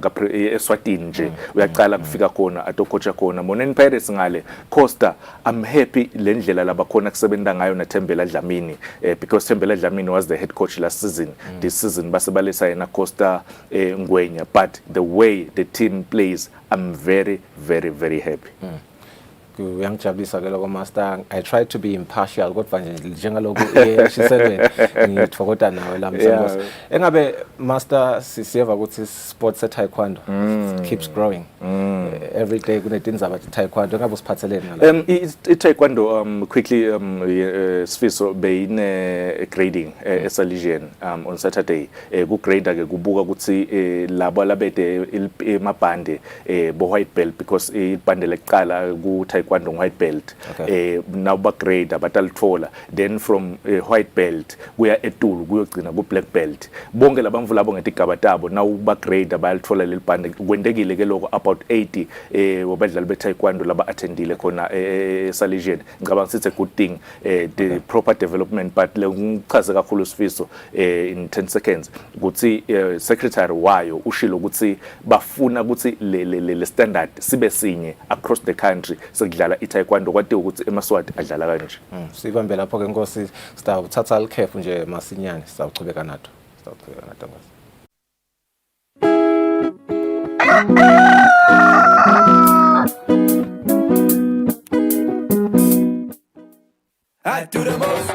ka Eswatini nje uyaqala kufika khona atokocha khona Monen Pirates ngale Costa. I'm happy lendlela labakhona kusebenta ngayo na Thembela Dlamini because Thembela Dlamini was the head coach last season. This season basebalisa yena Costa Ngwenya but the way the team plays I'm very happy. Kuyangijabulisa ke lokho Master. I try to be impartial kodwa nje njengalokho yeshiselweni ngithokoza nawe la msebenzi. Engabe Master sisiyeva ukuthi sport se taekwondo keeps growing every day kunetindzaba taekwondo engabe usiphatheleni ngala taekwondo quickly Sifiso beyine grading eSalesian on Saturday ku grader ke kubuka ukuthi labo labede emabhande bo white belt because ibhande leqala ku taekwondo white belt now ba grade abatalithola then from white belt kuya etulu kuyogcina ku black belt bonke labamvu labo ngetigaba tabo now ba grade abayalithola lelibhande kwendekile ke lokho about 80 wabadlali be taekwondo laba attendile khona Salesian ngicabanga sithi a good thing the proper development but ngichaze kakhulu Sifiso in 10 seconds ukuthi secretary wayo ushilo ukuthi bafuna ukuthi le standard sibe sinye across the country sekudlala itaekwondo kwade ukuthi eMaswati adlala kanje. Sibambe lapho ke Nkosi sithatha likhefu nje masinyane sawuchubeka nato I do the most.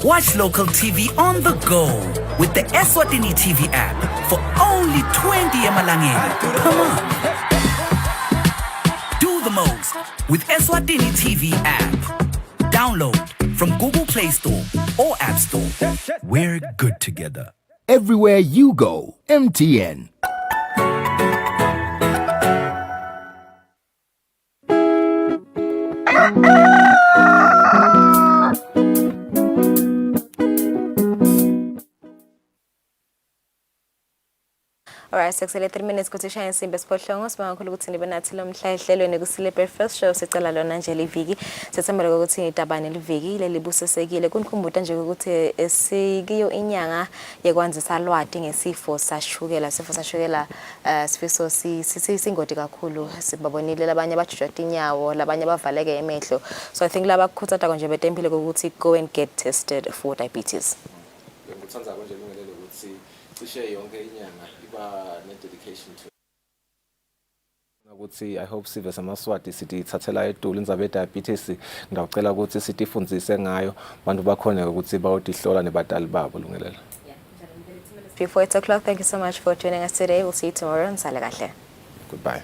Watch local TV on the go with the Eswatini TV app for only 20 emalangeni per month. Do the most with Eswatini TV app. Download from Google Play Store or App Store. We're good together. Everywhere you go, MTN. Alright, sekusele 3 minutes kuthi shaya insimbi esiphohlongo sibonga kakhulu ukuthi nibe nathi lo mhla ehlelweni Kusile Breakfast Show sicela lona nje liviki sethembele ukuthi itabane liviki lelibusesekile kunikhumbuta nje ukuthi esikiyo inyanga yekwanzisa lwati ngesifo sashukela sifiso singoti kakhulu sibabonile labanye abajujwa inyawo labanye bavaleke emehlo so I think laba khutsata konje betempile ukuthi go and get tested for diabetes. Ngikuthanza konje lungelele ukuthi cishe yonke inyanga iba ne-dedication to ukuthi I hope sive samaswati sithi ithathela edulu indzabe diabetes ngicela ukuthi sithi ifundzise ngayo abantu bakhona ukuthi bayodihlola nebadali babo lungelele. Before 8 o'clock, thank you so much for joining us today. We'll see you tomorrow. Nsale kahle. Goodbye.